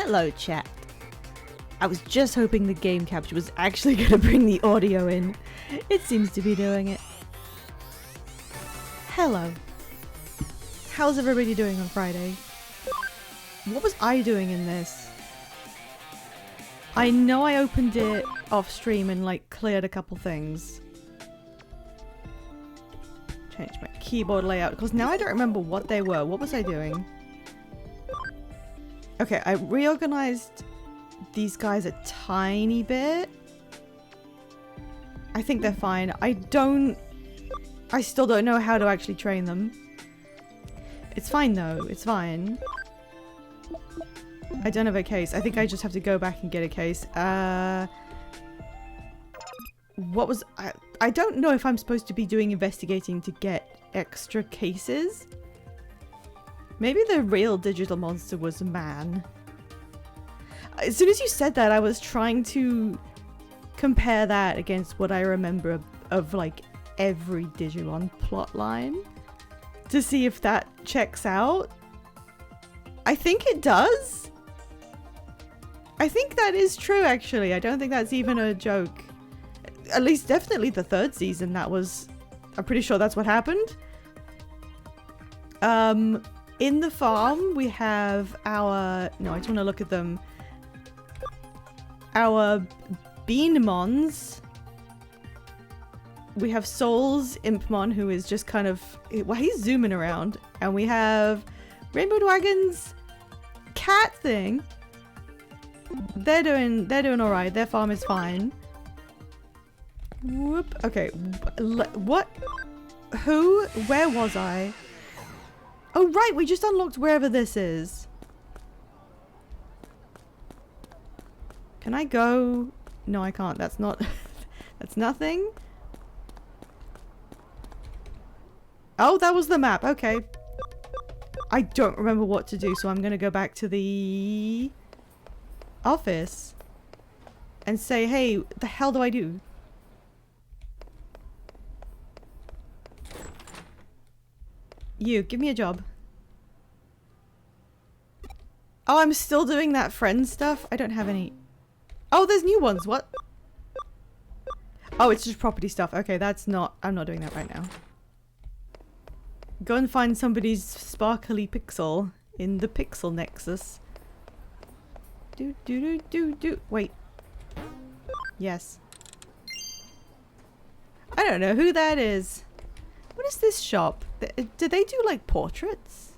Hello, chat. I was just hoping the game capture was actually going to bring the audio in. It seems to be doing it. Hello. How's everybody doing on Friday? What was I doing in this? I know I opened it off stream and like cleared a couple things. Change my keyboard layout because now I don't remember what they were. What was I doing? Okay, I reorganized these guys a tiny bit. I think they're fine. I still don't know how to actually train them. It's fine though, it's fine. I don't have a case. I think I just have to go back and get a case. What was... I don't know if I'm supposed to be doing investigating to get extra cases. Maybe the real digital monster was a man. As soon as you said that, I was trying to compare that against what I remember of like every Digimon plotline to see if that checks out. I think it does. I think that is true, actually. I don't think that's even a joke. At least definitely the third season, that was... I'm pretty sure that's what happened. In the farm, we have our... No, I just want to look at them. Our Beanmons. We have Soul's Impmon, who is just kind of... Well, he's zooming around. And we have Rainbow Dragon's cat thing. They're doing alright. Their farm is fine. Whoop. Okay. What? Who? Where was I? Oh, right. We just unlocked wherever this is. Can I go? No, I can't. That's not... That's nothing. Oh, that was the map. Okay. I don't remember what to do, so I'm going to go back to the office and say, hey, what the hell do I do? You, give me a job. Oh, I'm still doing that friend stuff? I don't have any... Oh, there's new ones. What? Oh, it's just property stuff. Okay, that's not... I'm not doing that right now. Go and find somebody's sparkly pixel in the pixel nexus. Do. Wait. Yes. I don't know who that is. What is this shop? Do they do like portraits?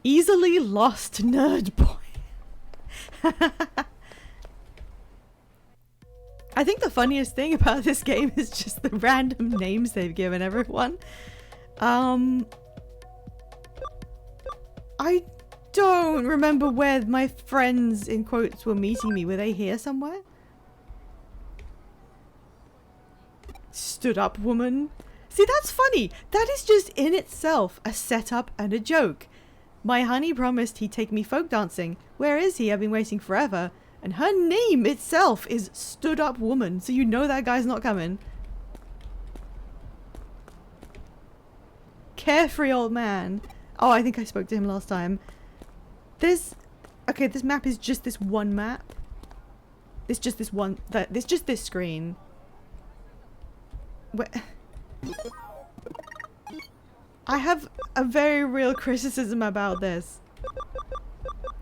Easily lost nerd boy. I think the funniest thing about this game is just the random names they've given everyone. I don't remember where my friends in quotes were meeting me. Were they here somewhere? Stood up woman. See, that's funny. That is just in itself a setup and a joke. My honey promised he'd take me folk dancing. Where is he? I've been waiting forever. And her name itself is Stood Up Woman, so you know that guy's not coming. Carefree old man. Oh, I think I spoke to him last time. Okay, this map is just this one map. It's just this one... It's just this screen. I have a very real criticism about this.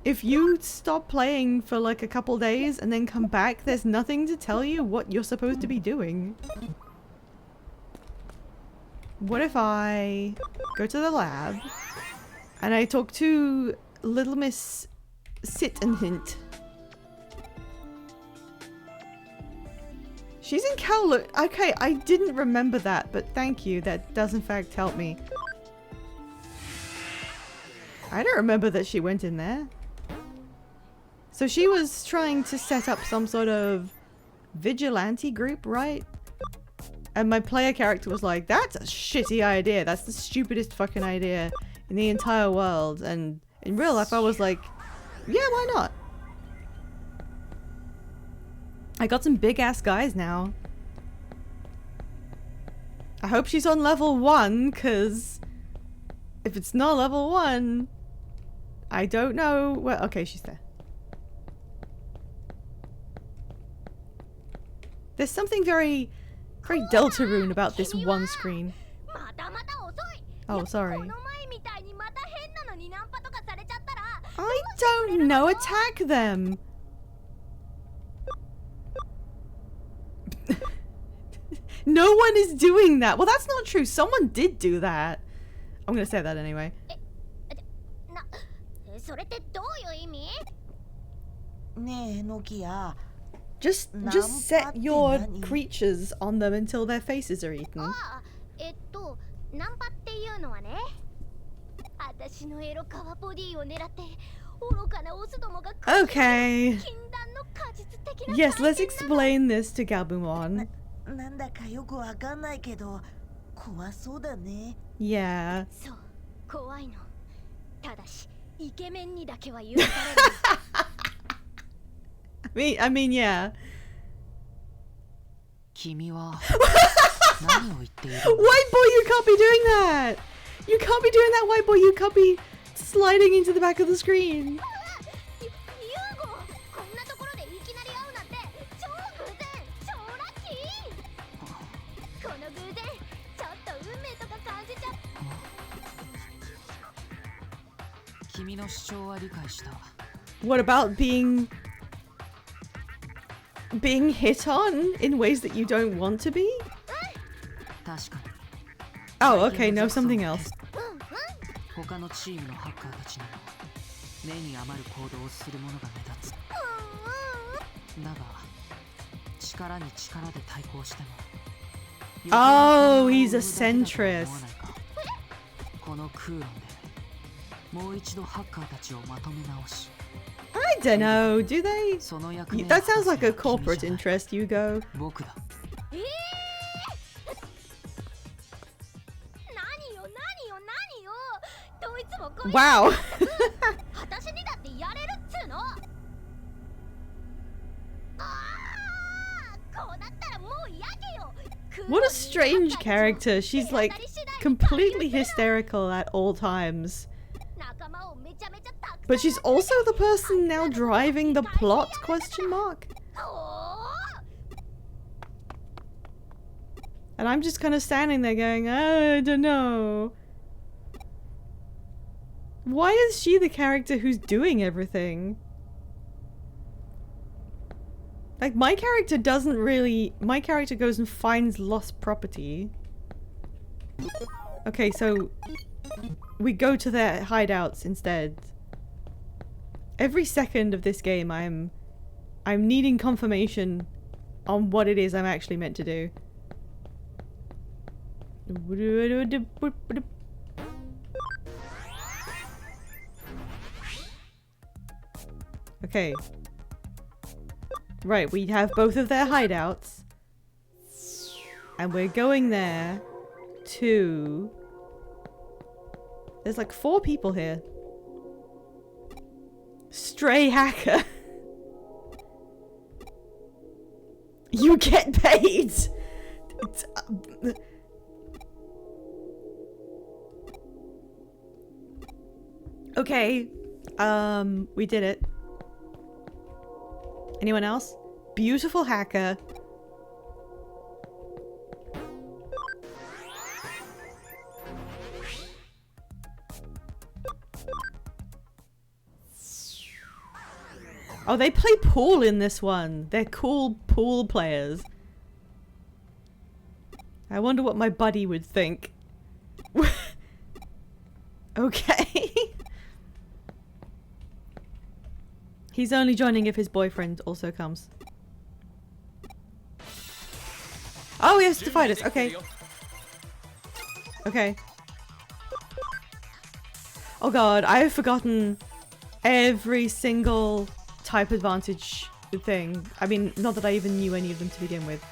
If you stop playing for like a couple days and then come back, there's nothing to tell you what you're supposed to be doing. What if I go to the lab and I talk to Little Miss Sit and Hint? She's in Kowloon. Okay, I didn't remember that, but thank you. That does in fact help me. I don't remember that she went in there. So she was trying to set up some sort of vigilante group, right? And my player character was like, that's a shitty idea. That's the stupidest fucking idea in the entire world. And in real life, I was like, yeah, why not? I got some big ass guys now. I hope she's on level 1, because if it's not level 1, I don't know. Well, okay, she's there. There's something very Deltarune about this one screen. Oh, sorry. I don't know. Attack them. No one is doing that. Well, that's not true. Someone did do that. I'm gonna say that anyway. Just set your creatures on them until their faces are eaten. Okay. Yes, let's explain this to Gabumon. Yeah. I mean, yeah. White boy, you can't be doing that! You can't be doing that, white boy. You can't be sliding into the back of the screen. What about being hit on in ways that you don't want to be? Oh, okay, no, something else. Oh, he's a centrist. I don't know, do they? That sounds like a corporate interest, Yugo. Wow. What a strange character. She's like completely hysterical at all times. But she's also the person now driving the plot, question mark? And I'm just kind of standing there going, I don't know. Why is she the character who's doing everything? Like, my character doesn't really... My character goes and finds lost property. Okay, so... we go to their hideouts instead. Every second of this game, I'm needing confirmation on what it is I'm actually meant to do. Okay. Right, we have both of their hideouts. And we're going there to... There's like 4 people here. Stray hacker. You get paid! Okay. We did it. Anyone else? Beautiful hacker. Oh, they play pool in this one. They're cool pool players. I wonder what my buddy would think. Okay. He's only joining if his boyfriend also comes. Oh, he has to fight us. Okay. Okay. Oh god, I've forgotten every single type advantage thing. I mean, not that I even knew any of them to begin with.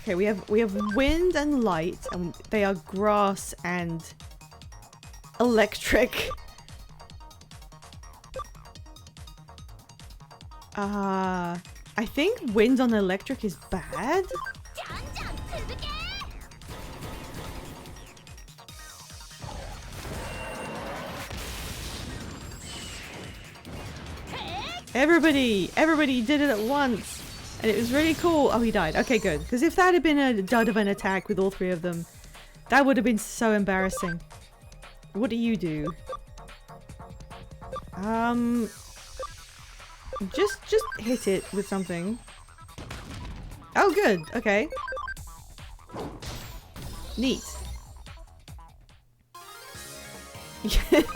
Okay, we have wind and light, and they are grass and electric. I think wind on electric is bad. Everybody did it at once. And it was really cool. Oh, he died. Okay, good. Because if that had been a dud of an attack with all three of them, that would have been so embarrassing. What do you do? Just hit it with something. Oh, good. Okay. Neat.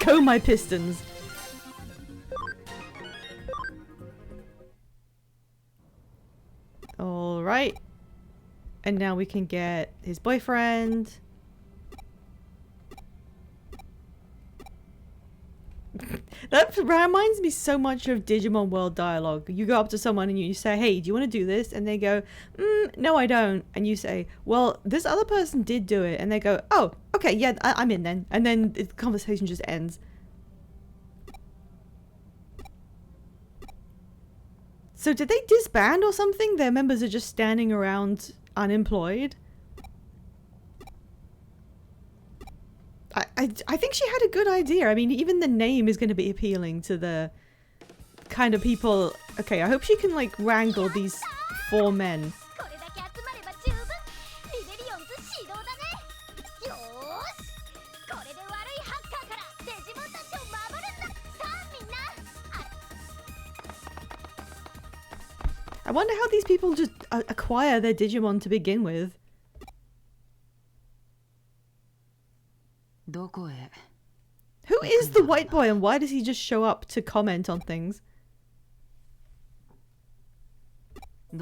Go my pistons. All right. And now we can get his boyfriend. That reminds me so much of Digimon World dialogue. You go up to someone and you say, hey, do you want to do this? And they go, no, I don't. And you say, well, this other person did do it. And they go, oh, okay, yeah, I'm in then. And then the conversation just ends. So did they disband or something? Their members are just standing around unemployed? I think she had a good idea. I mean, even the name is going to be appealing to the kind of people. Okay, I hope she can like wrangle these 4 men. I wonder how these people just acquire their Digimon to begin with. Who is the white boy and why does he just show up to comment on things? To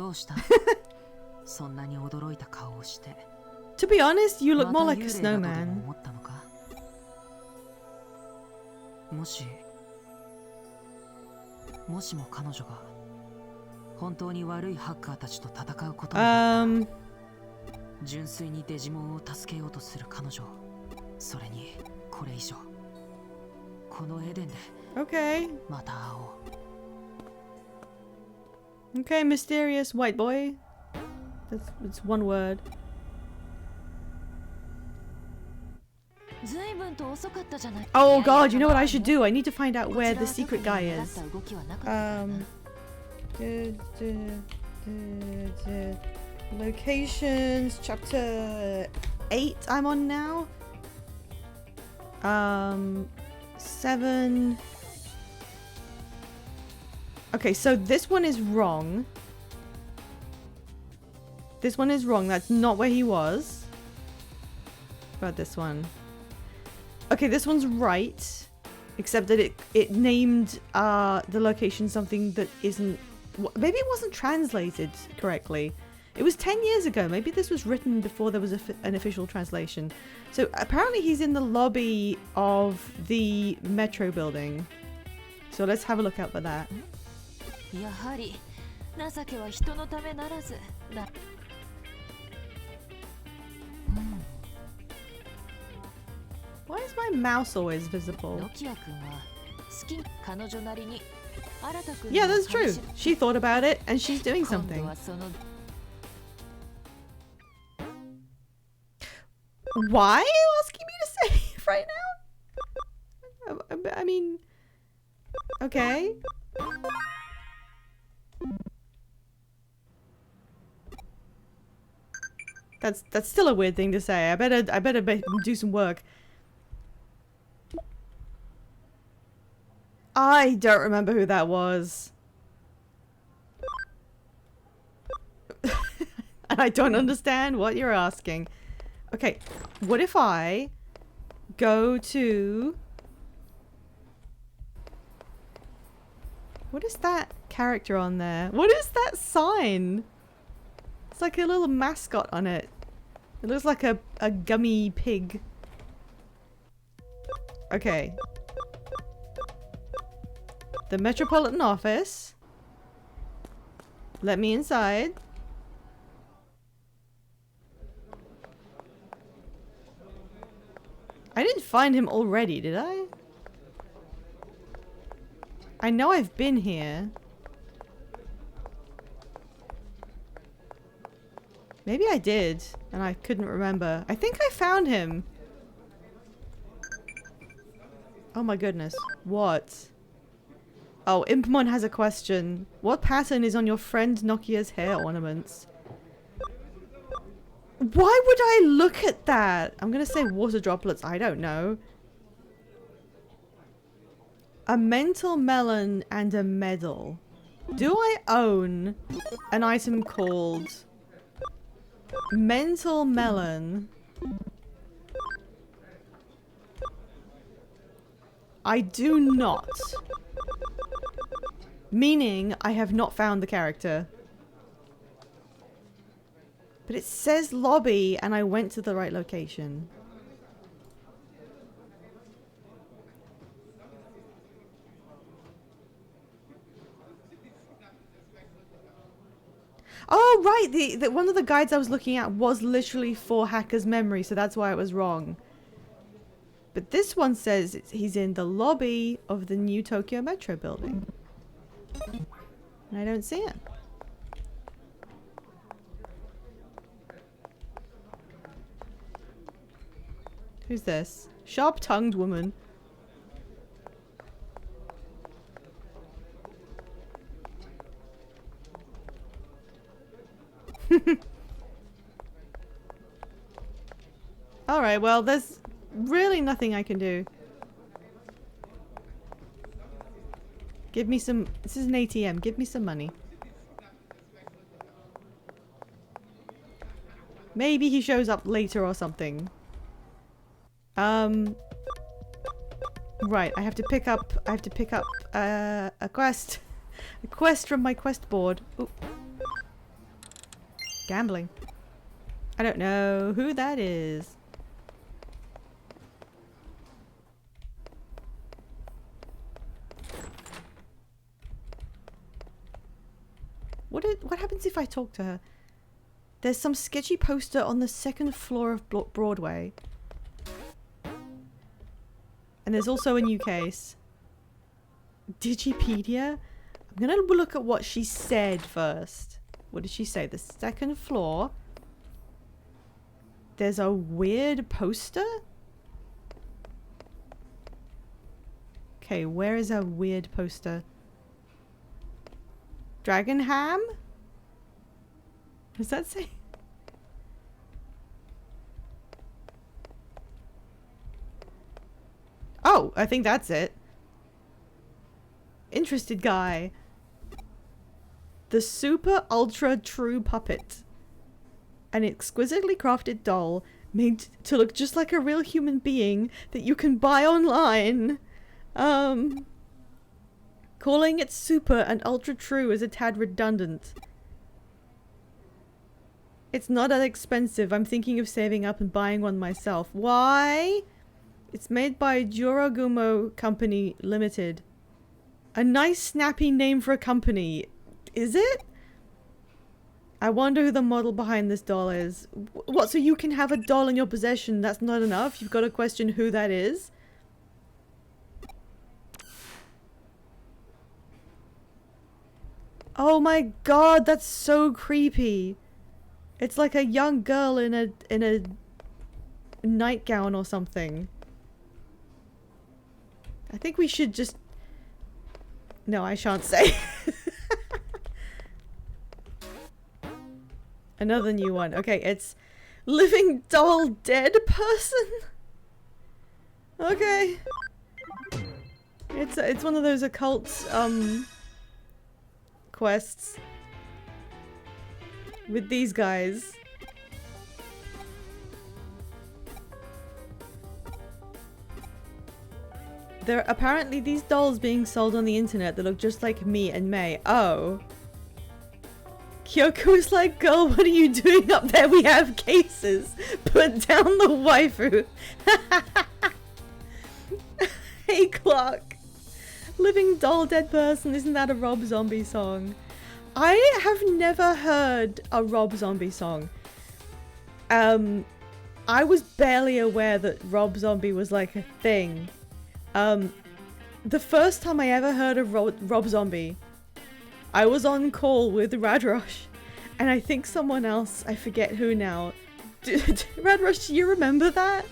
be honest, you look more like a snowman. Okay. Okay, mysterious white boy. It's one word. Oh god, you know what I should do? I need to find out where the secret guy is. Locations, chapter 8 I'm on now. 7. Okay, so this one is wrong. This one is wrong. That's not where he was. What about this one? Okay, this one's right. Except that it named the location something that isn't... Maybe it wasn't translated correctly. It was 10 years ago. Maybe this was written before there was an official translation. So apparently he's in the lobby of the metro building. So let's have a look out for that. Why is my mouse always visible? Yeah, that's true. She thought about it and she's doing something. Why are you asking me to save right now? I mean, okay. That's still a weird thing to say. I better do some work. I don't remember who that was. And I don't understand what you're asking. Okay, what if I go to... What is that character on there? What is that sign? It's like a little mascot on it. It looks like a gummy pig. Okay. The Metropolitan Office. Let me inside. I didn't find him already, did I? I know I've been here. Maybe I did, and I couldn't remember. I think I found him. Oh my goodness. What? Oh, Impmon has a question. What pattern is on your friend Nokia's hair ornaments? Why would I look at that? I'm gonna say water droplets. I don't know. A mental melon and a medal. Do I own an item called mental melon? I do not. Meaning I have not found the character. But it says lobby and I went to the right location. Oh, right. The one of the guides I was looking at was literally for Hacker's Memory, so that's why it was wrong. But this one says he's in the lobby of the new Tokyo Metro building. And I don't see him. Who's this? Sharp-tongued woman. Alright, well, there's really nothing I can do. Give me some... This is an ATM. Give me some money. Maybe he shows up later or something. Right, I have to pick up a quest. A quest from my quest board. Ooh. Gambling. I don't know who that is. What happens if I talk to her? There's some sketchy poster on the second floor of Broadway. And there's also a new case. Digipedia? I'm gonna look at what she said first. What did she say? The second floor. There's a weird poster? Okay, where is a weird poster? Dragon Ham? What does that say? Oh, I think that's it. Interested guy. The super ultra true puppet. An exquisitely crafted doll made to look just like a real human being that you can buy online. Calling it super and ultra true is a tad redundant. It's not that expensive. I'm thinking of saving up and buying one myself. Why? It's made by Juragumo Company Limited. A nice snappy name for a company. Is it? I wonder who the model behind this doll is. What, so you can have a doll in your possession? That's not enough? You've got to question who that is? Oh my god, that's so creepy. It's like a young girl in a nightgown or something. I think we should just... No, I shan't say. Another new one. Okay, it's living doll dead person. Okay. It's one of those occult quests with these guys. There are apparently these dolls being sold on the internet that look just like me and May. Oh. Kyoko is like, girl, what are you doing up there? We have cases. Put down the waifu. Hey, Clark. Living doll dead person. Isn't that a Rob Zombie song? I have never heard a Rob Zombie song. I was barely aware that Rob Zombie was like a thing. The first time I ever heard of Rob Zombie, I was on call with Radrush, and I think someone else, I forget who now. Radrush, do you remember that?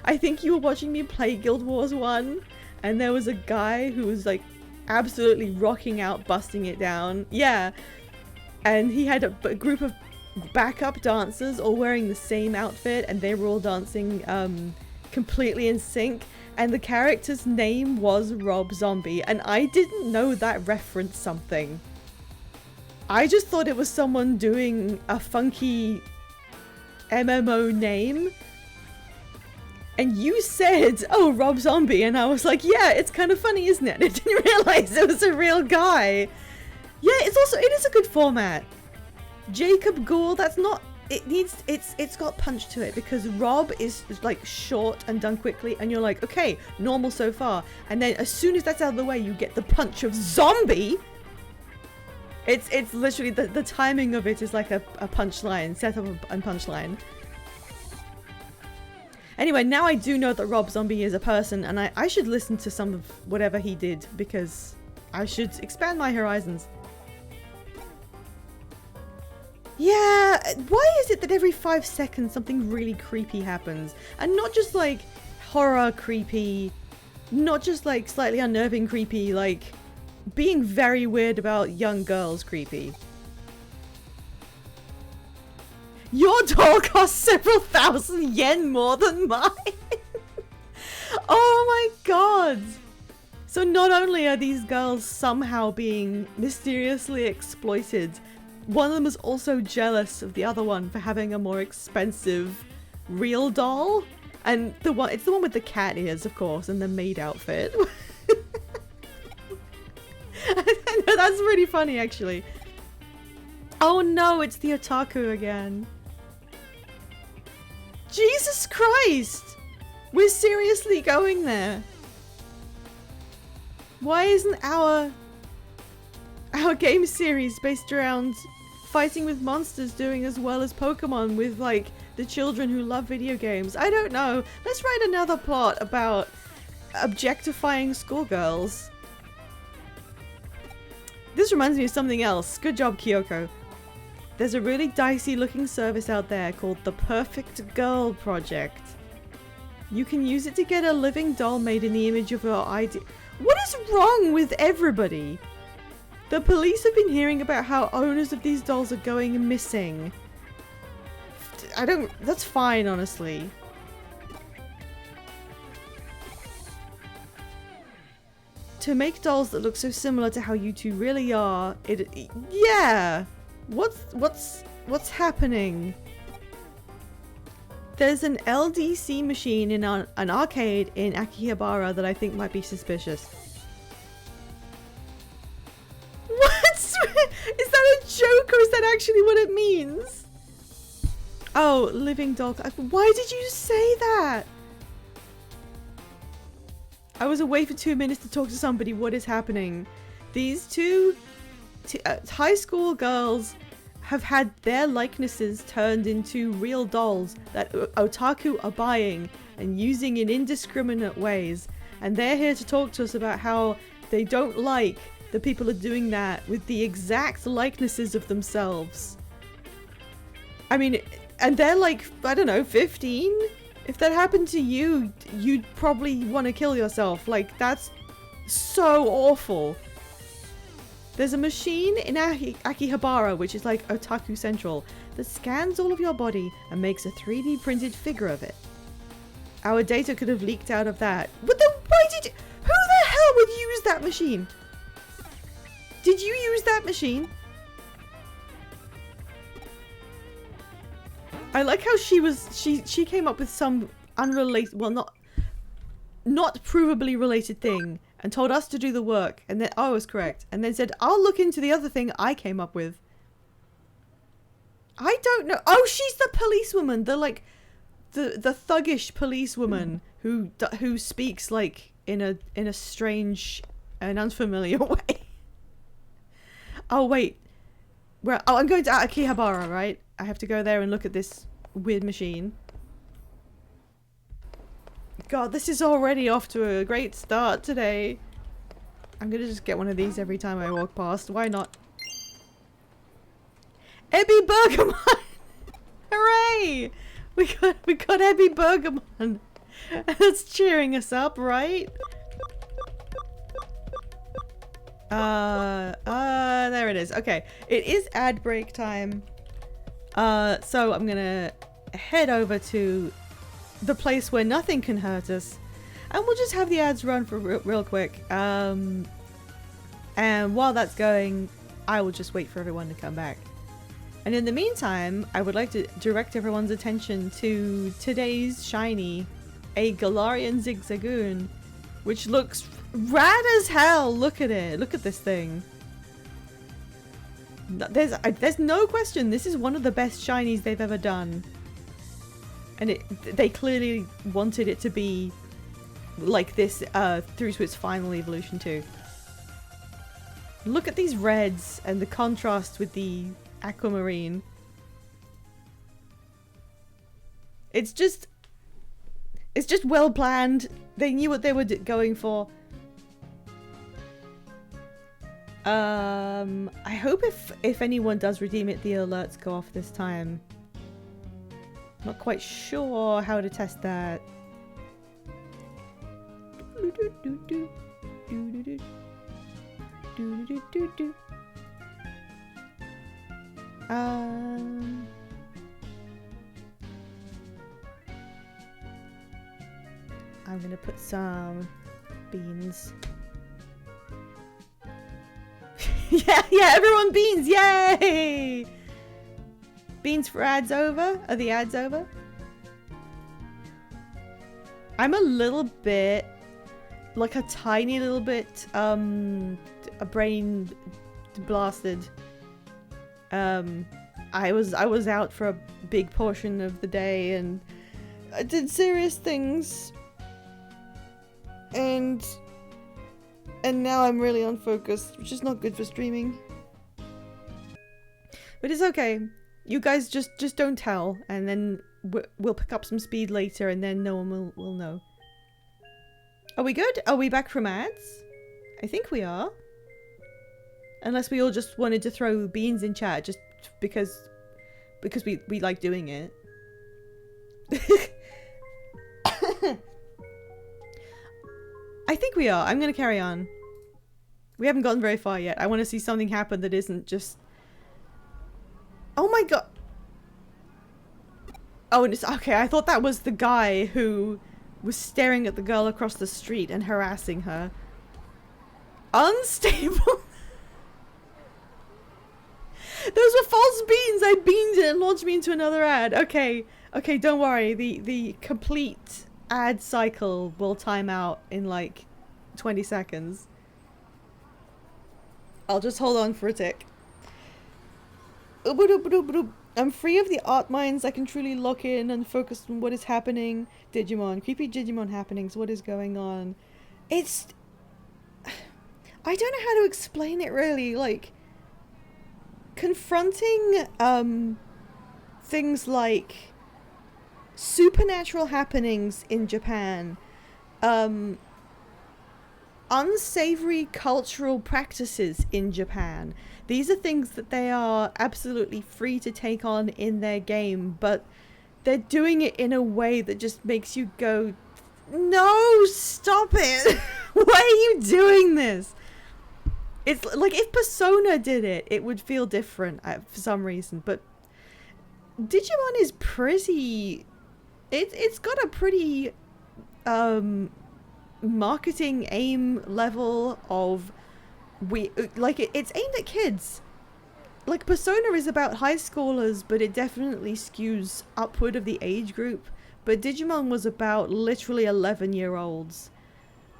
I think you were watching me play Guild Wars 1, and there was a guy who was like absolutely rocking out, busting it down. Yeah. And he had a group of backup dancers all wearing the same outfit, and they were all dancing completely in sync. And the character's name was Rob Zombie, and I didn't know that referenced something. I just thought it was someone doing a funky MMO name. And you said, oh, Rob Zombie, and I was like, yeah, it's kind of funny, isn't it? I didn't realize it was a real guy. Yeah, it is a good format. Jacob Ghoul, that's not, it's got punch to it, because Rob is like short and done quickly, and you're like, okay, normal so far. And then as soon as that's out of the way, you get the punch of zombie. It's literally, the timing of it is like a punchline, setup and punchline. Anyway, now I do know that Rob Zombie is a person, and I should listen to some of whatever he did, because I should expand my horizons. Yeah, why is it that every 5 seconds something really creepy happens? And not just like horror creepy, not just like slightly unnerving creepy, like being very weird about young girls creepy. Your doll costs several thousand yen more than mine. Oh my god. So not only are these girls somehow being mysteriously exploited, one of them is also jealous of the other one for having a more expensive real doll. And it's the one with the cat ears, of course, and the maid outfit. I know, that's really funny, actually. Oh no, it's the otaku again. Jesus Christ! We're seriously going there. Why isn't our game series based around fighting with monsters doing as well as Pokemon with like the children who love video games? I don't know. Let's write another plot about objectifying schoolgirls. This reminds me of something else. Good job, Kyoko. There's a really dicey looking service out there called the Perfect Girl Project. You can use it to get a living doll made in the image of your ID. What is wrong with everybody? The police have been hearing about how owners of these dolls are going missing. That's fine, honestly. To make dolls that look so similar to how you two really are, yeah! What's happening? There's an LDC machine in an arcade in Akihabara that I think might be suspicious. What? Is that a joke, or is that actually what it means? Oh, living doll. Why did you say that? I was away for 2 minutes to talk to somebody. What is happening? These two high school girls have had their likenesses turned into real dolls that otaku are buying and using in indiscriminate ways. And they're here to talk to us about how they don't like that people are doing that with the exact likenesses of themselves. I mean, and they're like, I don't know, 15? If that happened to you, you'd probably want to kill yourself. Like, that's so awful. There's a machine in Akihabara, which is like Otaku Central, that scans all of your body and makes a 3D printed figure of it. Our data could have leaked out of that. But then why did you... Who the hell would use that machine? Did you use that machine? I like how she came up with some unrelated, well, not provably related thing, and told us to do the work, and then I was correct, and then said, I'll look into the other thing I came up with. I don't know. Oh, she's the policewoman, the thuggish policewoman who speaks like in a strange and unfamiliar way. Oh wait, I'm going to Akihabara, right? I have to go there and look at this weird machine. God, this is already off to a great start today. I'm gonna just get one of these every time I walk past. Why not? Ebby Bergamon! Hooray! We got Ebby Bergamon. That's cheering us up, right? There it is. Okay, it is ad break time. So I'm gonna head over to the place where nothing can hurt us, and we'll just have the ads run for real quick. And while that's going, I will just wait for everyone to come back. And in the meantime, I would like to direct everyone's attention to today's shiny, a Galarian Zigzagoon, which looks rad as hell. Look at it. Look at this thing. There's no question this is one of the best shinies they've ever done. And they clearly wanted it to be like this through to its final evolution too. Look at these reds and the contrast with the aquamarine. It's just well planned. They knew what they were going for. I hope if anyone does redeem it, the alerts go off this time. Not quite sure how to test that. I'm gonna put some beans. yeah, everyone beans, yay! Beans for ads over? Are the ads over? I'm a little bit, like a tiny little bit, a brain blasted. I was out for a big portion of the day and I did serious things. And now I'm really unfocused, which is not good for streaming. But it's okay. You guys just don't tell, and then we'll pick up some speed later, and then no one will know. Are we good? Are we back from ads? I think we are. Unless we all just wanted to throw beans in chat just because we like doing it. I think we are. I'm gonna carry on. We haven't gotten very far yet. I want to see something happen that isn't just... Oh my god! Oh, and it's... Okay, I thought that was the guy who was staring at the girl across the street and harassing her. Unstable? Those were false beans! I beamed it and launched me into another ad. Okay, don't worry. The complete ad cycle will time out in like 20 seconds. I'll just hold on for a tick. I'm free of the art mines. I can truly lock in and focus on what is happening. Digimon. Creepy Digimon happenings. What is going on? It's... I don't know how to explain it really. Like, confronting things like supernatural happenings in Japan, unsavory cultural practices in Japan. These are things that they are absolutely free to take on in their game, but they're doing it in a way that just makes you go, no, stop it. Why are you doing this? It's like if Persona did it, it would feel different for some reason, but Digimon is pretty... It's got a pretty marketing aim level of it's aimed at kids. Like Persona is about high schoolers, but it definitely skews upward of the age group. But Digimon was about literally 11-year-olds.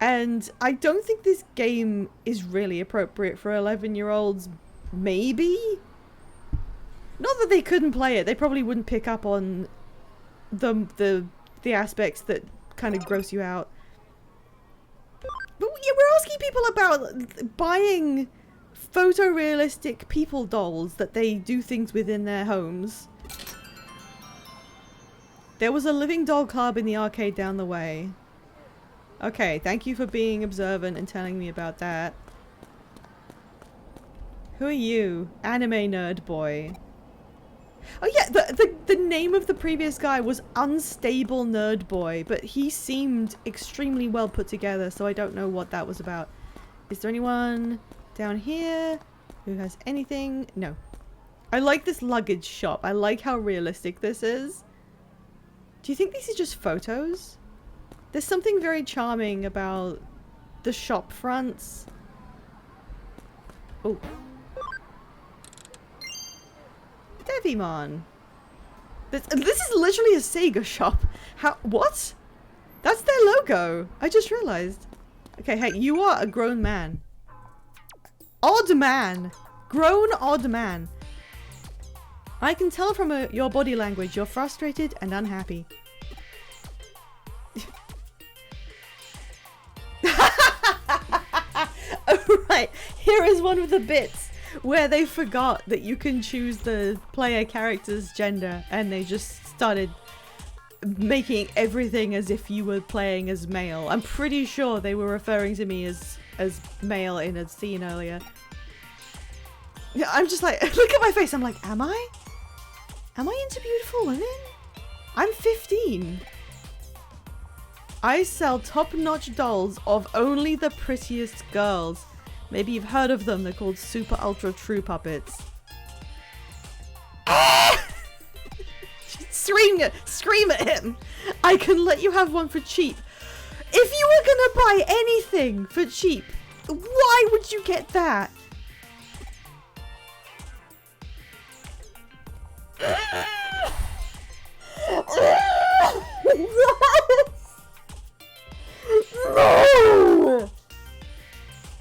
And I don't think this game is really appropriate for 11-year-olds. Maybe? Not that they couldn't play it. They probably wouldn't pick up on the aspects that kind of gross you out. But yeah, we're asking people about buying photorealistic people dolls that they do things with in their homes. There was a living doll club in the arcade down the way. Okay, thank you for being observant and telling me about that. Who are you? Anime nerd boy. Oh yeah, the name of the previous guy was Unstable Nerd Boy, but he seemed extremely well put together, so I don't know what that was about. Is there anyone Down here. Who has anything? No. I like this luggage shop. I like how realistic this is. Do you think these are just photos? There's something very charming about the shop fronts. Oh. Digimon. This is literally a Sega shop. How? What? That's their logo. I just realized. Okay, hey, you are a grown man. Odd man. Grown odd man. I can tell from your body language you're frustrated and unhappy. Oh, right. Here is one of the bits where they forgot that you can choose the player character's gender and they just started making everything as if you were playing as male. I'm pretty sure they were referring to me as male in a scene earlier. Yeah, I'm just like, look at my face. I'm like, am I? Am I into beautiful women? I'm 15. I sell top-notch dolls of only the prettiest girls. Maybe you've heard of them. They're called Super Ultra True Puppets. Scream at him. I can let you have one for cheap. If you were gonna buy anything for cheap, why would you get that? No!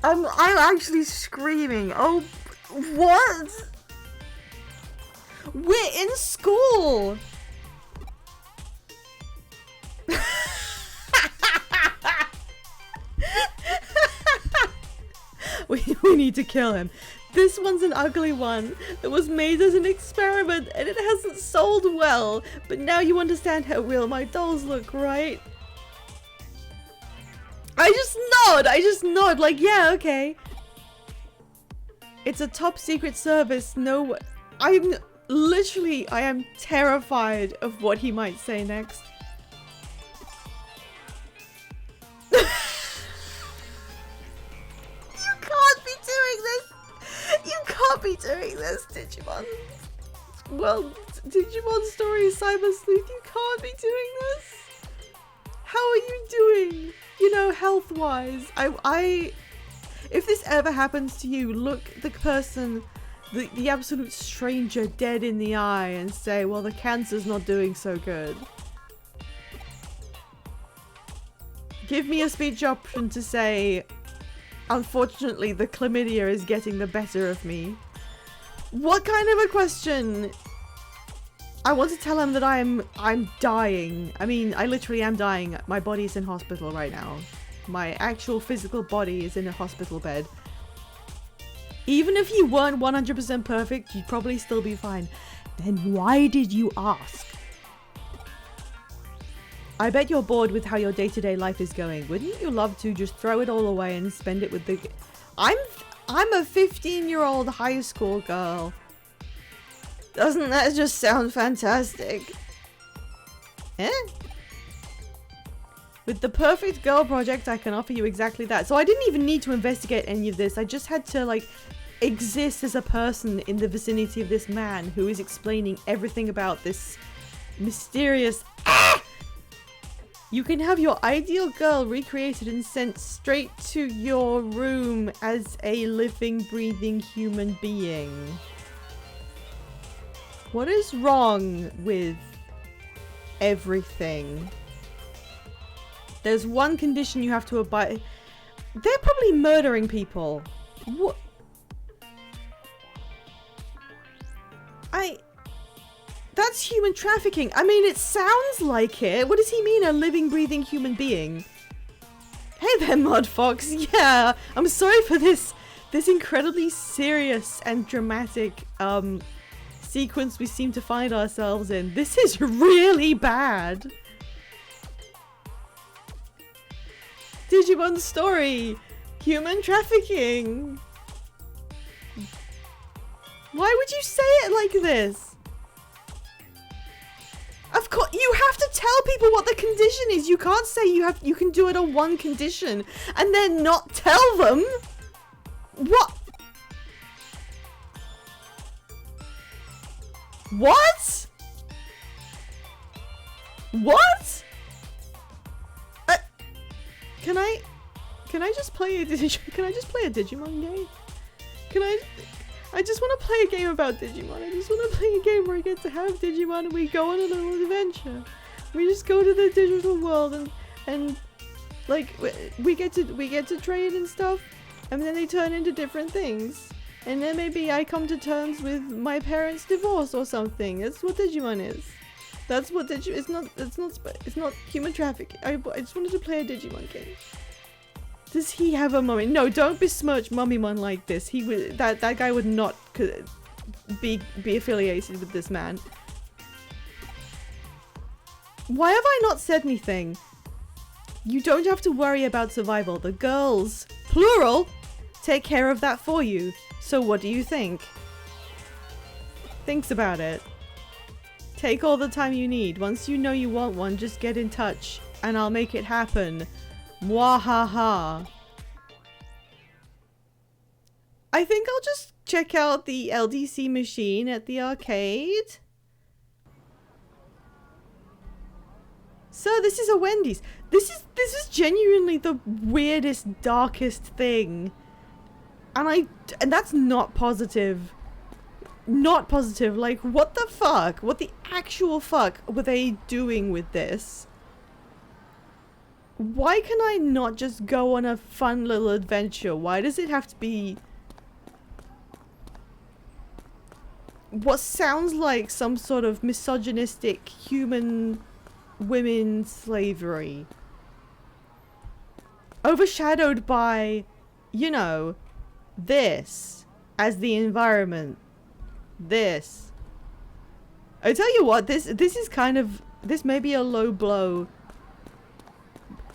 I'm actually screaming. Oh, what? We're in school. we need to kill him. This one's an ugly one that was made as an experiment and it hasn't sold well. But now you understand how real my dolls look, right? I just nod like, yeah, okay. It's a top secret service. No, I am terrified of what he might say next. You can't be doing this, Digimon. Well, Digimon Story Cyber Sleuth, you can't be doing this. How are you doing? You know, health-wise. If this ever happens to you, look the person, the absolute stranger dead in the eye and say, well, the cancer's not doing so good. Give me a speech option to say, unfortunately, the chlamydia is getting the better of me. What kind of a question? I want to tell him that I'm dying. I mean, I literally am dying. My body's in hospital right now. My actual physical body is in a hospital bed. Even if you weren't 100% perfect, you'd probably still be fine. Then why did you ask? I bet you're bored with how your day-to-day life is going. Wouldn't you love to just throw it all away and spend it with the... I'm a 15-year-old high school girl. Doesn't that just sound fantastic? Eh? With the perfect girl project, I can offer you exactly that. So I didn't even need to investigate any of this. I just had to, like, exist as a person in the vicinity of this man who is explaining everything about this mysterious... Ah! You can have your ideal girl recreated and sent straight to your room as a living, breathing human being. What is wrong with everything? There's one condition you have to abide. They're probably murdering people. What? That's human trafficking. I mean, it sounds like it. What does he mean, a living, breathing human being? Hey there, Mudfox. Yeah, I'm sorry for this incredibly serious and dramatic sequence we seem to find ourselves in. This is really bad. Digimon Story. Human trafficking. Why would you say it like this? Of course, you have to tell people what the condition is. You can't say you can do it on one condition and then not tell them. What? What? What? Can I just play a Digimon game? I just want to play a game about Digimon. I just want to play a game where I get to have Digimon and we go on a little adventure. We just go to the digital world and like we get to trade and stuff, and then they turn into different things. And then maybe I come to terms with my parents' divorce or something. That's what Digimon is. That's what it's not human trafficking. I just wanted to play a Digimon game. Does he have a mummy? No, don't besmirch Mummymon like this. He would that guy would not be affiliated with this man. Why have I not said anything? You don't have to worry about survival. The girls, plural, take care of that for you. So what do you think? Thinks about it. Take all the time you need. Once you know you want one, just get in touch and I'll make it happen. Mwahaha. I think I'll just check out the LDC machine at the arcade. So this is a Wendy's. This is genuinely the weirdest, darkest thing. And that's not positive. Not positive. Like, what the fuck? What the actual fuck were they doing with this? Why can I not just go on a fun little adventure? Why does it have to be what sounds like some sort of misogynistic human women slavery? Overshadowed by, you know, this as the environment. This. I tell you what, this is kind of, this may be a low blow.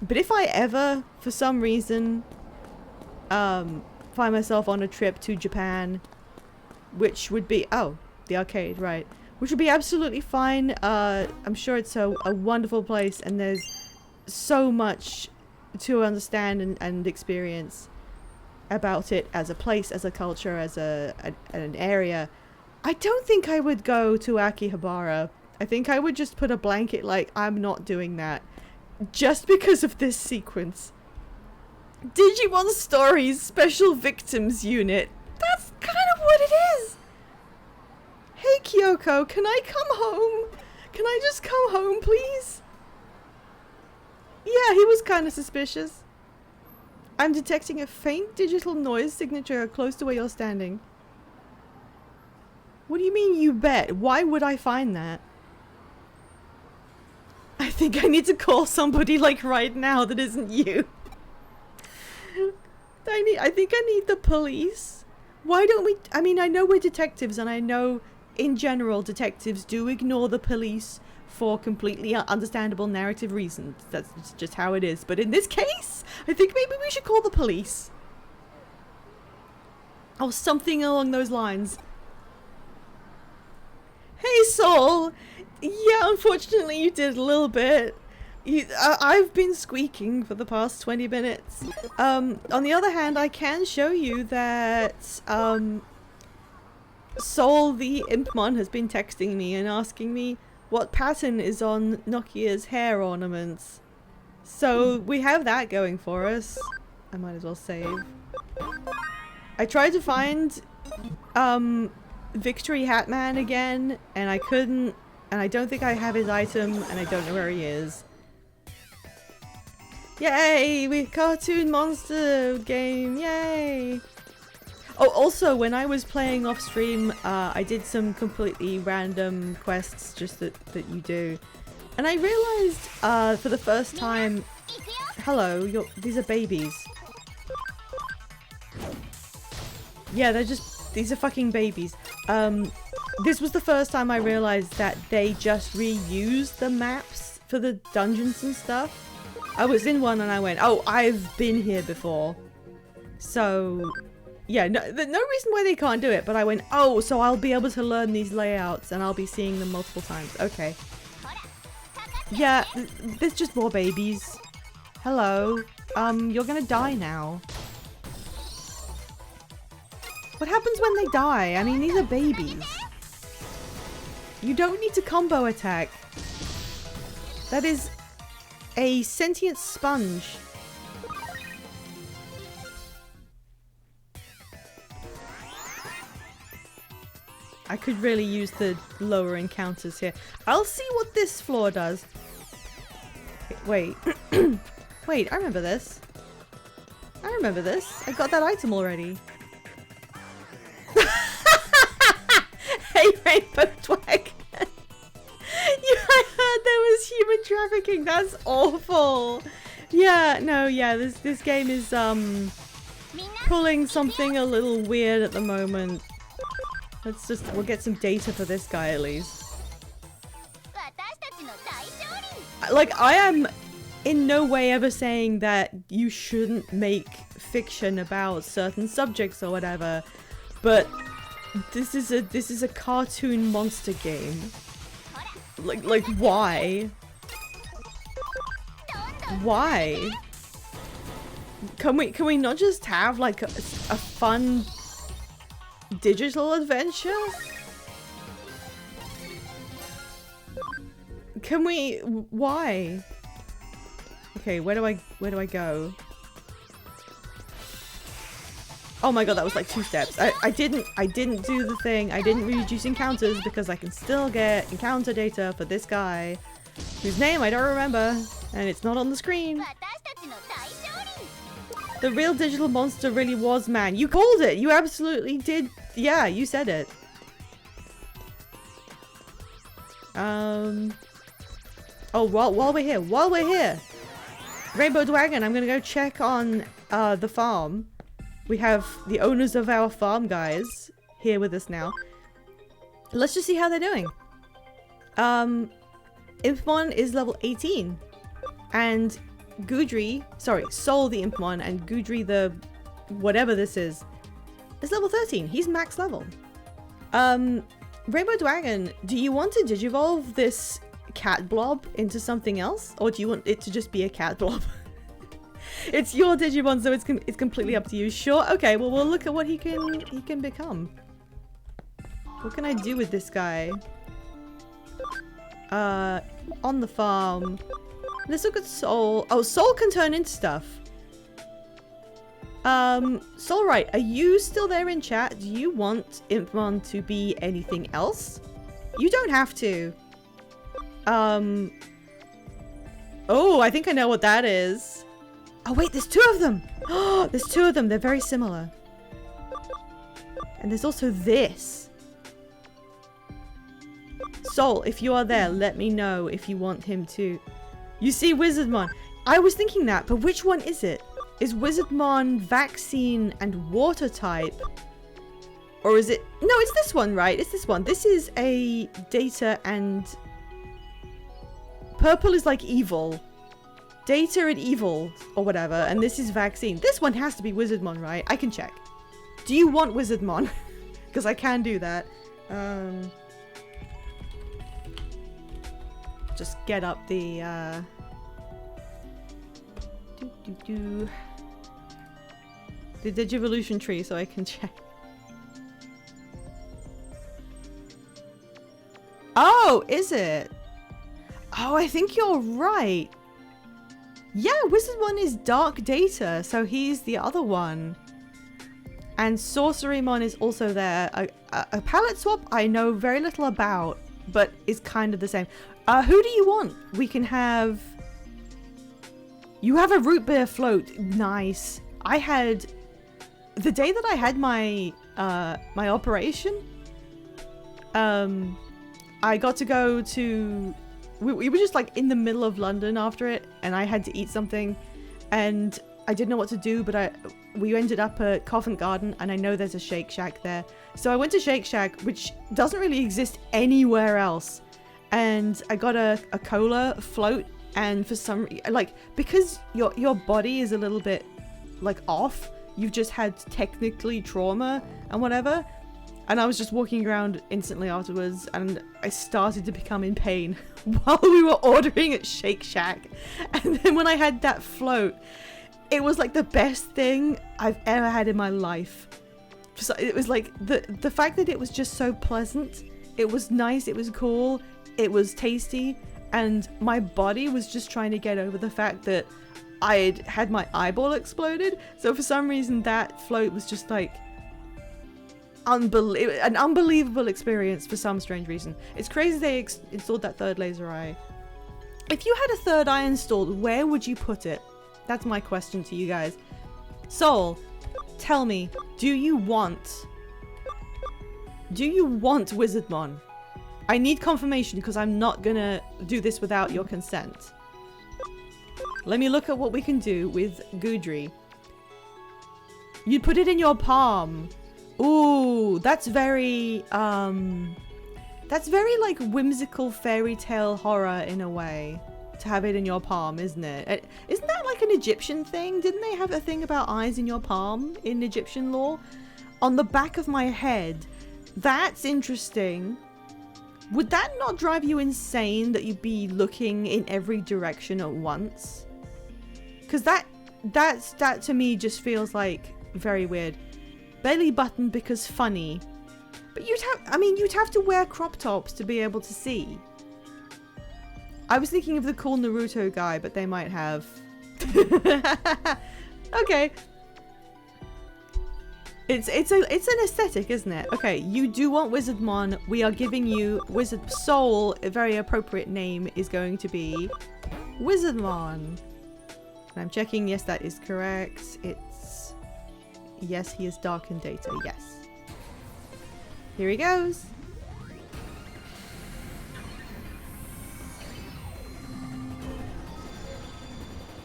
But if I ever, for some reason, find myself on a trip to Japan, which would be, oh, the arcade, right, which would be absolutely fine. I'm sure it's a wonderful place and there's so much to understand and experience about it as a place, as a culture, as an area. I don't think I would go to Akihabara. I think I would just put a blanket like, I'm not doing that. Just because of this sequence. Digimon Stories Special Victims Unit. That's kind of what it is. Hey Kyoko, can I come home? Can I just come home, please? Yeah, he was kind of suspicious. I'm detecting a faint digital noise signature close to where you're standing. What do you mean, you bet? Why would I find that? I think I need to call somebody like right now that isn't you. I think I need the police. Why don't we? I mean, I know we're detectives and I know in general detectives do ignore the police for completely understandable narrative reasons. That's just how it is. But in this case, I think maybe we should call the police. Or something along those lines. Hey Soul! Yeah, unfortunately you did a little bit. I've been squeaking for the past 20 minutes. On the other hand, I can show you that Soul the Impmon has been texting me and asking me what pattern is on Nokia's hair ornaments. So we have that going for us. I might as well save. I tried to find Victory Hatman again and I couldn't. And I don't think I have his item, and I don't know where he is. Yay! We Cartoon Monster game! Yay! Oh, also, when I was playing off stream, I did some completely random quests just that you do. And I realized, for the first time... Hello, these are babies. Yeah, these are fucking babies. This was the first time I realized that they just reused the maps for the dungeons and stuff. I was in one and I went, oh, I've been here before. So, yeah, no reason why they can't do it, but I went, oh, so I'll be able to learn these layouts and I'll be seeing them multiple times. Okay. Yeah, there's just more babies. Hello. You're gonna die now. What happens when they die? I mean, these are babies. You don't need to combo attack. That is a sentient sponge. I could really use the lower encounters here. I'll see what this floor does. Wait. Wait, I remember this. I remember this. I got that item already. Hey, Rainbow Twag. I heard there was human trafficking. That's awful. Yeah, no, yeah, this game is pulling something a little weird at the moment. We'll get some data for this guy at least. Like, I am in no way ever saying that you shouldn't make fiction about certain subjects or whatever, but this is a cartoon monster game. Like why? Why? Can we not just have like a fun digital adventure? Can we? Why? Okay, where do I go? Oh my god, that was like 2 steps. I didn't do the thing. I didn't reduce encounters because I can still get encounter data for this guy, whose name I don't remember, and it's not on the screen. The real digital monster really was man. You called it. You absolutely did. Yeah, you said it. Oh, while we're here, Rainbow Dragon, I'm gonna go check on the farm. We have the owners of our farm guys here with us now. Let's just see how they're doing. Impmon is level 18, and Soul the Impmon, and Gudry the whatever this is level 13. He's max level. Rainbow Dragon, do you want to digivolve this cat blob into something else, or do you want it to just be a cat blob? It's your Digimon, so it's completely up to you. Sure. Okay. Well, we'll look at what he can become. What can I do with this guy? On the farm. Let's look at Soul. Oh, Soul can turn into stuff. Soul, right? Are you still there in chat? Do you want Impmon to be anything else? You don't have to. Oh, I think I know what that is. Oh wait, there's 2 of them! Oh, there's 2 of them. They're very similar. And there's also this. Soul, if you are there, let me know if you want him to. You see Wizardmon. I was thinking that, but which one is it? Is Wizardmon vaccine and water type? Or is it... No, it's this one, right? It's this one. This is a data and... Purple is like evil. Data and evil, or whatever, and this is vaccine. This one has to be Wizardmon, right? I can check. Do you want Wizardmon? Because I can do that. Just get up the, the Digivolution tree so I can check. Oh, is it? Oh, I think you're right. Yeah, Wizardmon is Dark Data, so he's the other one. And Sorcerymon is also there. A palette swap I know very little about, but is kind of the same. Who do you want? We can have... You have a root beer float. Nice. I had... The day that I had my my operation, I got to go to... We were just like in the middle of London after it, and I had to eat something, and I didn't know what to do, but we ended up at Covent Garden, and I know there's a Shake Shack there. So I went to Shake Shack, which doesn't really exist anywhere else, and I got a cola float, and for some like, because your body is a little bit like off, you've just had technically trauma and whatever. And I was just walking around instantly afterwards, and I started to become in pain while we were ordering at Shake Shack. And then when I had that float, it was like the best thing I've ever had in my life. So it was like the fact that it was just so pleasant It was nice, it was cool, it was tasty, and my body was just trying to get over the fact that I'd had my eyeball exploded. So for some reason that float was just like an unbelievable experience for some strange reason. It's crazy they installed that third laser eye. If you had a third eye installed, where would you put it? That's my question to you guys. Soul, tell me, do you want Wizardmon? I need confirmation because I'm not gonna do this without your consent. Let me look at what we can do with Goodry. You'd put it in your palm. Ooh, that's very like whimsical fairy tale horror in a way. To have it in your palm, isn't it? Isn't that like an Egyptian thing? Didn't they have a thing about eyes in your palm in Egyptian lore? On the back of my head. That's interesting. Would that not drive you insane that you'd be looking in every direction at once? Because that to me just feels like very weird. Belly button because funny. But you'd have to wear crop tops to be able to see. I was thinking of the cool Naruto guy, but they might have. Okay. It's an aesthetic, isn't it? Okay, you do want Wizardmon. We are giving you Wizard Soul. A very appropriate name is going to be Wizardmon. And I'm checking. Yes, that is correct. Yes, he is darkened data. Yes. Here he goes.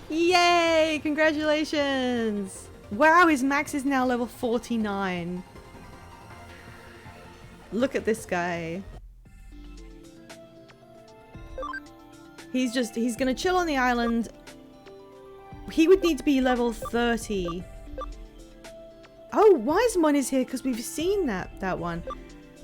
Yay! Congratulations! Wow, his max is now level 49. Look at this guy. He's gonna chill on the island. He would need to be level 30. Oh, Wisemon is here because we've seen that one.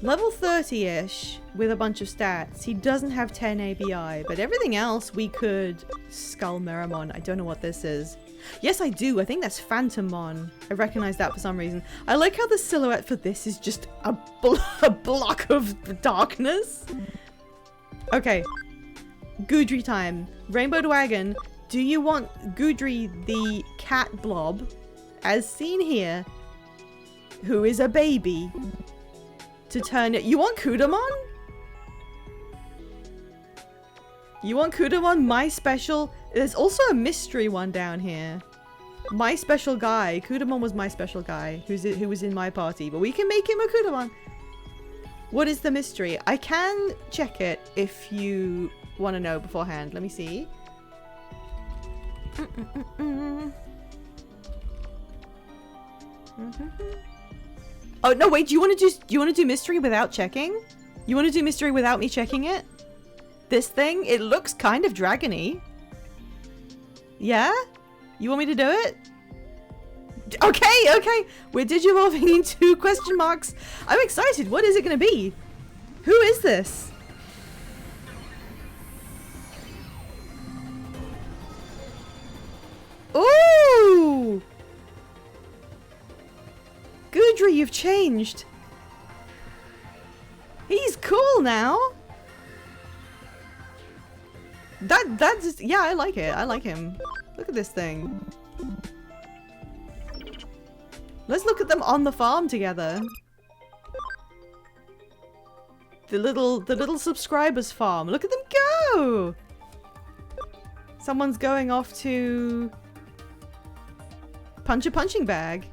Level 30-ish with a bunch of stats. He doesn't have 10 ABI, but everything else we could Skull Meramon. I don't know what this is. Yes, I do. I think that's Phantommon. I recognize that for some reason. I like how the silhouette for this is just a block of darkness. Okay. Goodry time. Rainbow Dragon. Do you want Goodry the cat blob, as seen here, who is a baby, to turn it? You want Kudamon? You want Kudamon, my special? There's also a mystery one down here. My special guy. Kudamon was my special guy who was in my party, but we can make him a Kudamon. What is the mystery? I can check it if you want to know beforehand. Let me see. Oh no, wait, do you want to do mystery without checking? You want to do mystery without me checking it? This thing, it looks kind of dragony. Yeah? You want me to do it? Okay. We're digivolving into question marks. I'm excited. What is it going to be? Who is this? Ooh! Goodry, you've changed. He's cool now. That's just, yeah, I like it. I like him. Look at this thing. Let's look at them on the farm together. The little subscribers farm. Look at them go! Someone's going off to punch a punching bag.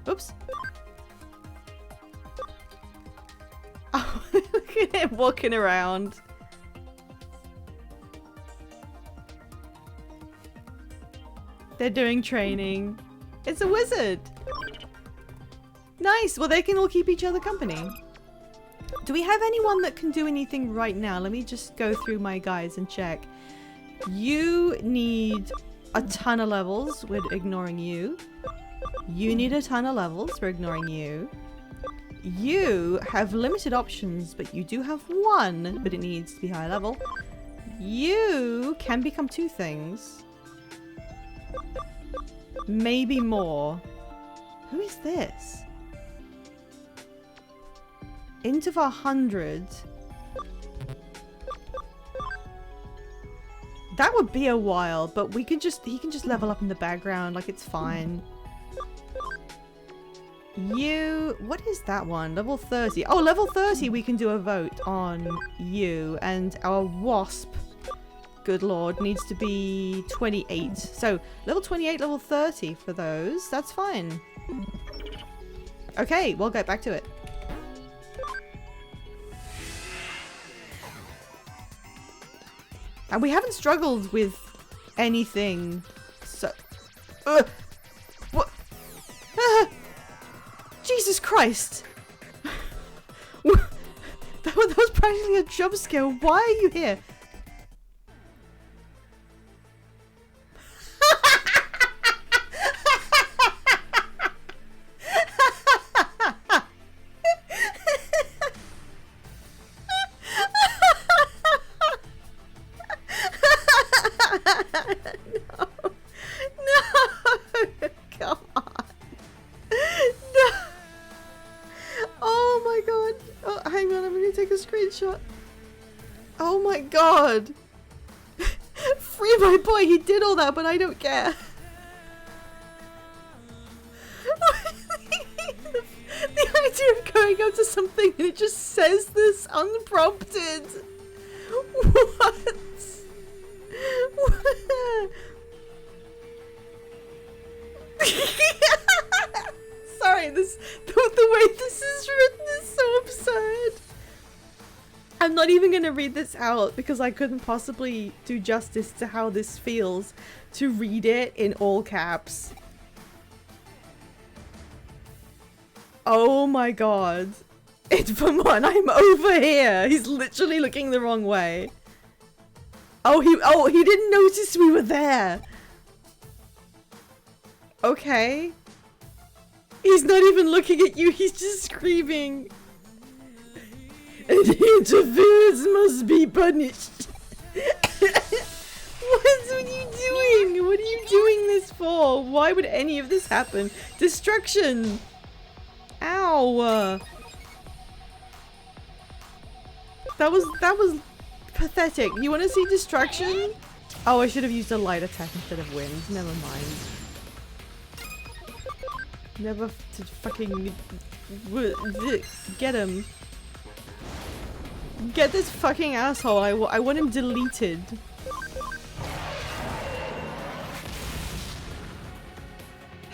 Oops. Oh, look at him walking around. They're doing training. It's a wizard. Nice. Well, they can all keep each other company. Do we have anyone that can do anything right now? Let me just go through my guys and check. You need a ton of levels. We're ignoring you. You need a ton of levels. We're ignoring you. You have limited options, but you do have one, but it needs to be high level. You can become two things. Maybe more. Who is this? into the 100. That would be a while, but he can just level up in the background, like it's fine. What is that one? Level 30. Oh, level 30 we can do a vote on you, and our wasp, good lord, needs to be 28. So level 28, level 30 for those. That's fine. Okay, we'll get back to it. And we haven't struggled with anything, so... What? Jesus Christ! that was practically a jump scare. Why are you here? Oh my god! Free my boy, he did all that, but I don't care. The idea of going up to something and it just says this unprompted. What? Sorry, the way this is written is so absurd. I'm not even going to read this out because I couldn't possibly do justice to how this feels to read it in all caps. Oh my god. It's Vermont, I'm over here. He's literally looking the wrong way. Oh, he didn't notice we were there. Okay. He's not even looking at you, he's just screaming. And interference must be punished. What are you doing? What are you doing this for? Why would any of this happen? Destruction! Ow! That was pathetic. You want to see destruction? Oh, I should have used a light attack instead of wind. Never mind. Never to fucking get him. Get this fucking asshole. I want him deleted.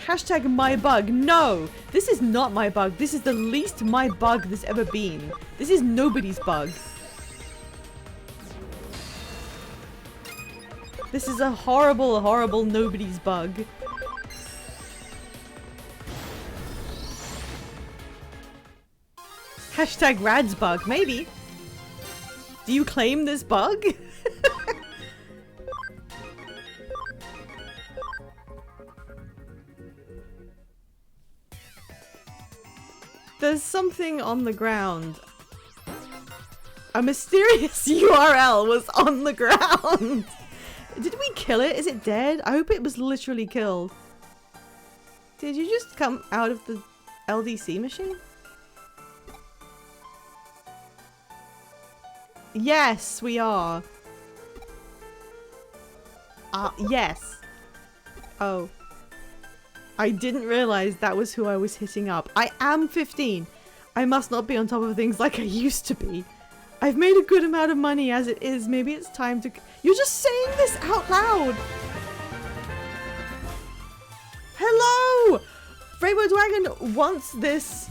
Hashtag my bug. No! This is not my bug. This is the least my bug there's ever been. This is nobody's bug. This is a horrible, horrible nobody's bug. Hashtag Rad's bug. Maybe. Do you claim this bug? There's something on the ground. A mysterious URL was on the ground. Did we kill it? Is it dead? I hope it was literally killed. Did you just come out of the LDC machine? Yes, we are. Yes. Oh. I didn't realize that was who I was hitting up. I am 15. I must not be on top of things like I used to be. I've made a good amount of money as it is. Maybe it's time to... You're just saying this out loud! Hello! Rainbow Dragon wants this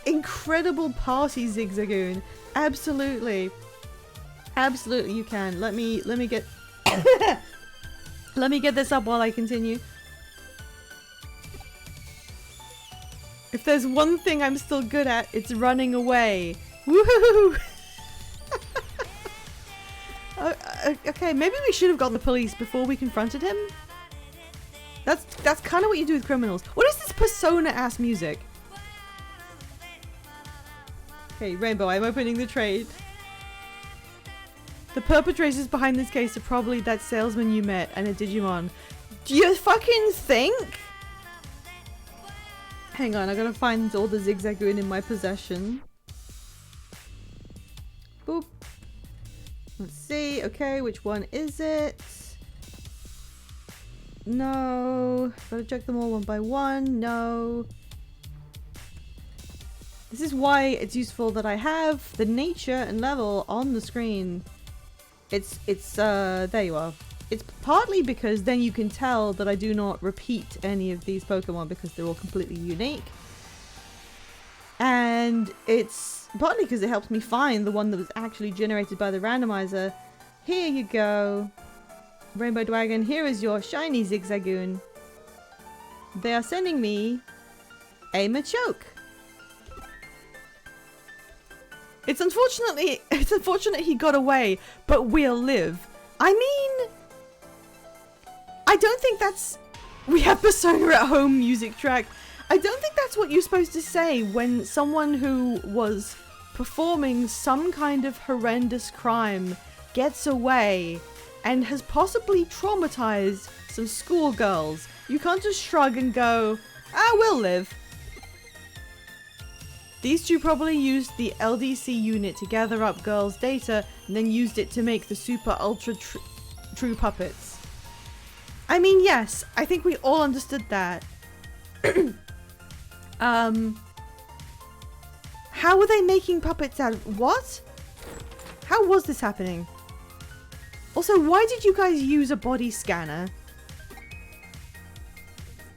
incredible party, Zigzagoon. Absolutely. Absolutely you can. Let me get... Let me get this up while I continue. If there's one thing I'm still good at, it's running away. Woohoo! Okay, maybe we should have got the police before we confronted him. That's kind of what you do with criminals. What is this Persona-ass music? Okay, Rainbow, I'm opening the trade. The perpetrators behind this case are probably that salesman you met and a Digimon. Do you fucking think? Hang on, I gotta find all the Zigzagoon in my possession. Boop. Let's see. Okay, which one is it? No. Gotta check them all one by one. No. This is why it's useful that I have the nature and level on the screen. There you are. It's partly because then you can tell that I do not repeat any of these Pokemon because they're all completely unique. And it's partly because it helps me find the one that was actually generated by the randomizer. Here you go. Rainbow Dragon, here is your shiny Zigzagoon. They are sending me a Machoke. It's unfortunate he got away, but we'll live. I mean, I don't think that's... We have Persona at Home music track. I don't think that's what you're supposed to say when someone who was performing some kind of horrendous crime gets away and has possibly traumatized some schoolgirls. You can't just shrug and go, ah, we'll live. These two probably used the LDC unit to gather up girls' data and then used it to make the super ultra true puppets. I mean, yes, I think we all understood that. How were they making puppets out of what? How was this happening? Also, why did you guys use a body scanner?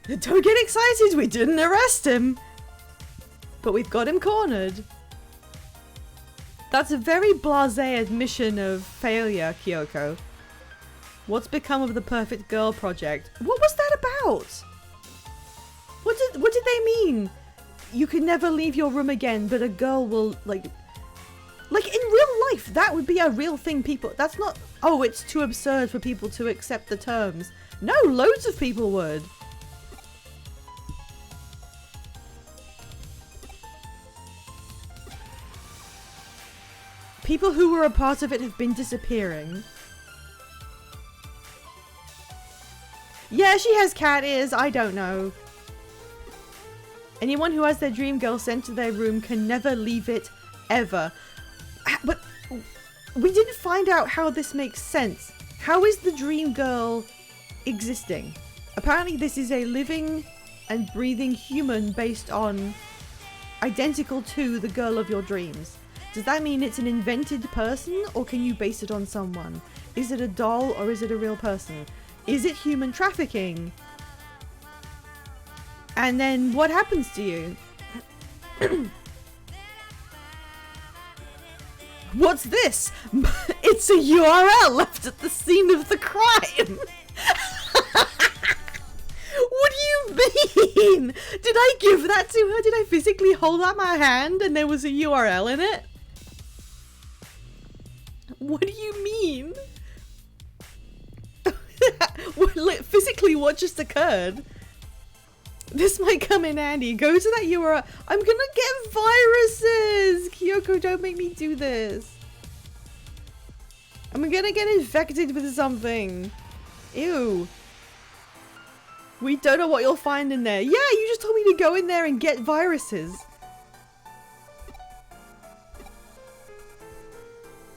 Don't get excited, we didn't arrest him. But we've got him cornered. That's a very blasé admission of failure, Kyoko. What's become of the Perfect Girl project? What was that about? What did they mean? You can never leave your room again, but a girl will, like in real life, that would be a real thing. People, that's not, oh, it's too absurd for people to accept the terms. No, loads of people would. People who were a part of it have been disappearing. Yeah, she has cat ears. I don't know. Anyone who has their dream girl sent to their room can never leave it, ever. But we didn't find out how this makes sense. How is the dream girl existing? Apparently this is a living and breathing human based on identical to the girl of your dreams. Does that mean it's an invented person, or can you base it on someone? Is it a doll, or is it a real person? Is it human trafficking? And then what happens to you? What's this? It's a URL left at the scene of the crime. What do you mean? Did I give that to her? Did I physically hold out my hand and there was a URL in it? What do you mean? Physically, what just occurred? This might come in handy. Go to that URL. I'm gonna get viruses! Kyoko, don't make me do this. I'm gonna get infected with something. Ew. We don't know what you'll find in there. Yeah, you just told me to go in there and get viruses.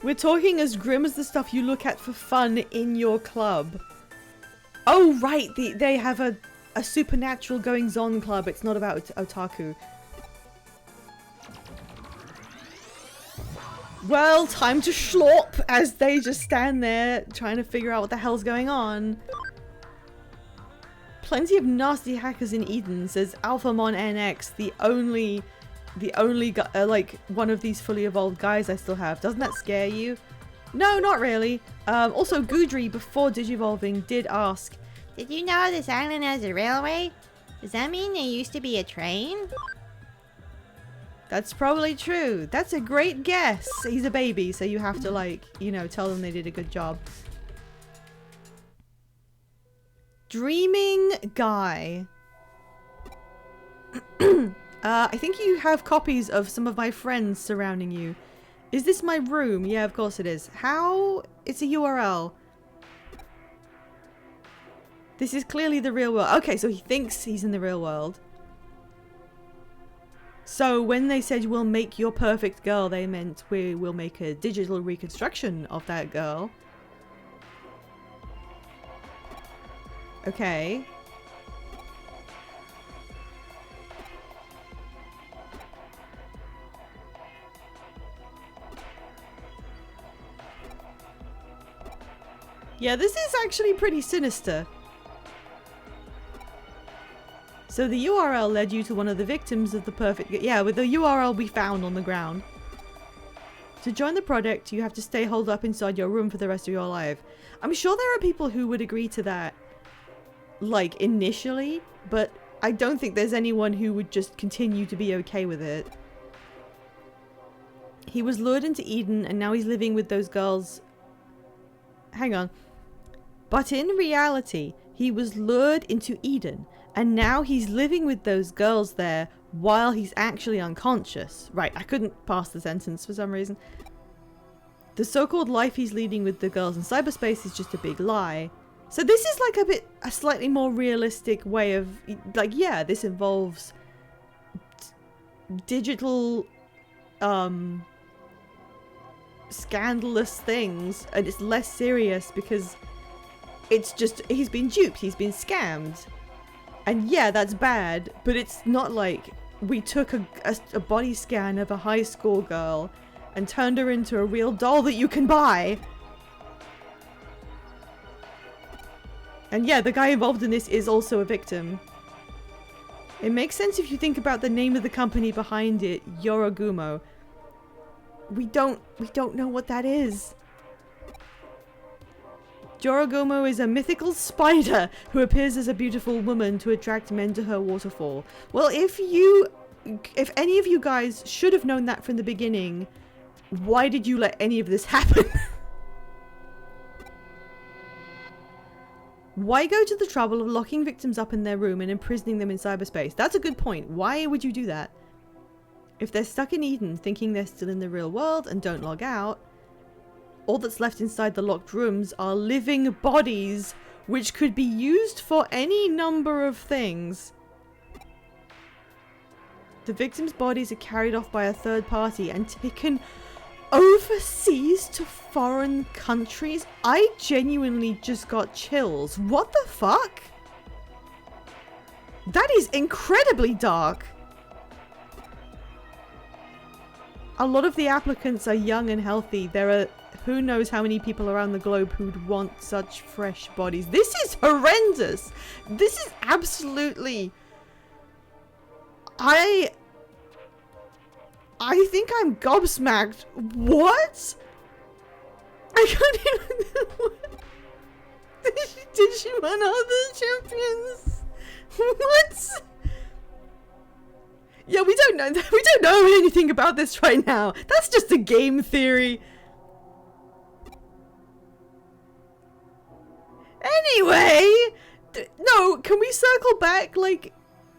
We're talking as grim as the stuff you look at for fun in your club. Oh, right. They have a supernatural goings-on club. It's not about otaku. Well, time to schlop as they just stand there trying to figure out what the hell's going on. Plenty of nasty hackers in Eden, says Alphamon NX, the only like one of these fully evolved guys I still have. Doesn't that scare you? No, not really. Also, Goodry, before digivolving, did ask, did you know this island has a railway? Does that mean there used to be a train? That's probably true. That's a great guess. He's a baby, so you have to, like, you know, tell them they did a good job. Dreaming guy. I think you have copies of some of my friends surrounding you. Is this my room? Yeah, of course it is. How? It's a URL. This is clearly the real world. Okay, so he thinks he's in the real world. So when they said we'll make your perfect girl, they meant we will make a digital reconstruction of that girl. Okay. Yeah, this is actually pretty sinister. So the URL led you to one of the victims of the perfect... Yeah, with the URL we found on the ground. To join the project, you have to stay holed up inside your room for the rest of your life. I'm sure there are people who would agree to that, like, initially, but I don't think there's anyone who would just continue to be okay with it. He was lured into Eden, and now he's living with those girls... Hang on. But in reality, he was lured into Eden, and now he's living with those girls there while he's actually unconscious. Right, I couldn't pass the sentence for some reason. The so-called life he's leading with the girls in cyberspace is just a big lie. So this is like a slightly more realistic way of, like, yeah, this involves digital, scandalous things, and it's less serious because it's just, he's been duped, he's been scammed. And yeah, that's bad, but it's not like we took a body scan of a high school girl and turned her into a real doll that you can buy. And yeah, the guy involved in this is also a victim. It makes sense if you think about the name of the company behind it, Yorigumo. We don't know what that is. Yorigumo is a mythical spider who appears as a beautiful woman to attract men to her waterfall. Well, if any of you guys should have known that from the beginning, why did you let any of this happen? Why go to the trouble of locking victims up in their room and imprisoning them in cyberspace? That's a good point. Why would you do that? If they're stuck in Eden thinking they're still in the real world and don't log out, all that's left inside the locked rooms are living bodies, which could be used for any number of things. The victims' bodies are carried off by a third party and taken overseas to foreign countries. I genuinely just got chills. What the fuck? That is incredibly dark. A lot of the applicants are young and healthy. There are who knows how many people around the globe who'd want such fresh bodies. This is horrendous. This is absolutely... I think I'm gobsmacked. What? I can't even... Digimon are the champions. What? Yeah, we don't know anything about this right now. That's just a game theory. Anyway, no, can we circle back? Like,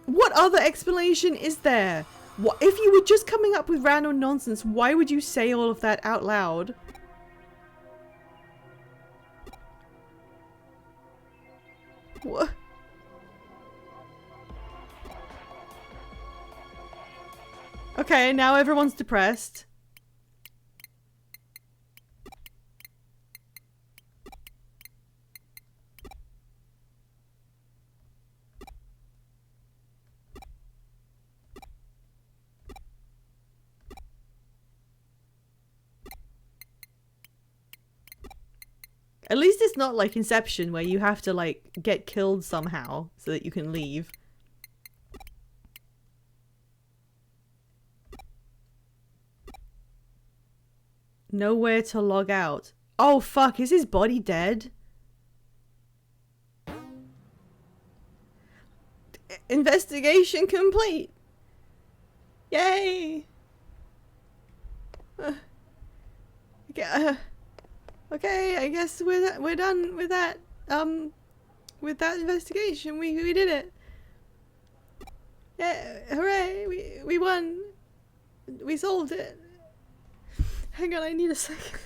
what other explanation is there? What if you were just coming up with random nonsense? Why would you say all of that out loud? What? Okay, now everyone's depressed. At least it's not like Inception where you have to like get killed somehow so that you can leave. Nowhere to log out. Oh fuck, is his body dead? Investigation complete. Yay. Okay, I guess we're done with that investigation. We did it. Yeah, hooray! We won. We solved it. Hang on, I need a second.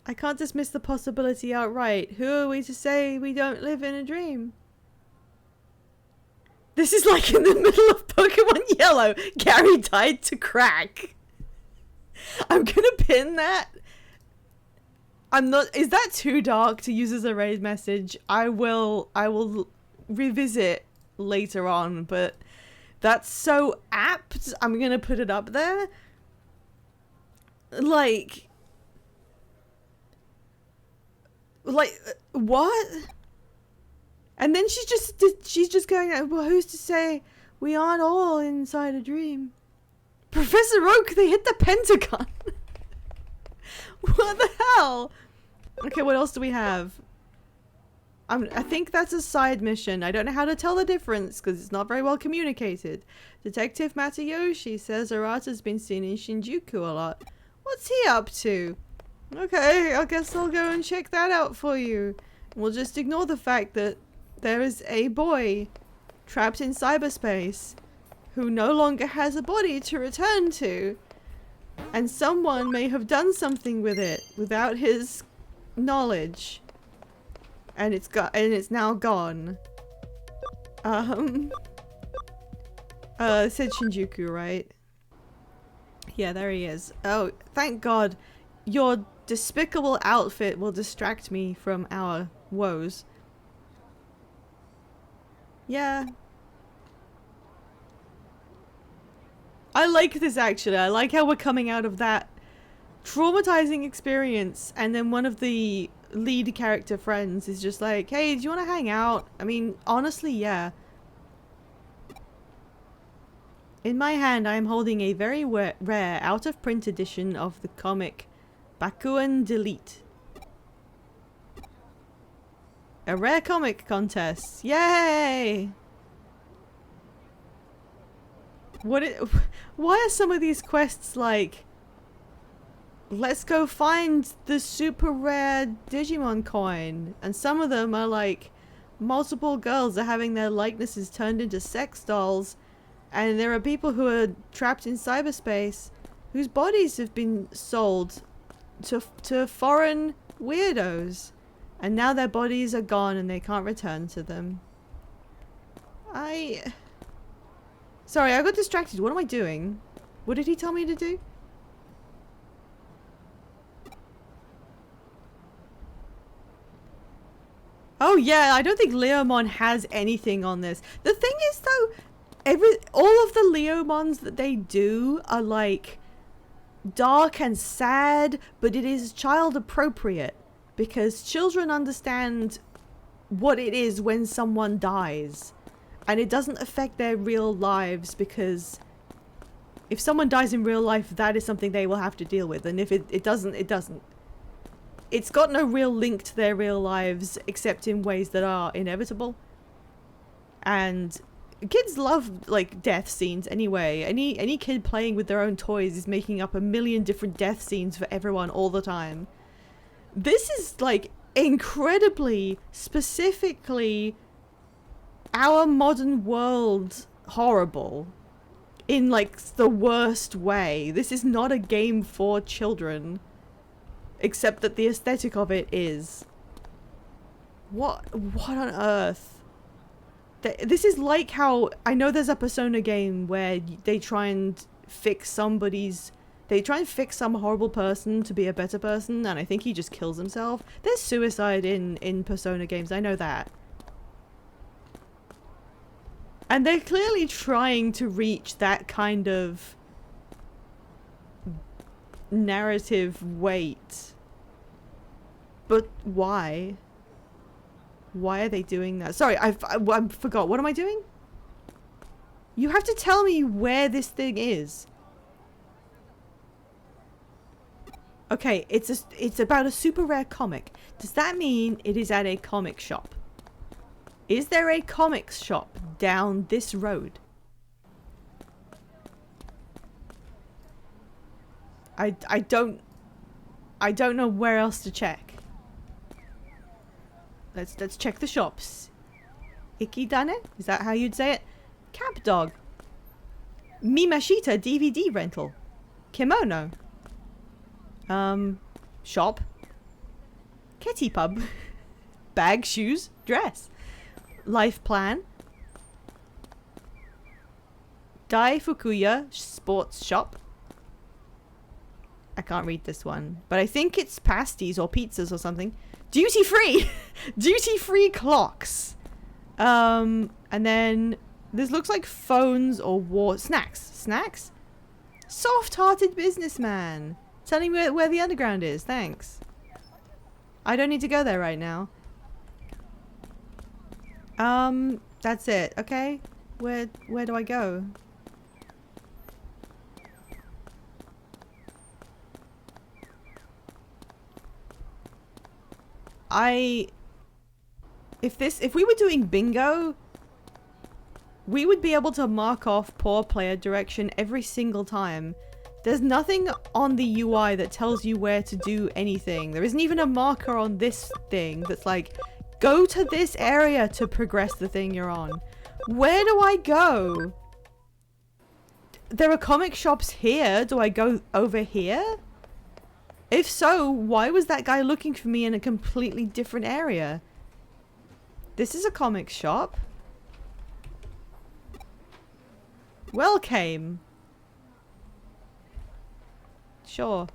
I can't dismiss the possibility outright. Who are we to say we don't live in a dream? This is like in the middle of Pokemon Yellow. Gary died to crack. I'm gonna pin that. I'm not. Is that too dark to use as a raid message? I will revisit later on, but that's so apt. I'm gonna put it up there. Like what? And then she's just going, well, who's to say we aren't all inside a dream? Professor Oak, they hit the Pentagon. What the hell? Okay, what else do we have? I think that's a side mission. I don't know how to tell the difference because it's not very well communicated. Detective Matayoshi says Arata's been seen in Shinjuku a lot. What's he up to? Okay, I guess I'll go and check that out for you. We'll just ignore the fact that there is a boy trapped in cyberspace who no longer has a body to return to. And someone may have done something with it without his knowledge. And it's now gone. It said Shinjuku, right? Yeah, there he is. Oh, thank God. Your despicable outfit will distract me from our woes. Yeah. I like this actually. I like how we're coming out of that traumatizing experience and then one of the lead character friends is just like, hey, do you want to hang out? I mean, honestly, yeah. In my hand, I am holding a very rare out-of-print edition of the comic Bakuan Delete. A rare comic contest. Yay! Why are some of these quests like, let's go find the super rare Digimon coin, and some of them are like, multiple girls are having their likenesses turned into sex dolls, and there are people who are trapped in cyberspace whose bodies have been sold to foreign weirdos, and now their bodies are gone and they can't return to them. Sorry, I got distracted. What am I doing? What did he tell me to do? Oh yeah, I don't think Leomon has anything on this. The thing is though, all of the Leomons that they do are like dark and sad, but it is child appropriate because children understand what it is when someone dies. And it doesn't affect their real lives because if someone dies in real life, that is something they will have to deal with. And if it doesn't, it doesn't. It's got no real link to their real lives except in ways that are inevitable. And kids love like death scenes anyway. Any kid playing with their own toys is making up a million different death scenes for everyone all the time. This is like incredibly specifically our modern world horrible in like the worst way. This is not a game for children, except that the aesthetic of it is. What on earth? This is like how I know there's a Persona game where they try and fix some horrible person to be a better person, and I think he just kills himself. There's suicide in Persona games, I know that. And they're clearly trying to reach that kind of narrative weight. But why? Why are they doing that? Sorry, I forgot. What am I doing? You have to tell me where this thing is. Okay, it's about a super rare comic. Does that mean it is at a comic shop? Is there a comics shop down this road? I don't know where else to check. Let's check the shops. Ikidane? Is that how you'd say it? Cab dog. Mimashita DVD rental. Kimono. Shop. Kitty pub. Bag, shoes, dress. Life plan. Dai Fukuya sports shop. I can't read this one, but I think it's pasties or pizzas or something. Duty free. Duty free clocks. And then this looks like phones or snacks. Soft-hearted businessman. Telling me where the underground is. Thanks. I don't need to go there right now. That's it. Okay. Where do I go? If we were doing bingo, we would be able to mark off poor player direction every single time. There's nothing on the UI that tells you where to do anything. There isn't even a marker on this thing that's like, go to this area to progress the thing you're on. Where do I go? There are comic shops here. Do I go over here? If so, why was that guy looking for me in a completely different area? This is a comic shop. Well, came. Sure.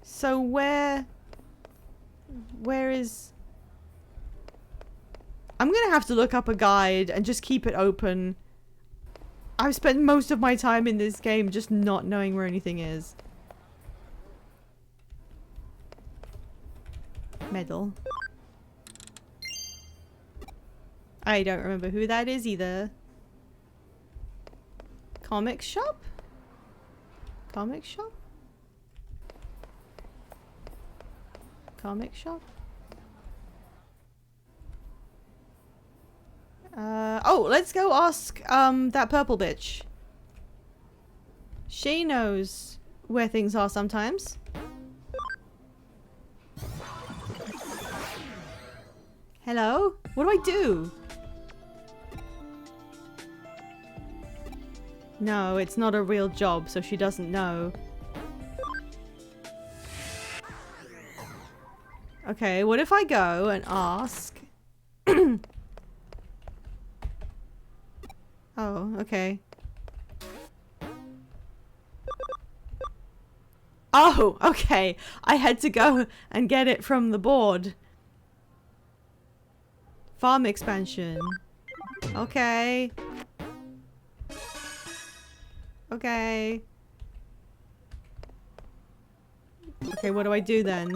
So where is... I'm gonna have to look up a guide and just keep it open. I've spent most of my time in this game just not knowing where anything is. Medal. I don't remember who that is either. Comic shop? Comic shop? Comic shop? Oh, let's go ask, that purple bitch. She knows where things are sometimes. Hello? What do I do? No, it's not a real job, so she doesn't know. Okay, what if I go and ask? Oh, okay. Oh, okay. I had to go and get it from the board. Farm expansion. Okay. Okay. Okay, what do I do then?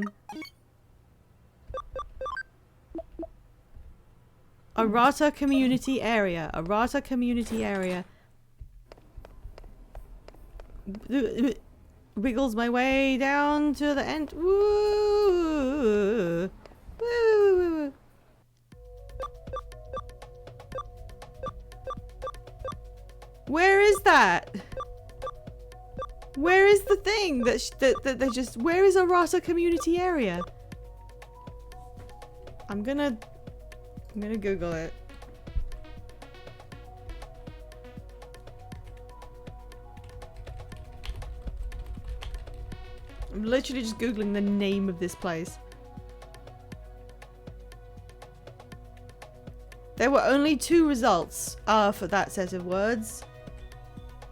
Arata community area. Arata community area. Wiggles my way down to the end. Woo! Woo! Where is that? Where is the thing that they just... Where is Arata community area? I'm gonna Google it. I'm literally just Googling the name of this place. There were only 2 results for that set of words.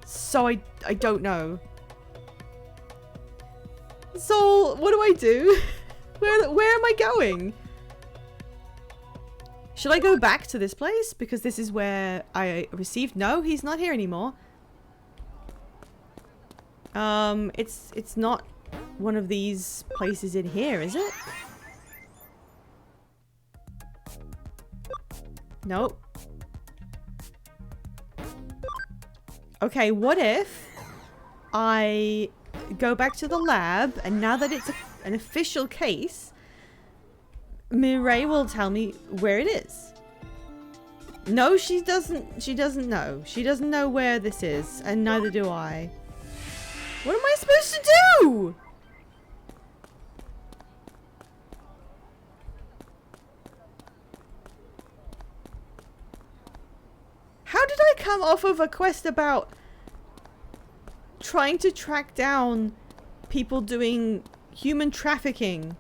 So I don't know. So what do I do? Where am I going? Should I go back to this place? Because this is where I received... No, he's not here anymore. It's not one of these places in here, is it? Nope. Okay, what if I go back to the lab, and now that it's an official case, Mireille will tell me where it is. No, she doesn't know. She doesn't know where this is, and neither do I. What am I supposed to do? How did I come off of a quest about trying to track down people doing human trafficking.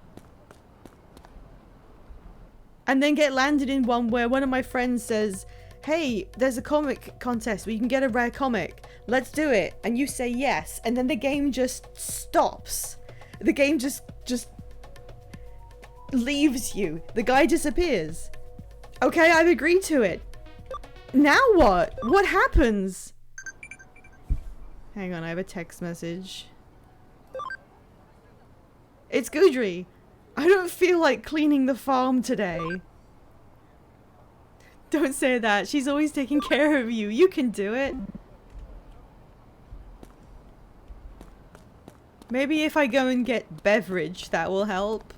And then get landed in one where one of my friends says, hey, there's a comic contest where you can get a rare comic. Let's do it. And you say yes. And then the game just stops. The game just leaves you. The guy disappears. Okay, I've agreed to it. Now what? What happens? Hang on, I have a text message. It's Gudry. I don't feel like cleaning the farm today. Don't say that. She's always taking care of you. You can do it. Maybe if I go and get beverage, that will help.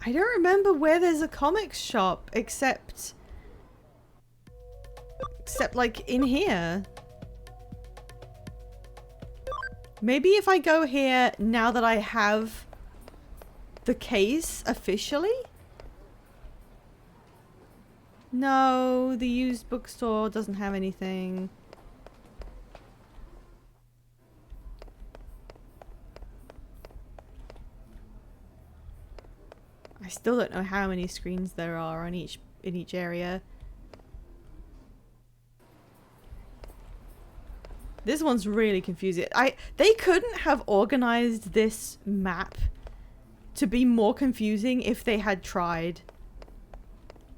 I don't remember where there's a comics shop except like in here. Maybe if I go here now that I have the case officially? No, the used bookstore doesn't have anything. I still don't know how many screens there are on in each area. This one's really confusing. They couldn't have organized this map to be more confusing if they had tried.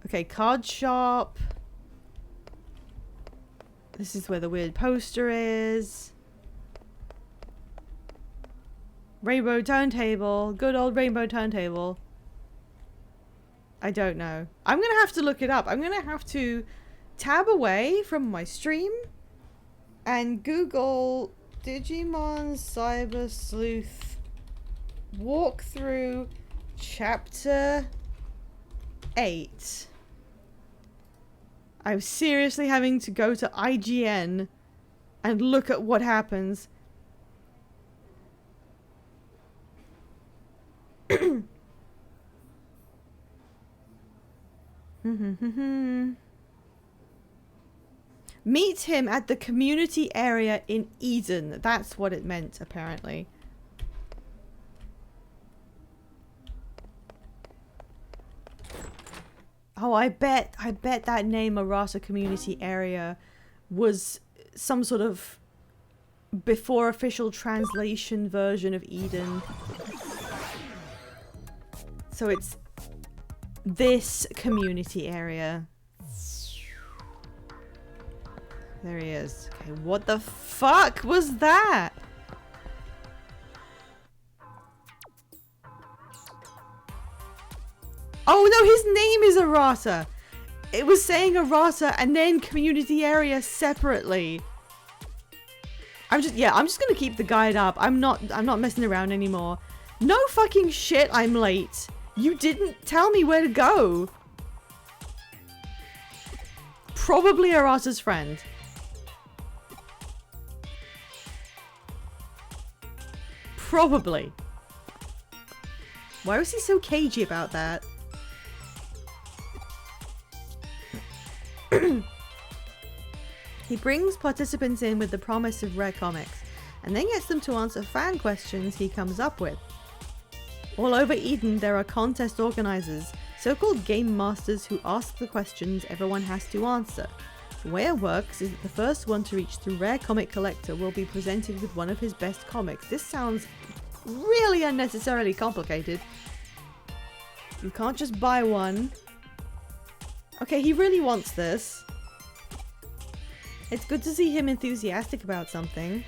Okay, card shop. This is where the weird poster is. Rainbow turntable. Good old rainbow turntable. I don't know. I'm gonna have to look it up. I'm gonna have to tab away from my stream and Google Digimon Cyber Sleuth walkthrough chapter 8. I'm seriously having to go to IGN and look at what happens. Meet him at the community area in Eden. That's what it meant, apparently. Oh, I bet that name, Arata Community Area, was some sort of before official translation version of Eden. So it's this community area. There he is. Okay, what the fuck was that? Oh no, his name is Arata. It was saying Arata and then community area separately. I'm just gonna keep the guide up. I'm not messing around anymore. No fucking shit, I'm late. You didn't tell me where to go. Probably Arata's friend. Probably. Why was he so cagey about that? He brings participants in with the promise of rare comics, and then gets them to answer fan questions he comes up with. All over Eden, there are contest organizers, so-called game masters who ask the questions everyone has to answer. The way it works is that the first one to reach the rare comic collector will be presented with one of his best comics. This sounds really unnecessarily complicated. You can't just buy one. Okay, he really wants this. It's good to see him enthusiastic about something.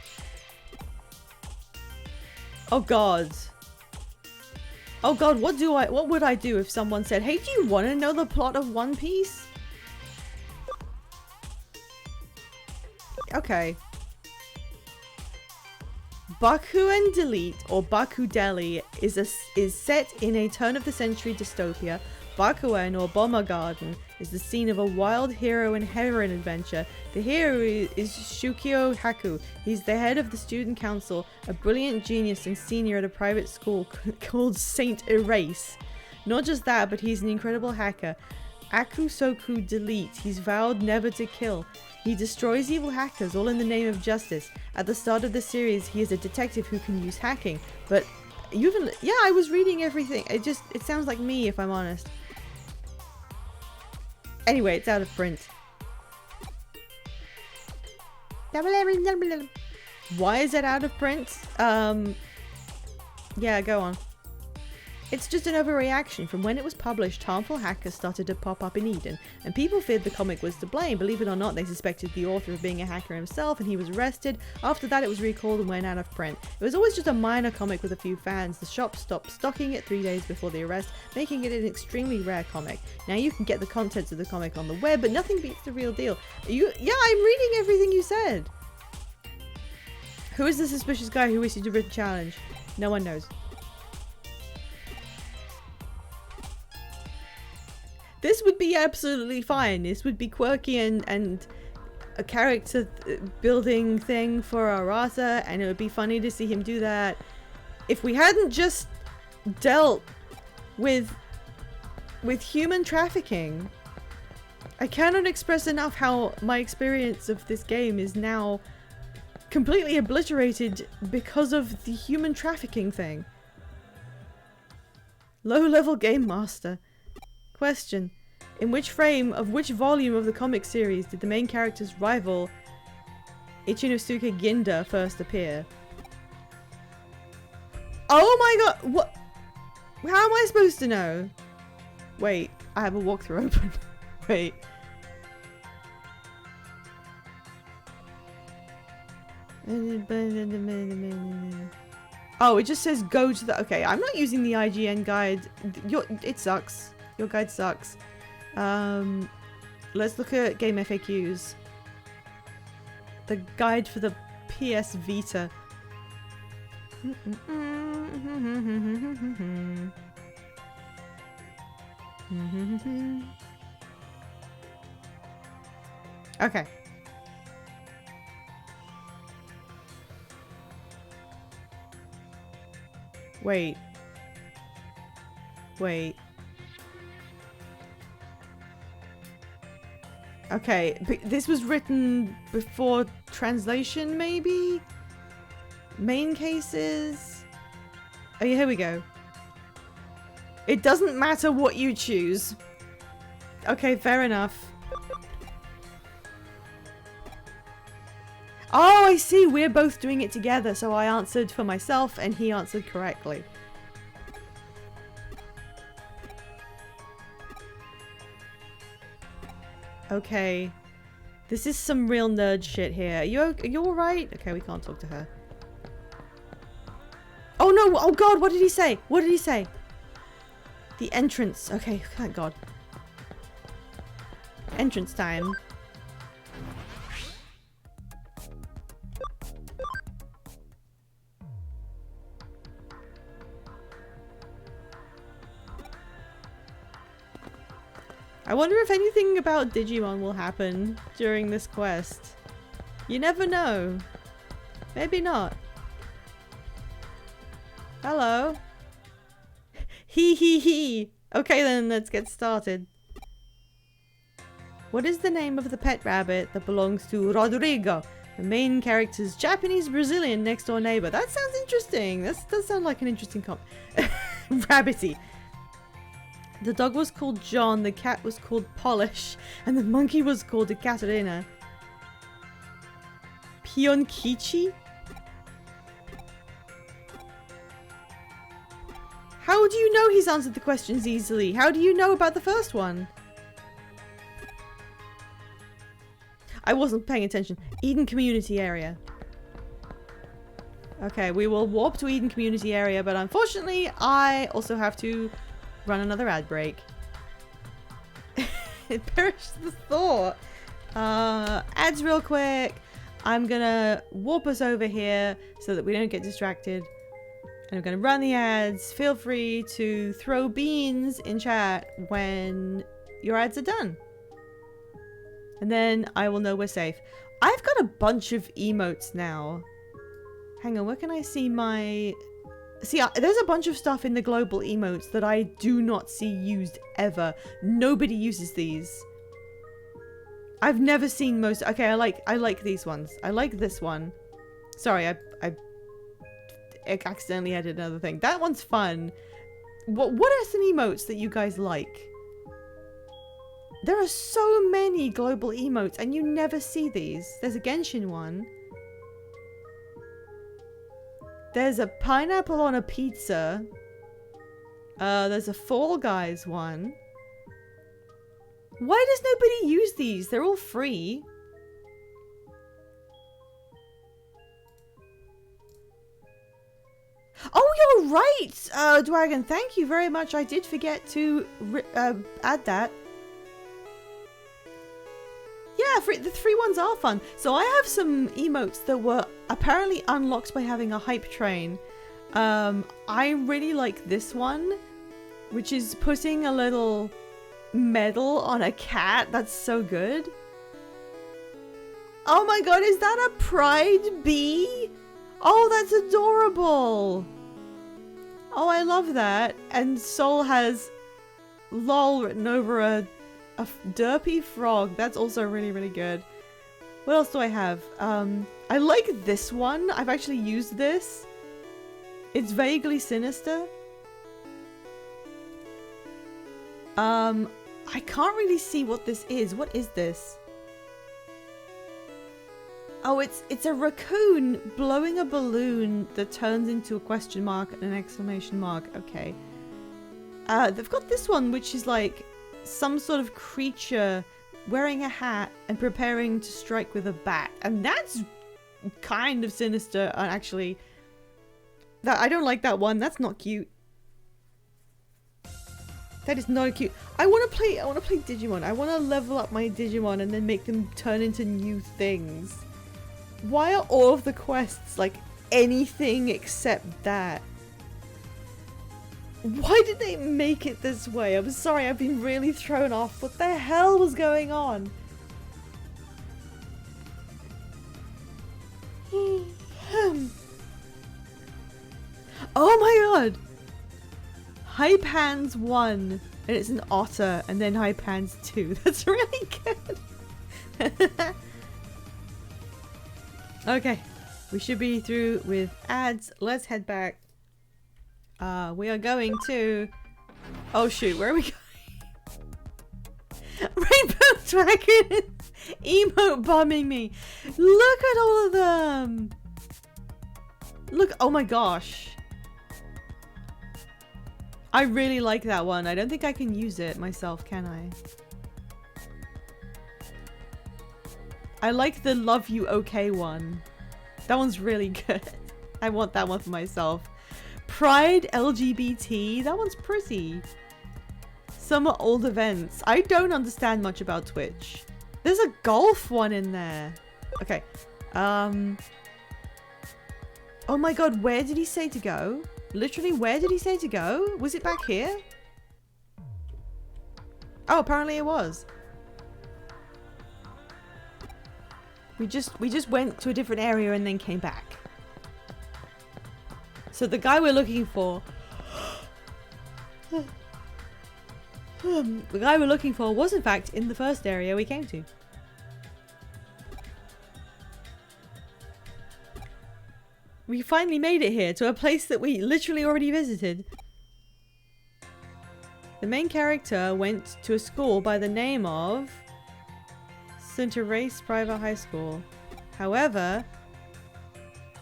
Oh god. Oh god, what would I do if someone said, hey, do you want to know the plot of One Piece? Okay. Bakuan Delete, or Baku Delhi, is set in a turn-of-the-century dystopia. Bakuan, or Bomber Garden, is the scene of a wild hero and heroine adventure. The hero is Shukio Haku. He's the head of the student council, a brilliant genius and senior at a private school called Saint Erase. Not just that, but he's an incredible hacker. Akusoku delete. He's vowed never to kill. He destroys evil hackers, all in the name of justice. At the start of the series, he is a detective who can use hacking. But you even... Yeah, I was reading everything. It sounds like me, if I'm honest. Anyway, it's out of print. Why is it out of print? Yeah, go on. It's just an overreaction. From when it was published, harmful hackers started to pop up in Eden, and people feared the comic was to blame. Believe it or not, they suspected the author of being a hacker himself, and he was arrested. After that, it was recalled and went out of print. It was always just a minor comic with a few fans. The shop stopped stocking it 3 days before the arrest, making it an extremely rare comic. Now you can get the contents of the comic on the web, but nothing beats the real deal. Yeah, I'm reading everything you said. Who is the suspicious guy who issued a written challenge? No one knows. This would be absolutely fine. This would be quirky and a character building thing for Arata, and it would be funny to see him do that. If we hadn't just dealt with human trafficking. I cannot express enough how my experience of this game is now completely obliterated because of the human trafficking thing. Low-level game master. Question. In which frame of which volume of the comic series did the main character's rival Ichinosuke Ginda first appear? Oh my god! What? How am I supposed to know? Wait, I have a walkthrough open. Wait. Oh, it just says go to the... Okay, I'm not using the IGN guide. It sucks. Your guide sucks. Let's look at game FAQs. The guide for the PS Vita. Okay. Wait. Wait. Okay, this was written before translation, maybe? Main cases? Oh yeah, here we go. It doesn't matter what you choose. Okay, fair enough. Oh, I see. We're both doing it together, so I answered for myself and he answered correctly. Okay. This is some real nerd shit here. Are you alright? Okay, we can't talk to her. Oh no! Oh god, what did he say? What did he say? The entrance. Okay, thank god. Entrance time. I wonder if anything about Digimon will happen during this quest. You never know. Maybe not. Hello. He. Okay then, let's get started. What is the name of the pet rabbit that belongs to Rodrigo, the main character's Japanese-Brazilian next-door neighbor? That sounds interesting. That does sound like an interesting Rabbity. The dog was called John, the cat was called Polish, and the monkey was called Ekaterina. Pionkichi? How do you know he's answered the questions easily? How do you know about the first one? I wasn't paying attention. Eden Community Area. Okay, we will warp to Eden Community Area, but unfortunately, I also have to run another ad break. It perished the thought. Ads real quick. I'm gonna warp us over here so that we don't get distracted. And I'm gonna run the ads. Feel free to throw beans in chat when your ads are done. And then I will know we're safe. I've got a bunch of emotes now. Hang on, where can I see my See, there's a bunch of stuff in the global emotes that I do not see used ever. Nobody uses these. I've never seen most. Okay, I like these ones. I like this one. Sorry, I accidentally added another thing. That one's fun. What are some emotes that you guys like? There are so many global emotes and you never see these. There's a Genshin one. There's a pineapple on a pizza. There's a Fall Guys one. Why does nobody use these? They're all free. Oh, you're right! Dragon, thank you very much. I did forget to add that. Yeah, the free ones are fun. So I have some emotes that were apparently unlocked by having a hype train. I really like this one, which is putting a little medal on a cat. That's so good. Oh my god, is that a pride bee? Oh, that's adorable. Oh, I love that. And Soul has lol written over a derpy frog. That's also really, really good. What else do I have? I like this one. I've actually used this. It's vaguely sinister. I can't really see what this is. What is this? Oh, it's a raccoon blowing a balloon that turns into a question mark and an exclamation mark. Okay. They've got this one, which is like some sort of creature wearing a hat and preparing to strike with a bat. And that's kind of sinister, actually. I don't like that one. That's not cute. That is not cute. I want to play Digimon. I want to level up my Digimon and then make them turn into new things. Why are all of the quests like anything except that? Why did they make it this way? I'm sorry, I've been really thrown off. What the hell was going on? Oh my god! Hype Hands 1, and it's an otter, and then Hype Hands 2. That's really good. Okay, we should be through with ads. Let's head back. We are going to... Oh shoot, where are we going? Rainbow Dragon! Emote bombing me! Look at all of them! Look, oh my gosh. I really like that one. I don't think I can use it myself, can I? I like the Love You Okay one. That one's really good. I want that one for myself. Pride LGBT. That one's pretty. Summer old events. I don't understand much about Twitch. There's a golf one in there. Okay. Oh my god, where did he say to go? Literally, where did he say to go? Was it back here? Oh, apparently it was. We just went to a different area and then came back. So the guy we're looking for... the guy we're looking for was in fact in the first area we came to. We finally made it here to a place that we literally already visited. The main character went to a school by the name of St. Therese Private High School. However,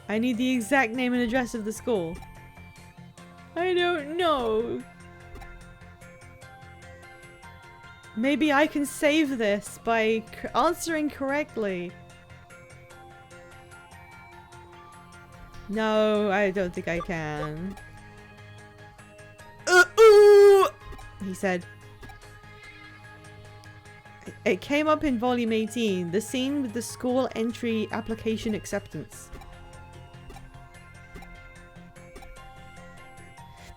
I need the exact name and address of the school. I don't know. Maybe I can save this by answering correctly. No, I don't think I can. He said. It came up in volume 18, the scene with the school entry application acceptance.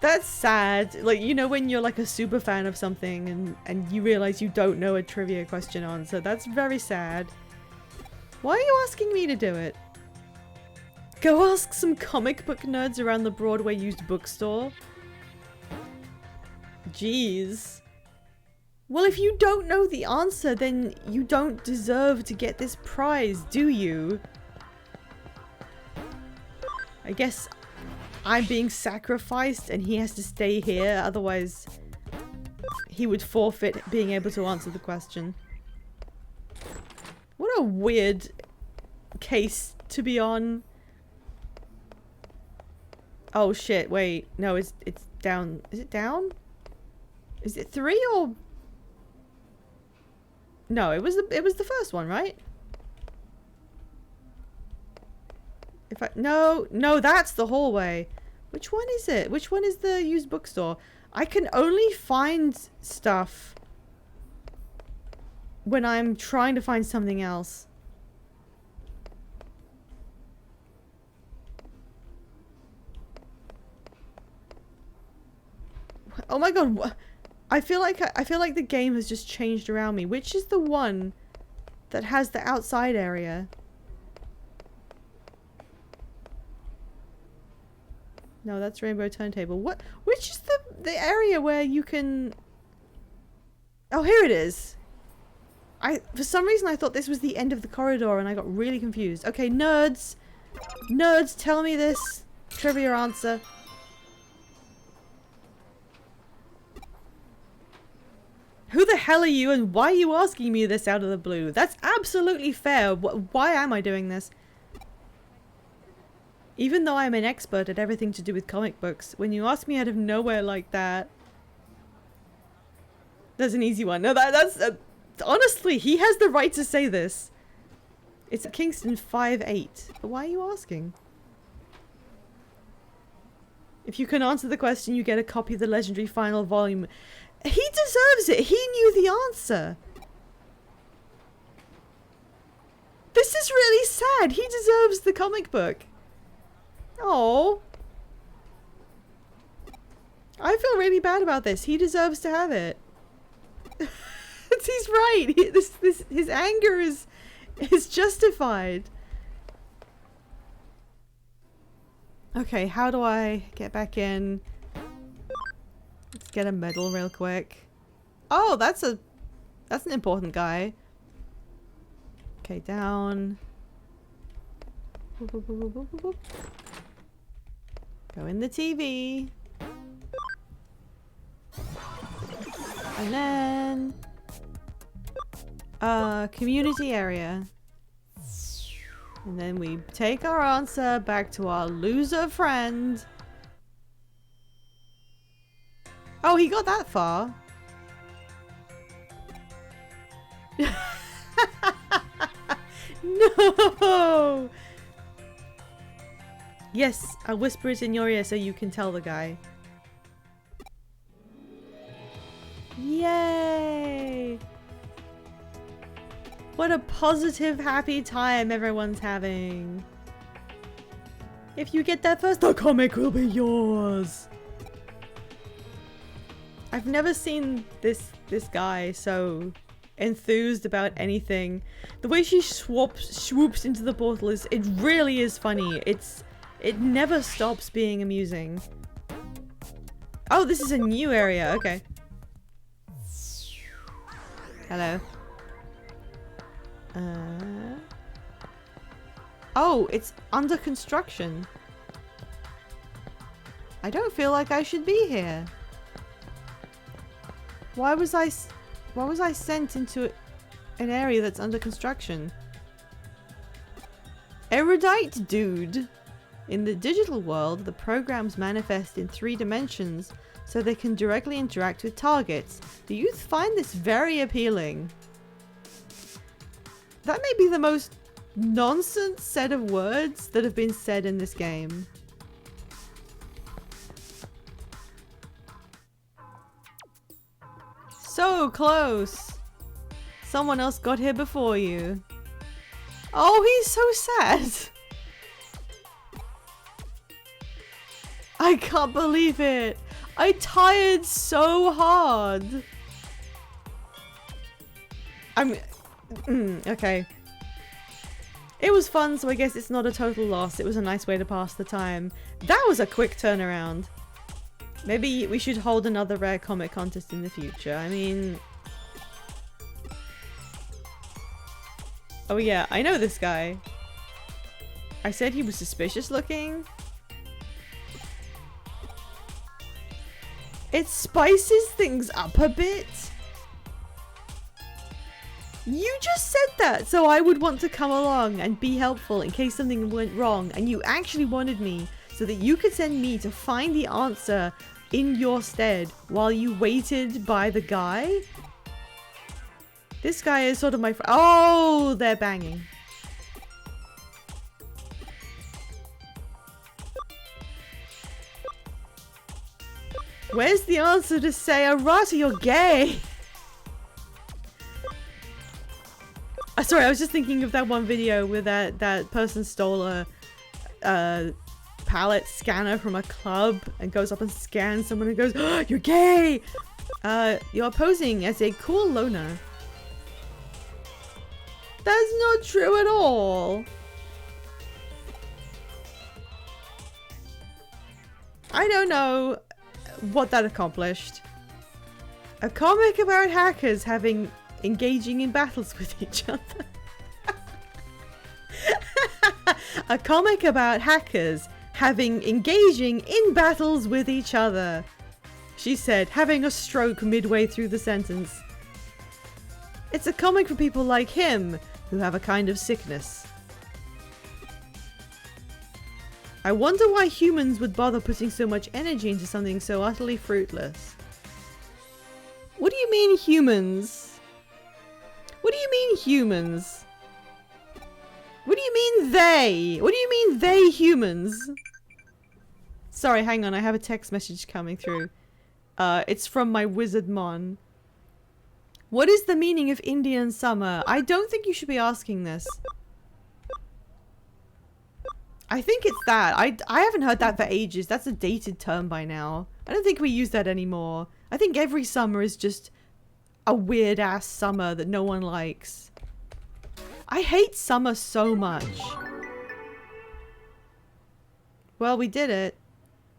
That's sad. Like, you know when you're like a super fan of something and you realize you don't know a trivia question answer. That's very sad. Why are you asking me to do it? Go ask some comic book nerds around the Broadway used bookstore. Jeez. Well, if you don't know the answer, then you don't deserve to get this prize, do you? I guess I'm being sacrificed and he has to stay here, otherwise he would forfeit being able to answer the question. What a weird case to be on. Oh shit, wait. No, it's down. Is it down? Is it 3 or... No, it was the first one, right? If I... No, that's the hallway. Which one is it? Which one is the used bookstore? I can only find stuff when I'm trying to find something else. Oh my god, I feel like the game has just changed around me. Which is the one that has the outside area? No, that's Rainbow Turntable. What? Which is the area where you can... Oh, here it is. For some reason I thought this was the end of the corridor and I got really confused. Okay, nerds. Nerds, tell me this trivia answer. Who the hell are you and why are you asking me this out of the blue? That's absolutely fair. Why am I doing this? Even though I'm an expert at everything to do with comic books, when you ask me out of nowhere like that... That's an easy one. No, that's... honestly, he has the right to say this. It's Kingston 5-8. But why are you asking? If you can answer the question, you get a copy of the legendary final volume. He deserves it. He knew the answer. This is really sad. He deserves the comic book. Oh. I feel really bad about this. He deserves to have it. He's right. His anger is justified. Okay, how do I get back in? Let's get a medal real quick. Oh, that's an important guy. Okay, down. Boop, boop, boop, boop, boop, boop. Go in the TV. And then community area. And then we take our answer back to our loser friend. Oh, he got that far. No! Yes, I'll whisper it in your ear so you can tell the guy. Yay! What a positive, happy time everyone's having. If you get that first, the comic will be yours. I've never seen this guy so enthused about anything. The way she swoops into the portal it really is funny. It never stops being amusing. Oh, this is a new area. Okay. Hello. Oh, it's under construction. I don't feel like I should be here. Why was I sent into an area that's under construction? Erudite dude. In the digital world, the programs manifest in 3 dimensions so they can directly interact with targets. The youth find this very appealing. That may be the most nonsense set of words that have been said in this game. So close! Someone else got here before you. Oh, he's so sad! I can't believe it! I tired so hard! Okay. It was fun, so I guess it's not a total loss. It was a nice way to pass the time. That was a quick turnaround. Maybe we should hold another rare comic contest in the future. I mean... Oh yeah, I know this guy. I said he was suspicious looking. It spices things up a bit. You just said that, so I would want to come along and be helpful in case something went wrong, and you actually wanted me so that you could send me to find the answer in your stead while you waited by the guy? This guy is sort of my friend. Oh, they're banging. Where's the answer to say, Arata, you're gay? Sorry, I was just thinking of that one video where that person stole a palette scanner from a club and goes up and scans someone and goes, oh, you're gay! You're posing as a cool loner. That's not true at all. I don't know what that accomplished. A comic about hackers engaging in battles with each other. A comic about hackers engaging in battles with each other. She said, having a stroke midway through the sentence. It's a comic for people like him, who have a kind of sickness. I wonder why humans would bother putting so much energy into something so utterly fruitless. What do you mean humans? What do you mean humans? What do you mean they? What do you mean they humans? Sorry, hang on, I have a text message coming through. It's from my Wizardmon. What is the meaning of Indian summer? I don't think you should be asking this. I think it's that. I haven't heard that for ages. That's a dated term by now. I don't think we use that anymore. I think every summer is just a weird ass summer that no one likes. I hate summer so much. Well, we did it.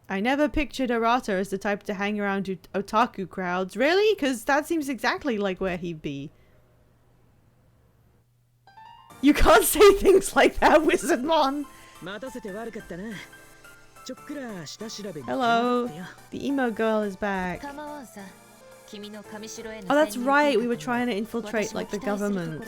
I never pictured Arata as the type to hang around otaku crowds. Really? Because that seems exactly like where he'd be. You can't say things like that, Wizardmon! Hello! The emo girl is back. Oh, that's right! We were trying to infiltrate, like, the government.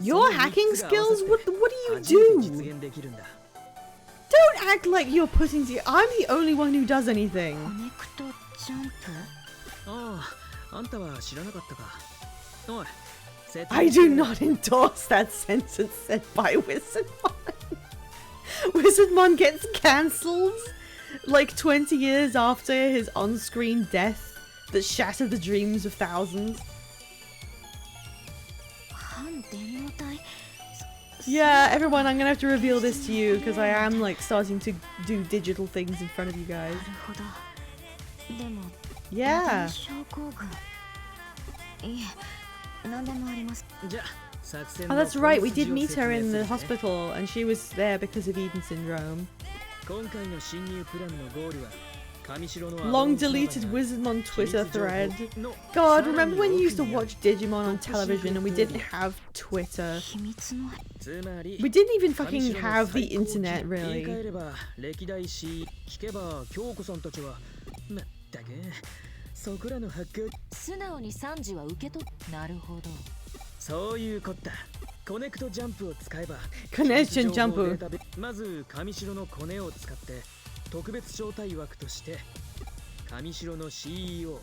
Your hacking skills? What do you do? Don't act like you're putting the- I'm the only one who does anything. I do not endorse that sentence said by Wizardmon. Wizardmon gets cancelled like 20 years after his on-screen death that shattered the dreams of thousands. Yeah, everyone, I'm gonna have to reveal this to you because I am like starting to do digital things in front of you guys. Yeah. Oh, that's right, we did meet her in the hospital and she was there because of Eden syndrome. Long deleted Wizardmon Twitter thread. God, remember when you used to watch Digimon on television and we didn't have Twitter? We didn't even fucking have the internet, really. Connection jump. 特別招待枠として上白の CEO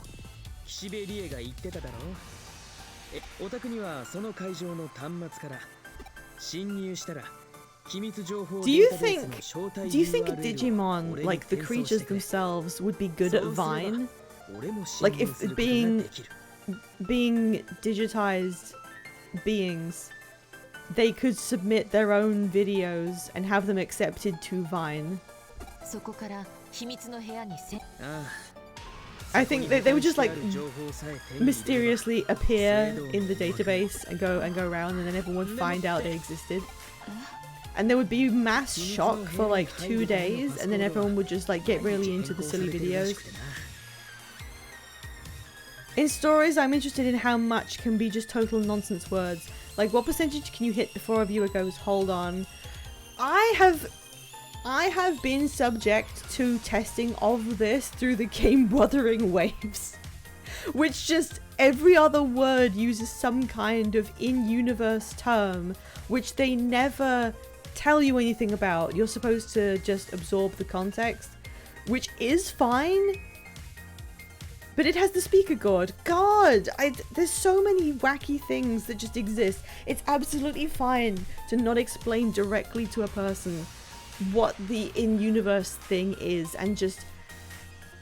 岸辺理恵が言ってただろお宅にはその会場の端末から侵入したら機密情報 Do you think Digimon, like the creatures themselves, would be good at Vine? Like if being digitized beings, they could submit their own videos and have them accepted to Vine. I think they would just like mysteriously appear in the database and go around, and then everyone would find out they existed. And there would be mass shock for like 2 days, and then everyone would just like get really into the silly videos. In stories, I'm interested in how much can be just total nonsense words. Like, what percentage can you hit before a viewer goes, hold on? I have been subject to testing of this through the game Wuthering Waves, which just every other word uses some kind of in-universe term, which they never tell you anything about. You're supposed to just absorb the context, which is fine. But it has the speaker god. God, there's so many wacky things that just exist. It's absolutely fine to not explain directly to a person what the in-universe thing is, and just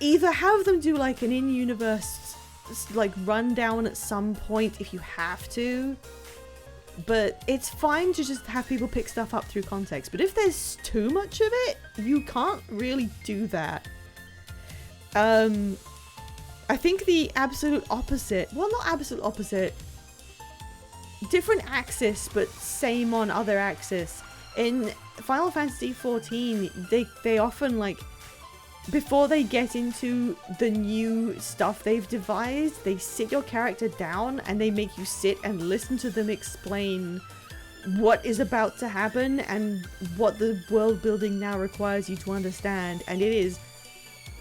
either have them do like an in-universe like rundown at some point if you have to. But it's fine to just have people pick stuff up through context. But if there's too much of it, you can't really do that. I think the absolute opposite, well, not absolute opposite, different axis but same on other axis. In Final Fantasy XIV, they often, like, before they get into the new stuff they've devised, they sit your character down and they make you sit and listen to them explain what is about to happen and what the world building now requires you to understand. And it is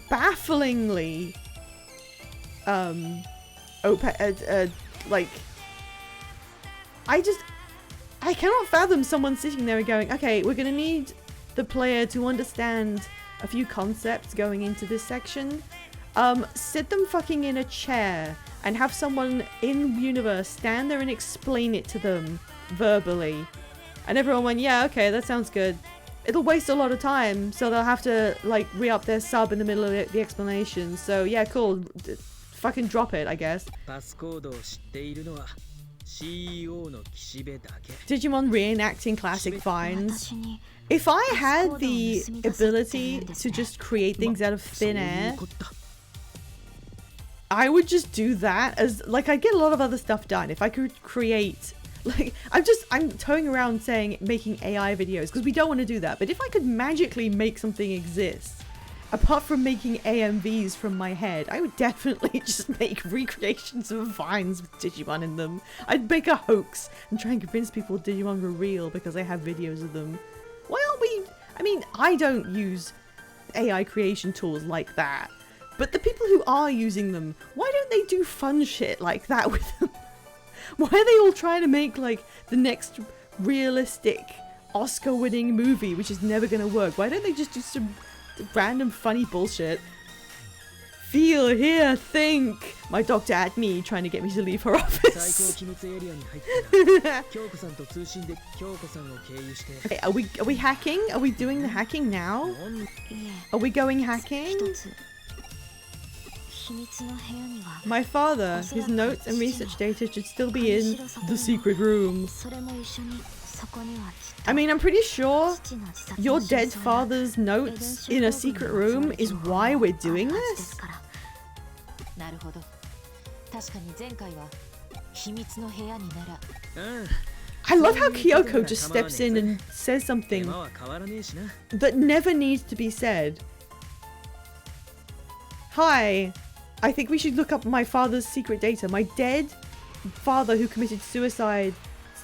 bafflingly like, I cannot fathom someone sitting there and going, okay, we're gonna need the player to understand a few concepts going into this section. Sit them fucking in a chair and have someone in universe stand there and explain it to them verbally. And everyone went, yeah, okay, that sounds good. It'll waste a lot of time, so they'll have to like re-up their sub in the middle of the explanation. So yeah, cool. Fucking drop it, I guess. Digimon reenacting classic vines. If I had the ability to just create things out of thin air, I would just do that. As like, I get a lot of other stuff done. If I could create, like, I'm towing around saying making AI videos because we don't want to do that. But if I could magically make something exist, apart from making AMVs from my head, I would definitely just make recreations of vines with Digimon in them. I'd make a hoax and try and convince people Digimon were real because I have videos of them. Why aren't we? I mean, I don't use AI creation tools like that. But the people who are using them, why don't they do fun shit like that with them? Why are they all trying to make, like, the next realistic Oscar-winning movie, which is never gonna work? Why don't they just do some random funny bullshit? Feel, hear, think. My doctor at me trying to get me to leave her office. Okay, are we hacking? Are we doing the hacking now? Are we going hacking? My father, his notes and research data should still be in the secret room. I mean, I'm pretty sure your dead father's notes in a secret room is why we're doing this. I love how Kyoko just steps in and says something that never needs to be said. Hi, I think we should look up my father's secret data. My dead father who committed suicide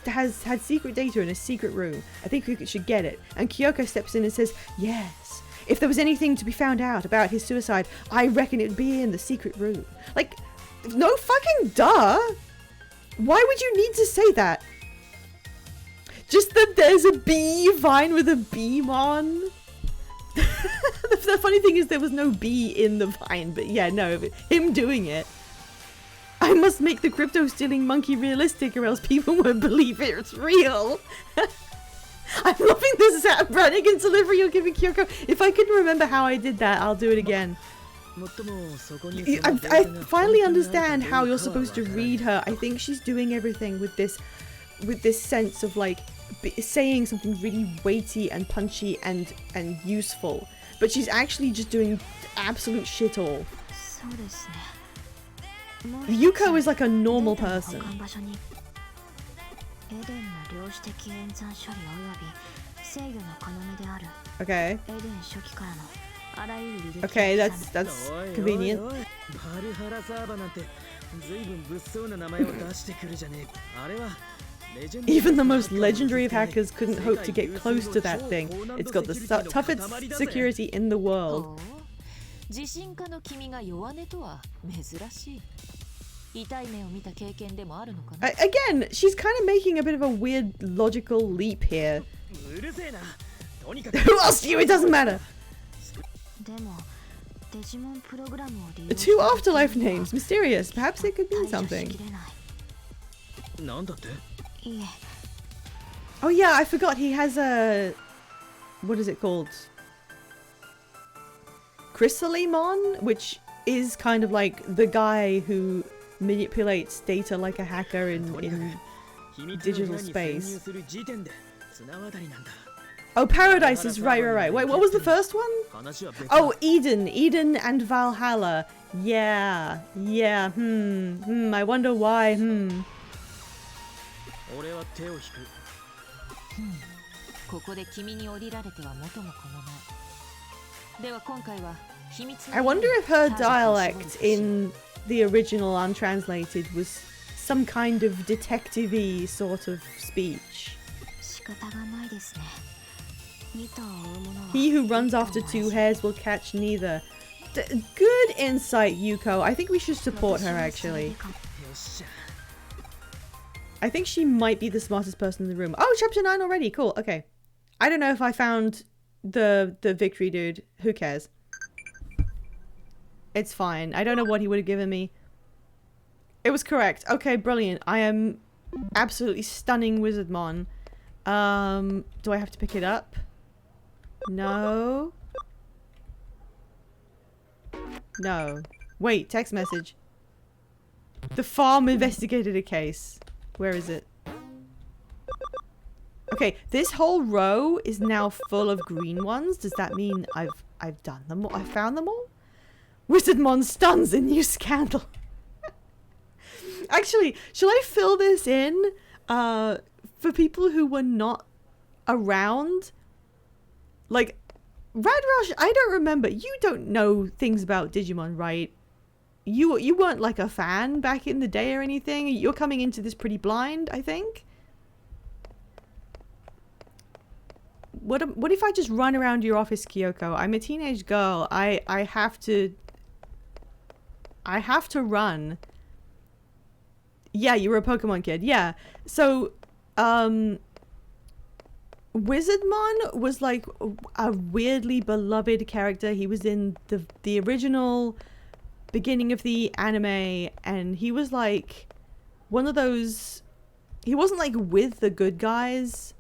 has had secret data in a secret room. I think we should get it. And Kyoko steps in and says, yes, if there was anything to be found out about his suicide, I reckon it would be in the secret room. Like, no fucking duh. Why would you need to say that? Just that there's a bee vine with a beamon. The funny thing is there was no bee in the vine, but yeah, no, him doing it. I must make the crypto-stealing monkey realistic or else people won't believe it's real. I'm loving this Brannigan's delivery you're giving Kyoko. If I can remember how I did that, I'll do it again. I finally understand how you're supposed to read her. I think she's doing everything with this sense of like saying something really weighty and punchy and useful, but she's actually just doing absolute shit all. そうですね。もう Yuko is like a normal データの person. 保管場所にエデンの量子的演算処理および制御の要である Okay. エデン初期からのあらゆる履歴を Okay, 収 that's おい convenient. おいおいバルハラサーバなんて随分物騒な名前を出してくるじゃねえ。あれは Even the most legendary of hackers couldn't hope to get close to that thing. It's got the toughest security in the world. 自信家の君が弱音とは珍しい。痛い目を見た経験でもあるのかな。 Again, she's kind of making a bit of a weird logical leap here. うるせえな。とにかく Who asked you? It doesn't matter. でもデジモンプログラムを利用 Two afterlife names, mysterious. Perhaps it could mean 排除し something. きれない。なんだって。いえ Oh yeah, I forgot he has a... What is it called? Chrysalimon, which is kind of like the guy who manipulates data like a hacker in とにかく秘密の部 digital 屋に潜 space. 入する時点で綱渡りなんだ。 Oh, Paradise is right. Wait, what was the first one? 話は別だ。 Oh, Eden and Valhalla. Yeah. I wonder why. 俺は手を引く。ここで君に降りられては元も子もない。では今回は秘密の I wonder if her dialect in the original untranslated was some kind of detective-y sort of speech. 仕方がないですね。見た追うものは He who runs after two hairs will catch neither. Good insight, Yuko. I think we should support her, actually. よっしゃ。 I think she might be the smartest person in the room. Oh, chapter 9 already. Cool. Okay. I don't know if I found the victory dude. Who cares? It's fine. I don't know what he would have given me. It was correct. Okay, brilliant. I am absolutely stunning Wizardmon. Do I have to pick it up? No. No. Wait, text message. The farm investigated a case. Where is it? Okay, this whole row is now full of green ones. Does that mean I've done them all? I found them all? Wizardmon stuns a new scandal. Actually, shall I fill this in for people who were not around? Like, Radrush, I don't remember. You don't know things about Digimon, right? You weren't like a fan back in the day or anything. You're coming into this pretty blind, I think. What if I just run around your office, Kyoko? I'm a teenage girl. I have to run. Yeah, you were a Pokemon kid. Yeah. So, Wizardmon was like a weirdly beloved character. He was in the original beginning of the anime, and he was like one of those. He wasn't like with the good guys.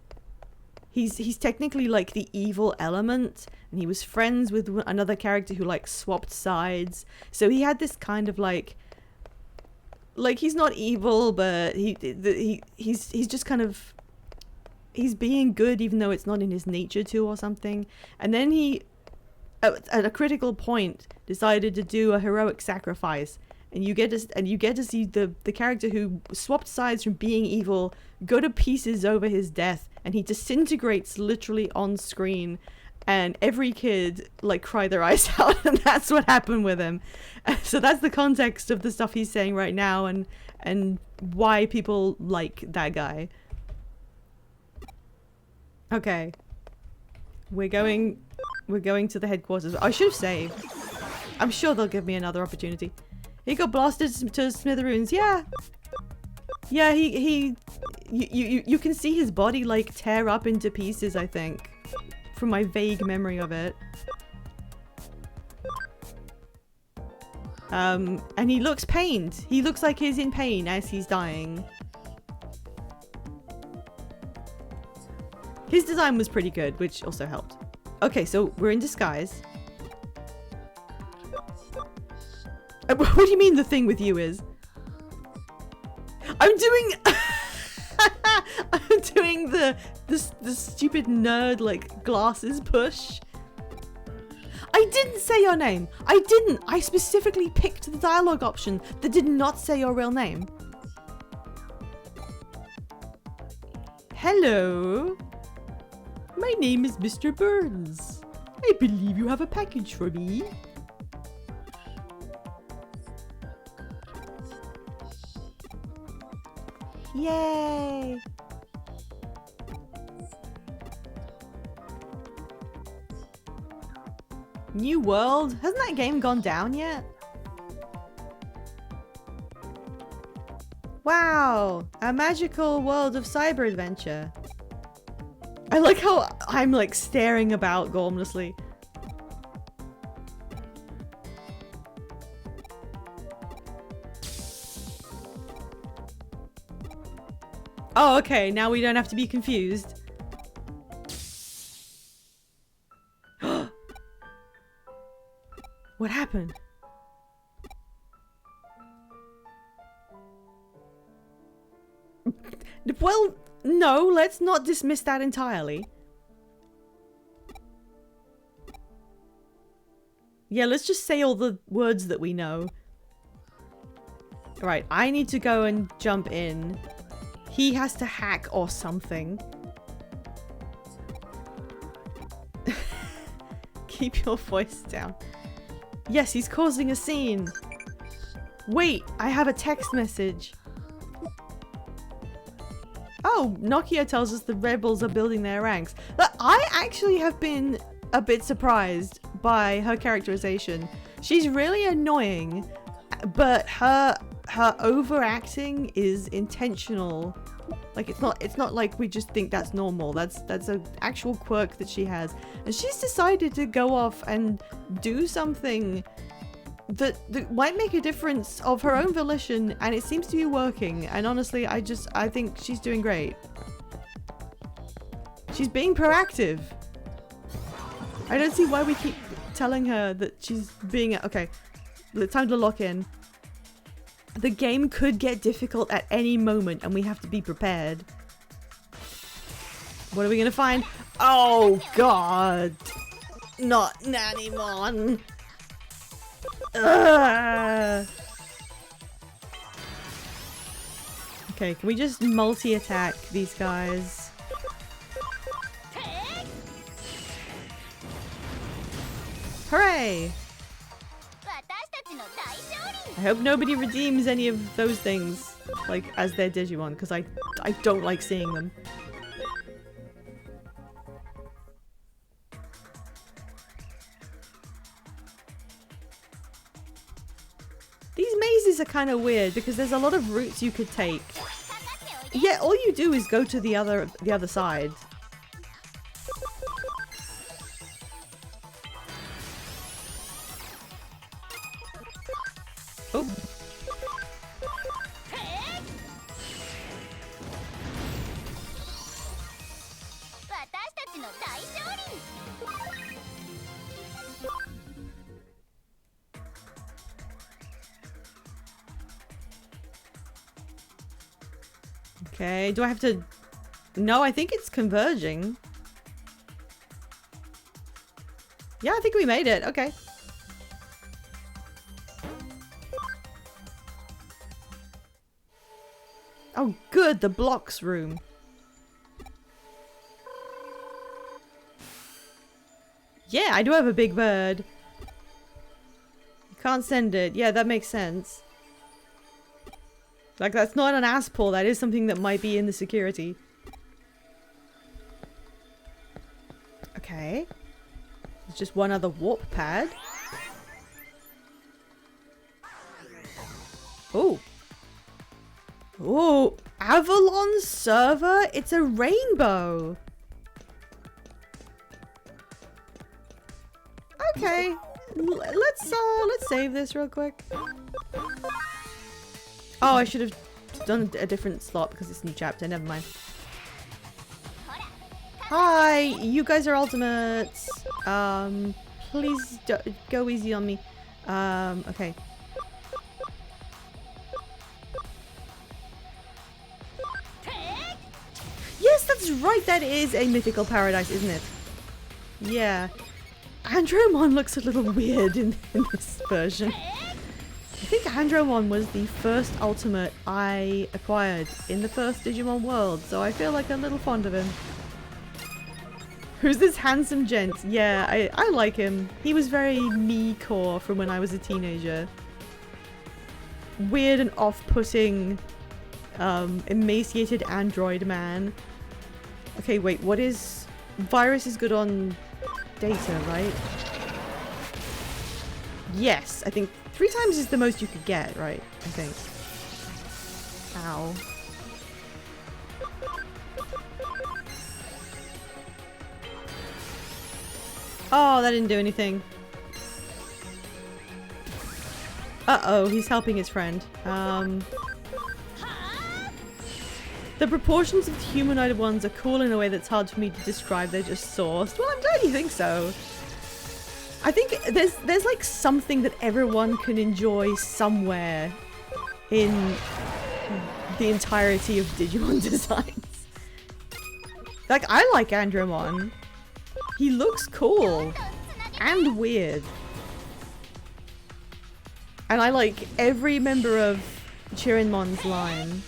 He's technically like the evil element, and he was friends with another character who like swapped sides. So he had this kind of like he's not evil, but he's just kind of, he's being good even though it's not in his nature to or something. And then he at a critical point decided to do a heroic sacrifice, and you get to see the character who swapped sides from being evil go to pieces over his death, and he disintegrates literally on screen, and every kid like cry their eyes out, and that's what happened with him. So that's the context of the stuff he's saying right now, and why people like that guy. Okay, we're going to the headquarters. I should have saved. I'm sure they'll give me another opportunity. He got blasted to smithereens. Yeah. You can see his body like tear up into pieces, I think, from my vague memory of it. And he looks pained. He looks like he's in pain as he's dying. His design was pretty good, which also helped. Okay, so we're in disguise. What do you mean the thing with you is? I'm doing I'm doing the stupid nerd like glasses push. I I didn't say your name. I didn't. I specifically picked the dialogue option that did not say your real name. Hello. My name is Mr. Burns. I believe you have a package for me. Yay! New world? Hasn't that game gone down yet? Wow! A magical world of cyber adventure. I like how I'm like staring about gormlessly. Oh, okay. Now we don't have to be confused. What happened? Well, no, let's not dismiss that entirely. Yeah, let's just say all the words that we know. Right, I need to go and jump in. He has to hack or something. Keep your voice down. Yes, he's causing a scene. Wait, I have a text message. Oh, Nokia tells us the rebels are building their ranks. But I actually have been a bit surprised by her characterization. She's really annoying, but her overacting is intentional. Like it's not like we just think that's normal. That's an actual quirk that she has. And she's decided to go off and do something that might make a difference of her own volition, and it seems to be working. And honestly, I think she's doing great. She's being proactive. I don't see why we keep telling her that she's being... Okay, it's time to lock in. The game could get difficult at any moment, and we have to be prepared. What are we gonna find? Oh god! Not Nannymon! Ugh. Okay, can we just multi-attack these guys? Hooray! I hope nobody redeems any of those things, like, as their Digimon, because I don't like seeing them. These mazes are kind of weird because there's a lot of routes you could take. Yeah, all you do is go to the other side. Oh. Okay, do I have to... No, I think it's converging. Yeah, I think we made it. Okay. Oh, good. The blocks room. Yeah, I do have a big bird. You can't send it. Yeah, that makes sense. Like, that's not an ass pull. That is something that might be in the security. Okay. There's just one other warp pad. Oh. Oh, Avalon server? It's a rainbow. Okay. Let's save this real quick. Oh, I should have done a different slot because it's a new chapter. Never mind. Hi, you guys are ultimates. Please go easy on me. Okay. Yes, that's right. That is a mythical paradise, isn't it? Yeah. Andromon looks a little weird in this version. I think Andromon was the first ultimate I acquired in the first Digimon world, so I feel like a little fond of him. Who's this handsome gent? Yeah, I like him. He was very me-core from when I was a teenager. Weird and off-putting, emaciated android man. Okay, wait, what is... Virus is good on data, right? Yes, I think 3 times is the most you could get, right? I think. Ow. Oh, that didn't do anything. Uh-oh, he's helping his friend. The proportions of the humanoid ones are cool in a way that's hard for me to describe. They're just sourced. Well, I'm glad you think so. I think there's like something that everyone can enjoy somewhere in the entirety of Digimon designs. Like, I like Andromon. He looks cool and weird. And I like every member of Chirinmon's line.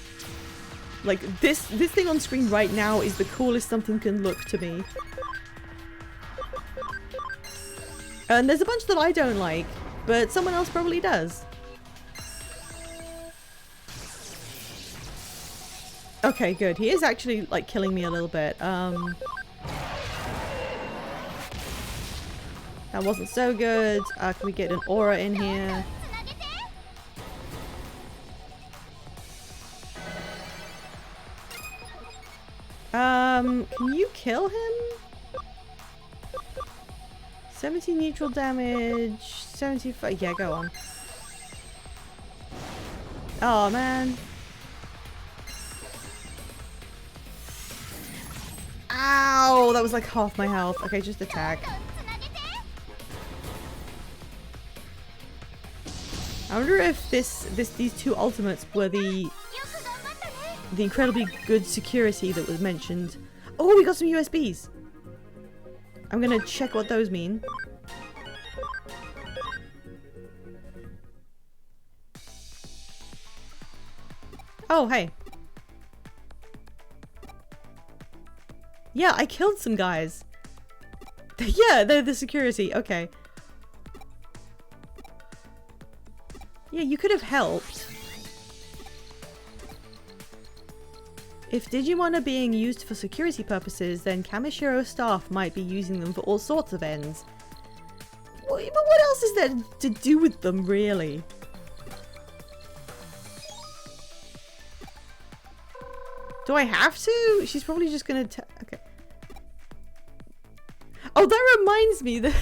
Like, this thing on screen right now is the coolest something can look to me. And there's a bunch that I don't like, but someone else probably does. Okay, good. He is actually, like, killing me a little bit. That wasn't so good. Can we get an aura in here? Can you kill him? 70 neutral damage, 75. Yeah, go on. Oh, man. Ow! That was like half my health. Okay, just attack. I wonder if these 2 ultimates were the incredibly good security that was mentioned. Oh, we got some USBs. I'm gonna check what those mean. Oh, hey. Yeah, I killed some guys. Yeah, they're the security. Okay. Yeah, you could have helped. If Digimon are being used for security purposes, then Kamishiro staff might be using them for all sorts of ends. But what else is there to do with them, really? Do I have to? She's probably just gonna okay. Oh, that reminds me that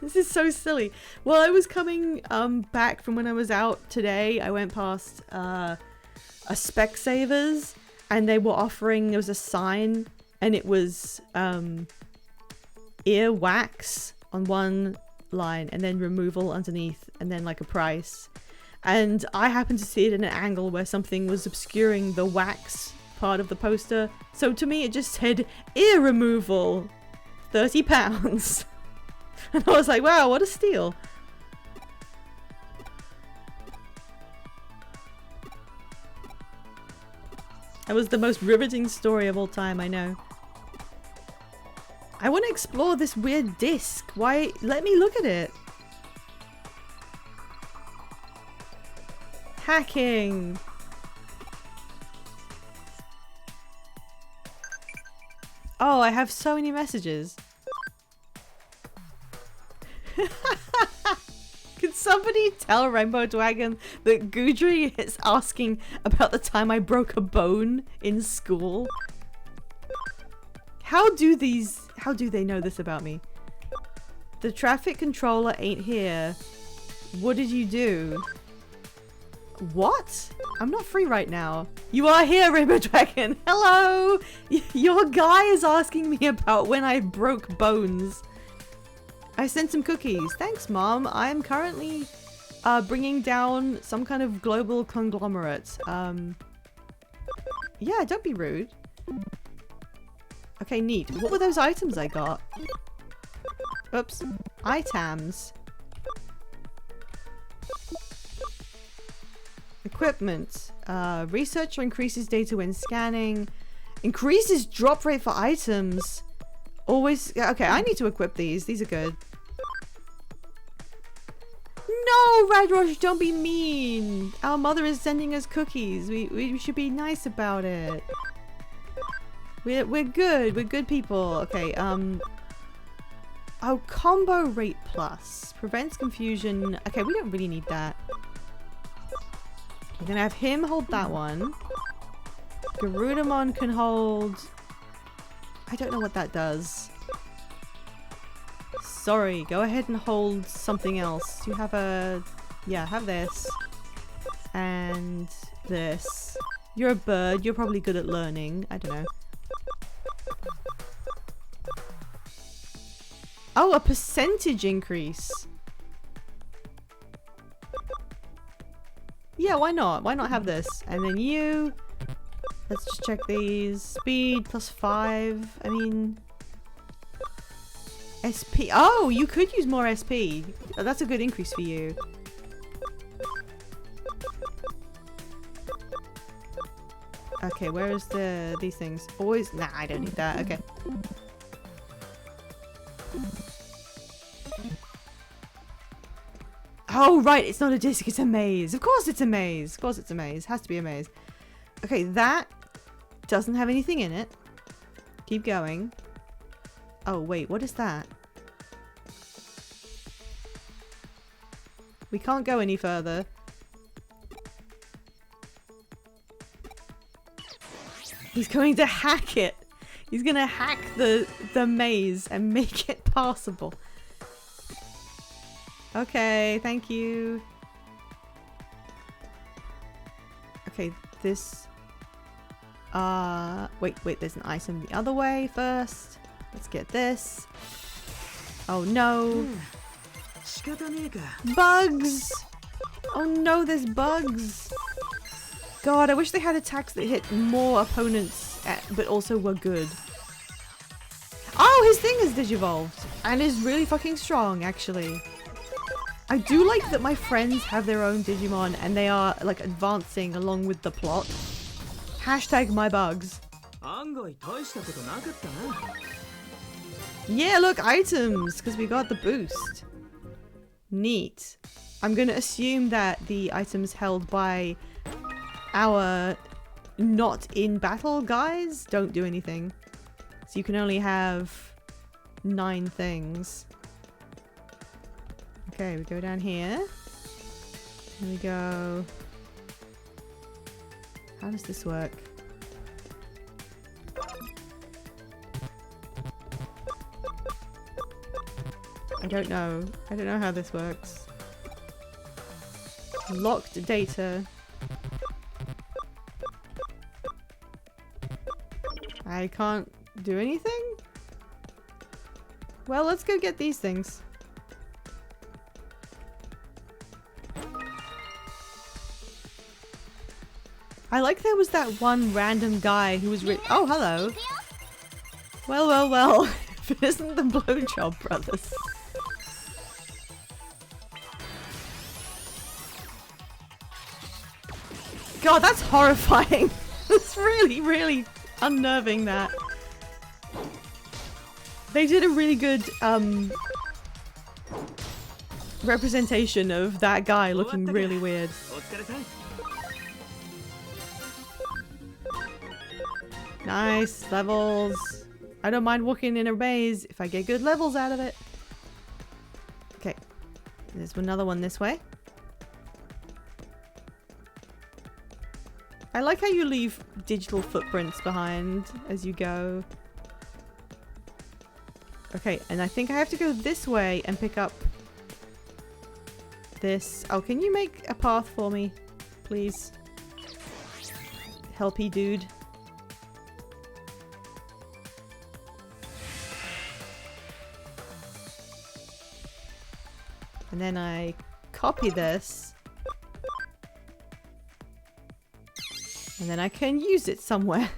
this is so silly. Well, I was coming back from when I was out today. I went past a Specsavers. And they were offering, there was a sign, and it was ear wax on one line, and then removal underneath, and then like a price. And I happened to see it in an angle where something was obscuring the wax part of the poster. So to me, it just said, ear removal, £30. And I was like, wow, what a steal. That was the most riveting story of all time, I know. I want to explore this weird disc. Why? Let me look at it. Hacking. Oh, I have so many messages. Can somebody tell Rainbow Dragon that Gudry is asking about the time I broke a bone in school? How do they know this about me? The traffic controller ain't here. What did you do? What? I'm not free right now. You are here, Rainbow Dragon. Hello! Your guy is asking me about when I broke bones. I sent some cookies. Thanks, Mom. I'm currently bringing down some kind of global conglomerate. Yeah, don't be rude. Okay, neat. What were those items I got? Oops. Items. Equipment. Researcher increases data when scanning. Increases drop rate for items. Always. Okay, I need to equip these. These are good. No, Radrosh, don't be mean. Our mother is sending us cookies. We should be nice about it. We're good. We're good people. Okay, oh, combo rate plus. Prevents confusion. Okay, we don't really need that. We're gonna have him hold that one. Garudamon can hold... I don't know what that does. Sorry, go ahead and hold something else. You have a... Yeah, have this. And this. You're a bird. You're probably good at learning. I don't know. Oh, a percentage increase. Yeah, why not? Why not have this? And then you... Let's just check these. Speed plus 5. I mean... SP. Oh, you could use more SP. Oh, that's a good increase for you. Okay, where is these things? Always. Nah, I don't need that. Okay. Oh, right. It's not a disc. It's a maze. Of course it's a maze. Of course it's a maze. Has to be a maze. Okay, that doesn't have anything in it. Keep going. Oh, wait. What is that? We can't go any further. He's going to hack it. He's going to hack the maze and make it passable. Okay, thank you. Okay, this... wait, there's an item the other way first. Let's get this. Oh no. Bugs! Oh no, there's bugs. God, I wish they had attacks that hit more opponents, but also were good. Oh, his thing is digivolved and is really fucking strong, actually. I do like that my friends have their own Digimon and they are, like, advancing along with the plot. Hashtag my bugs. Yeah, look, items, because we got the boost. Neat. I'm going to assume that the items held by our not in battle guys don't do anything. So you can only have 9 things. Okay, we go down here. Here we go. How does this work? I don't know. I don't know how this works. Locked data. I can't do anything? Well, let's go get these things. I like there was that one random guy who was oh, hello. Well. If it isn't the Blowjob Brothers. God, that's horrifying. It's really, really unnerving, that. They did a really good representation of that guy looking really weird. Nice levels. I don't mind walking in a maze if I get good levels out of it. Okay, there's another one this way. I like how you leave digital footprints behind as you go. Okay, and I think I have to go this way and pick up this. Oh, can you make a path for me, please? Helpy dude. And then I copy this. And then I can use it somewhere.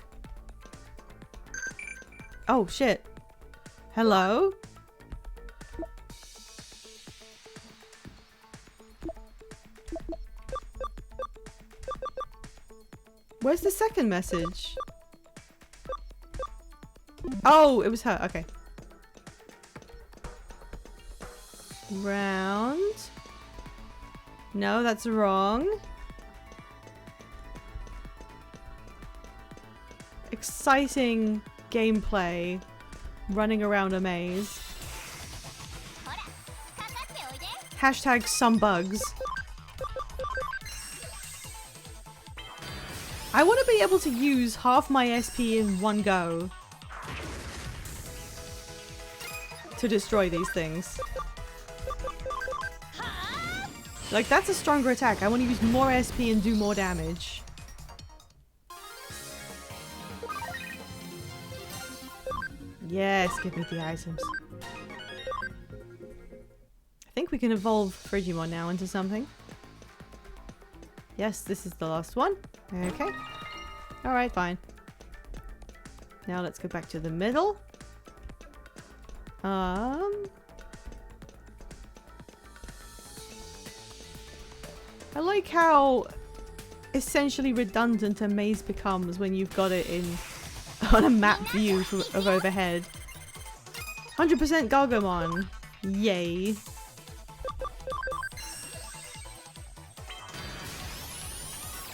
Oh, shit. Hello? Where's the second message? Oh, it was her. Okay. Round. No, that's wrong. Exciting gameplay. Running around a maze. Hashtag some bugs. I want to be able to use half my SP in one go to destroy these things. Like, that's a stronger attack. I want to use more SP and do more damage. Yes, give me the items. I think we can evolve Frigimon now into something. Yes, this is the last one. Okay. Alright, fine. Now let's go back to the middle. I like how essentially redundant a maze becomes when you've got it in on a map view of overhead. 100% Gargomon. Yay.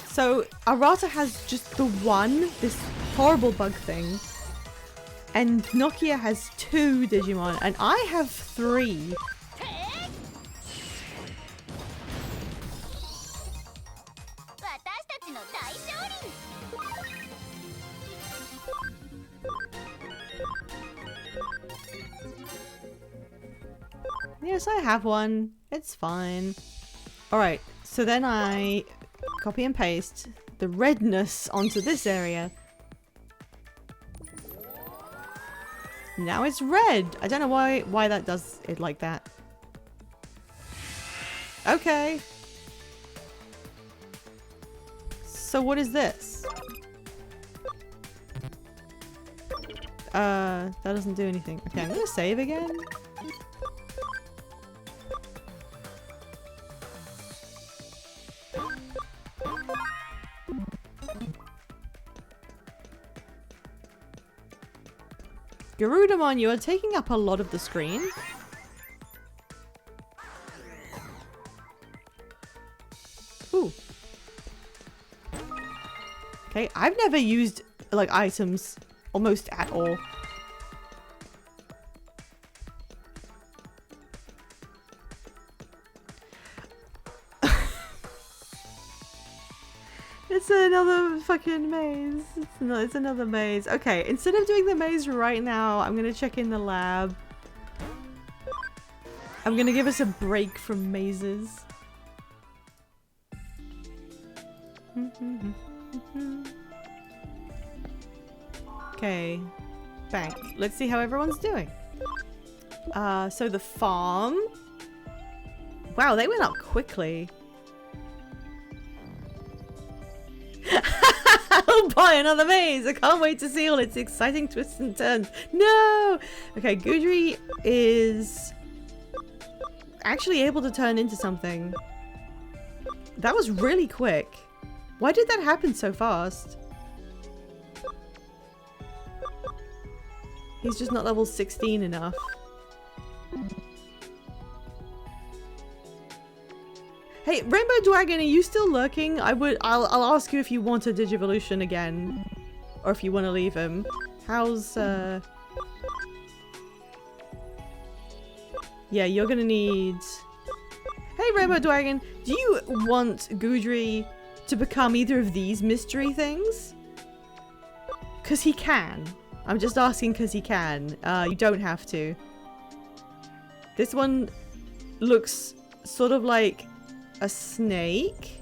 So Arata has just the one, this horrible bug thing. And Nokia has 2 Digimon, and I have 3. Yes, I have one. It's fine. Alright, so then I copy and paste the redness onto this area. Now it's red. I don't know why that does it like that. Okay. So what is this? That doesn't do anything. Okay, I'm gonna save again. Garudamon, you are taking up a lot of the screen. Ooh. Okay, I've never used, like, items almost at all. It's another fucking maze. It's another maze. Okay, instead of doing the maze right now, I'm gonna check in the lab. I'm gonna give us a break from mazes. Okay, bank. Let's see how everyone's doing. So the farm. Wow, they went up quickly. I'll buy another maze. I can't wait to see all its exciting twists and turns. No! Okay, Gudri is actually able to turn into something. That was really quick. Why did that happen so fast? He's just not level 16 enough. Hey, Rainbow Dragon, are you still lurking? I'll ask you if you want a Digivolution again. Or if you want to leave him. How's, Yeah, you're gonna need... Hey, Rainbow Dragon, do you want Gudri to become either of these mystery things? Because he can. I'm just asking because he can. You don't have to. This one looks sort of like a snake.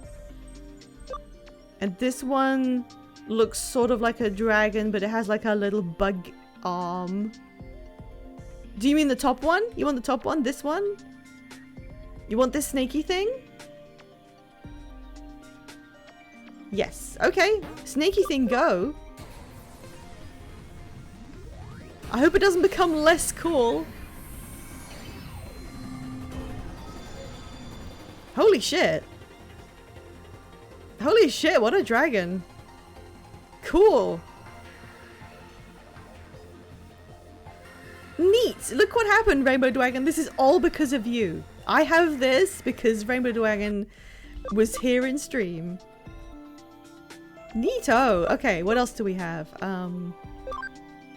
And this one looks sort of like a dragon, but it has like a little bug arm. Do you mean the top one? You want the top one? This one? You want this snaky thing? Yes. Okay. Snaky thing, go. I hope it doesn't become less cool. Holy shit. Holy shit, what a dragon. Cool. Neat. Look what happened, Rainbow Dragon. This is all because of you. I have this because Rainbow Dragon was here in stream. Neato. Okay, what else do we have?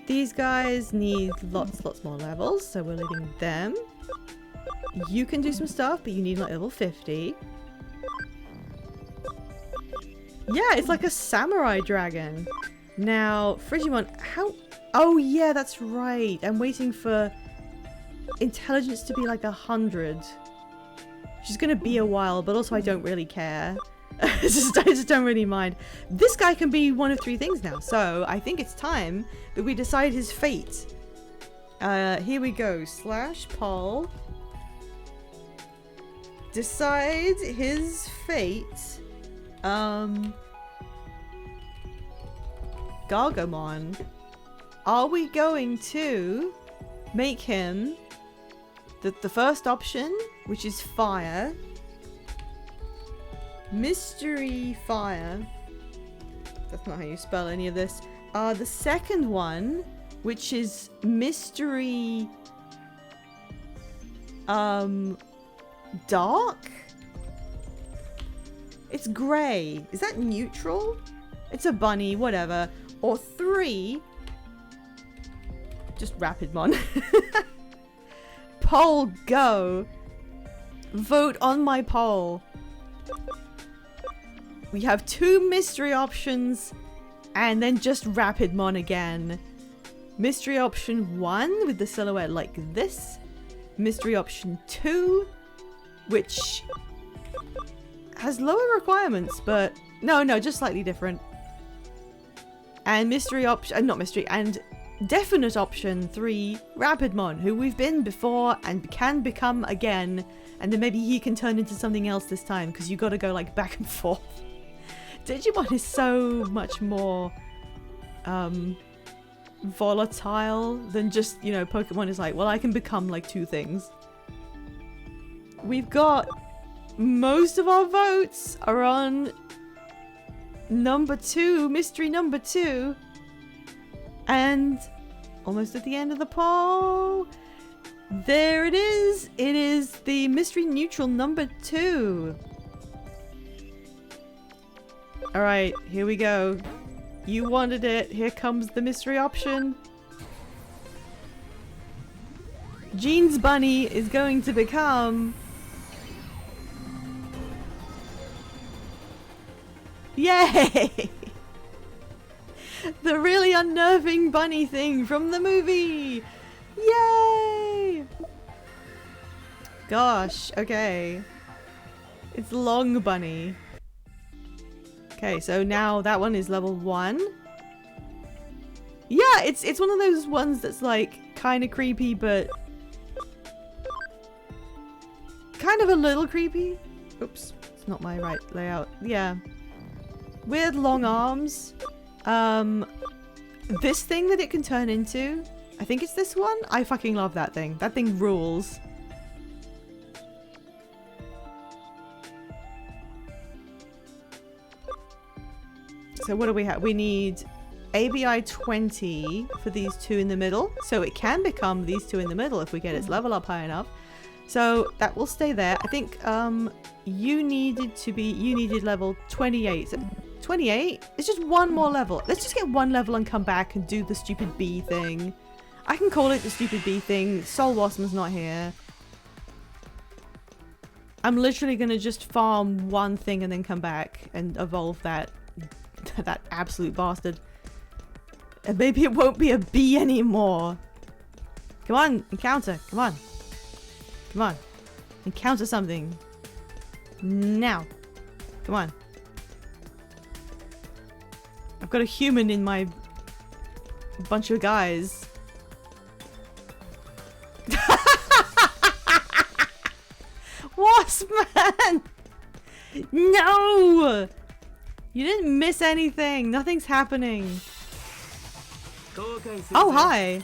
These guys need lots more levels, so we're leaving them. You can do some stuff, but you need like level 50. Yeah, it's like a samurai dragon. Now, Frigimon, how... Oh yeah, that's right. I'm waiting for intelligence to be like 100. She's gonna be a while, but also I don't really care. I just don't really mind. This guy can be one of 3 things now, so I think it's time that we decide his fate. Here we go. /poll. Decide his fate. Gargomon. Are we going to make him the first option, which is fire? Mystery fire. That's not how you spell any of this. The second one, which is mystery dark? It's grey. Is that neutral? It's a bunny, whatever. Or 3. Just Rapidmon. Poll go. Vote on my poll. We have 2 mystery options and then just Rapidmon again. Mystery option 1 with the silhouette like this. Mystery option 2, which has lower requirements, but no, just slightly different. And mystery option, not mystery, and definite option 3, Rapidmon, who we've been before and can become again, and then maybe he can turn into something else this time, because you gotta go like back and forth. Digimon is so much more volatile than just, you know, Pokemon is like, well, I can become like 2 things. We've got most of our votes are on number 2, mystery number 2. And almost at the end of the poll, there it is. It is the mystery neutral number 2. All right, here we go. You wanted it. Here comes the mystery option. Jean's bunny is going to become... Yay! The really unnerving bunny thing from the movie! Yay! Gosh, okay. It's Long Bunny. Okay, so now that one is level 1. Yeah, it's one of those ones that's like kind of creepy, but kind of a little creepy. Oops, it's not my right layout. Yeah. Weird long arms. This thing that it can turn into, I think it's this one. I fucking love that thing. That thing rules. So what do we have? We need ABI 20 for these 2 in the middle. So it can become these 2 in the middle if we get its level up high enough. So that will stay there. I think you needed level 28. So 28? It's just 1 more level. Let's just get 1 level and come back and do the stupid bee thing. I can call it the stupid bee thing. Soul Blossom's not here. I'm literally going to just farm 1 thing and then come back and evolve that absolute bastard. And maybe it won't be a bee anymore. Come on, encounter. Come on. Come on. Encounter something. Now. Come on. I've got a human in my bunch of guys. Wasp man! No! You didn't miss anything. Nothing's happening. Oh, hi.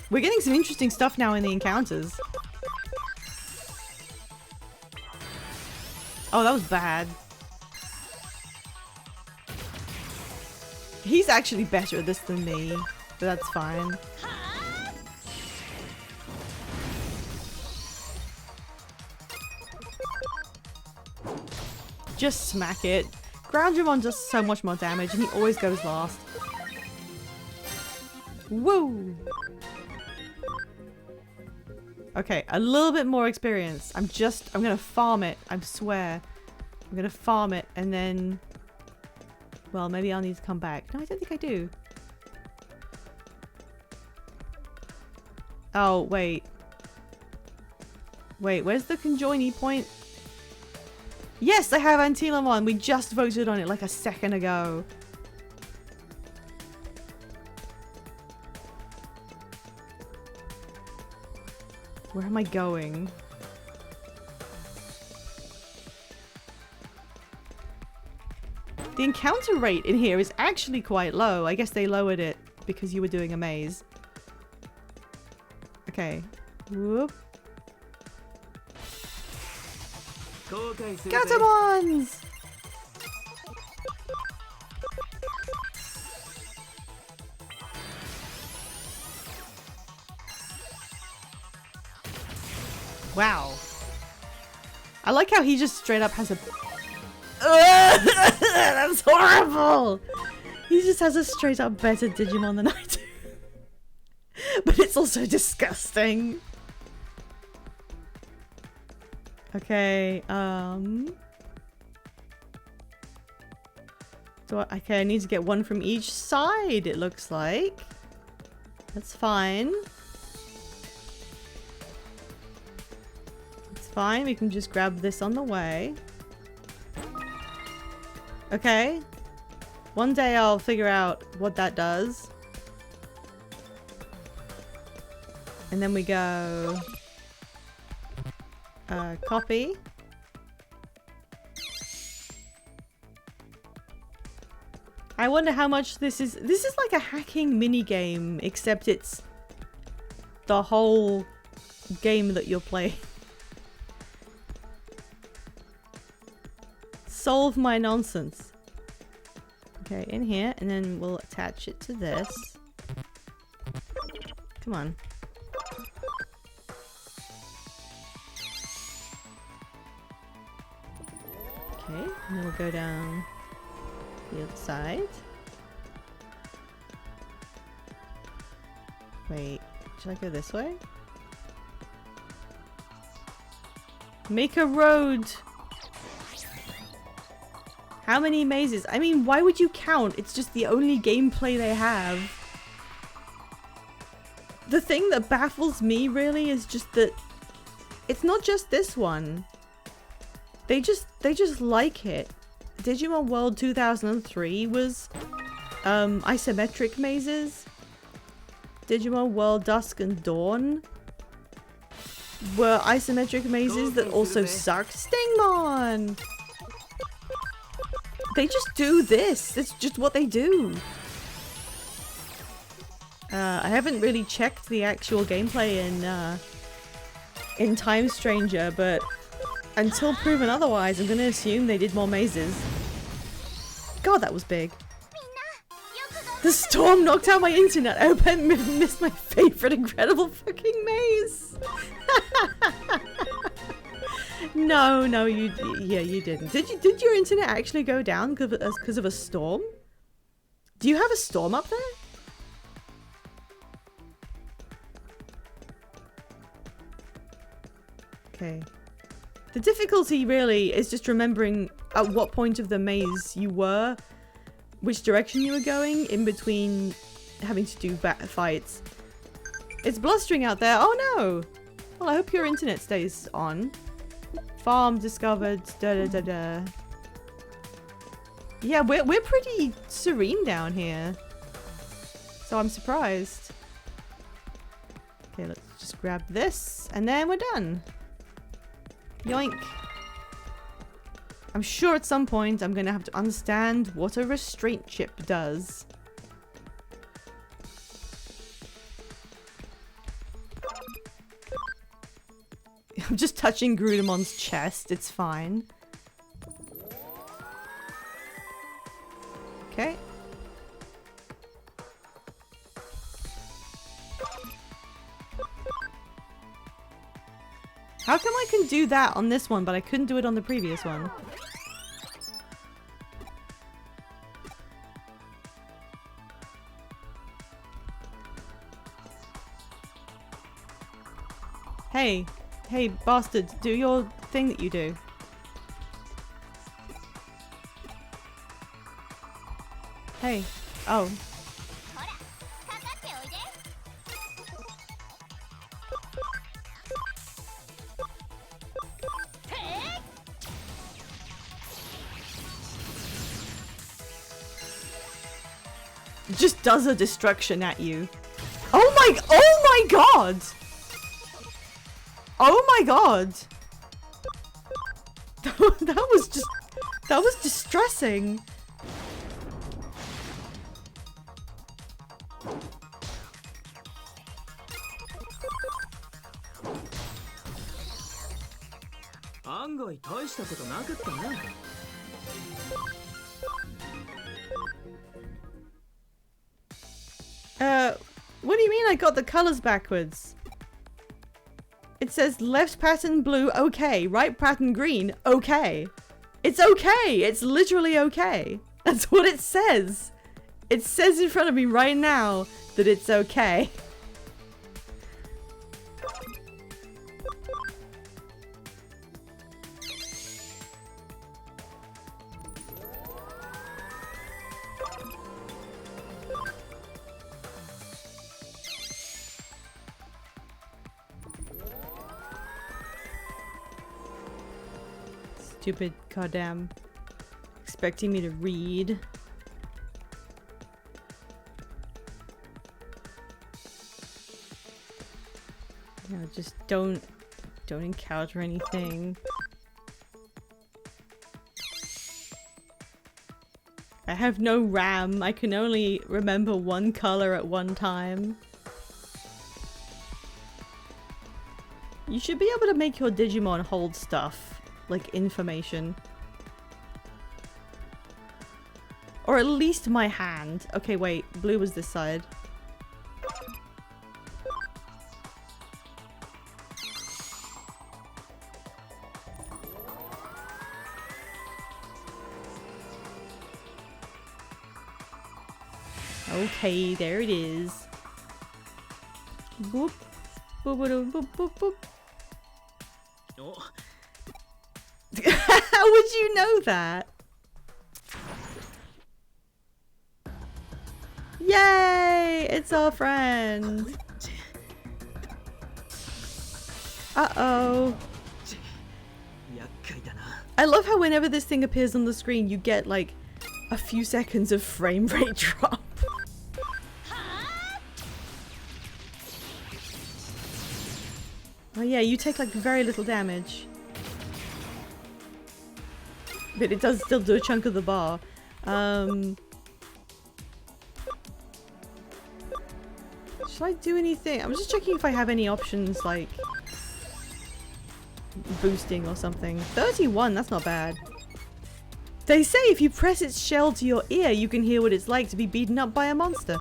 We're getting some interesting stuff now in the encounters. Oh, that was bad. He's actually better at this than me, but that's fine. Just smack it. Groundramon does so much more damage and he always goes last. Woo! Okay, a little bit more experience. I'm gonna farm it, I swear. I'm gonna farm it and then... Well, maybe I'll need to come back. No, I don't think I do. Oh, wait. Wait, where's the conjoiny point? Yes, I have Antilamon. We just voted on it like a second ago. Where am I going? The encounter rate in here is actually quite low. I guess they lowered it because you were doing a maze. Okay. Whoop. Gatomons! Wow. I like how he just straight up has a... That's horrible! He just has a straight up better Digimon than I do. But it's also disgusting. Okay, okay, I need to get one from each side, it looks like. That's fine. It's fine, we can just grab this on the way. Okay. One day I'll figure out what that does. And then we go... copy. I wonder how much this is. This is like a hacking mini game, except it's the whole game that you're playing. Solve my nonsense. Okay, in here, and then we'll attach it to this. Come on. Okay, and then we'll go down the other side. Wait, should I go this way? Make a road! How many mazes? I mean, why would you count? It's just the only gameplay they have. The thing that baffles me really is just that it's not just this one. They just like it. Digimon World 2003 was isometric mazes. Digimon World Dusk and Dawn were isometric mazes that also sucked. Stingmon! They just do this. It's just what they do. I haven't really checked the actual gameplay in Time Stranger, but until proven otherwise, I'm gonna assume they did more mazes. God, that was big. The storm knocked out my internet. I hope I missed my favorite incredible fucking maze. No, you didn't. Did your internet actually go down because of a storm? Do you have a storm up there? Okay. The difficulty really is just remembering at what point of the maze you were, which direction you were going in between having to do fights. It's blustering out there. Oh no! Well, I hope your internet stays on. Farm discovered. Da da da da. Yeah, we're pretty serene down here. So I'm surprised. Okay, let's just grab this and then we're done. Yoink. I'm sure at some point I'm gonna have to understand what a restraint chip does. I'm just touching Grudamon's chest, it's fine. Okay. How come I can do that on this one, but I couldn't do it on the previous one? Hey, hey, bastard, do your thing that you do. Hey, oh. Just does a destruction at you. Oh my god! Oh my god! That was distressing. What do you mean I got the colors backwards? It says left pattern blue, okay. Right pattern green, okay. It's okay. It's literally okay. That's what it says. It says in front of me right now that it's okay. Stupid goddamn expecting me to read. No, just don't encounter anything. I have no RAM. I can only remember one color at one time. You should be able to make your Digimon hold stuff. Like information. Or at least my hand. Okay, wait. Blue was this side. Okay, there it is. Boop. Boop boop boop boop boop. Oh. How would you know that? Yay! It's our friend. Uh-oh. I love how whenever this thing appears on the screen, you get like a few seconds of frame rate drop. Oh yeah, you take like very little damage. But it does still do a chunk of the bar. Should I do anything? I'm just checking if I have any options like boosting or something. 31, that's not bad. They say if you press its shell to your ear, you can hear what it's like to be beaten up by a monster.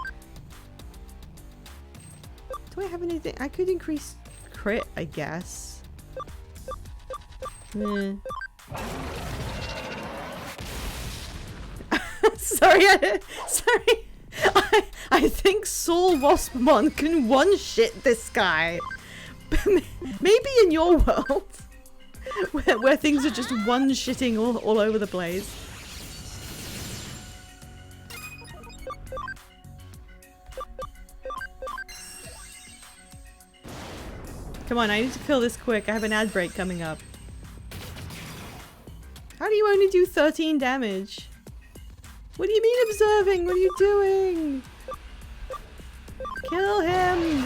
Do I have anything? I could increase crit, I guess. Sorry, I think Saul Waspmon can one-shit this guy. Maybe in your world, where things are just one-shitting all over the place. Come on, I need to kill this quick. I have an ad break coming up. How do you only do 13 damage? What do you mean observing? What are you doing? Kill him!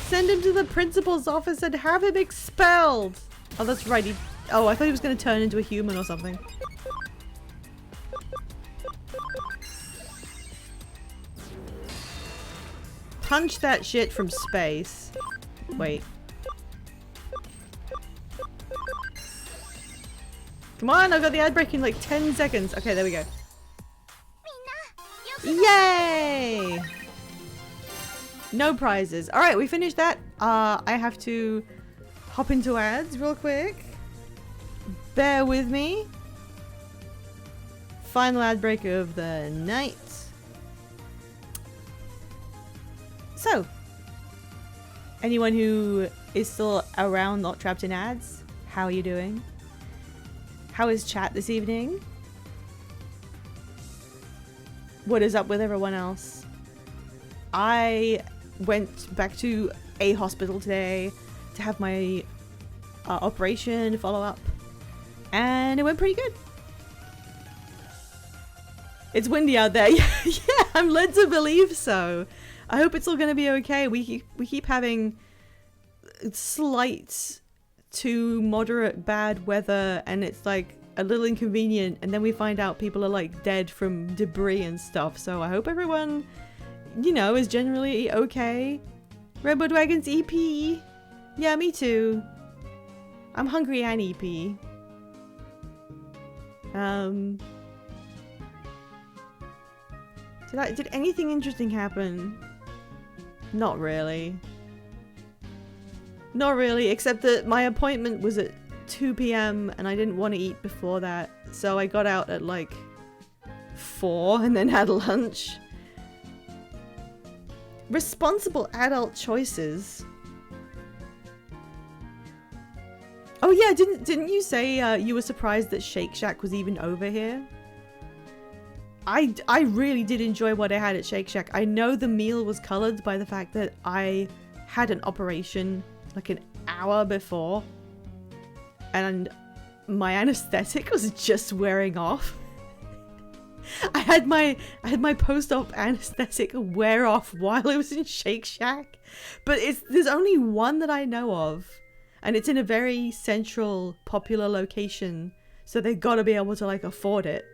Send him to the principal's office and have him expelled! Oh, that's right. Oh, I thought he was going to turn into a human or something. Punch that shit from space. Wait. Come on, I've got the ad break in like 10 seconds. Okay, there we go. Yay! No prizes. Alright, we finished that. I have to hop into ads real quick. Bear with me. Final ad break of the night. So, anyone who is still around, not trapped in ads, how are you doing? How is chat this evening? What is up with everyone else? I went back to a hospital today to have my operation follow up, and it went pretty good. It's windy out there. Yeah, I'm led to believe so. I hope it's all going to be okay. We keep having slight to moderate bad weather, and it's like a little inconvenient, and then we find out people are like dead from debris and stuff. So I hope everyone, you know, is generally okay. Rainbow Dragons EP. Yeah, me too. I'm hungry and EP. Did anything interesting happen? Not really. Not really, except that my appointment was at 2 p.m. and I didn't want to eat before that. So I got out at like 4 and then had lunch. Responsible adult choices. Oh yeah, didn't you say you were surprised that Shake Shack was even over here? I really did enjoy what I had at Shake Shack. I know the meal was colored by the fact that I had an operation like an hour before, and my anesthetic was just wearing off. I had my post-op anesthetic wear off while I was in Shake Shack, but there's only one that I know of, and it's in a very central, popular location, so they've got to be able to like afford it.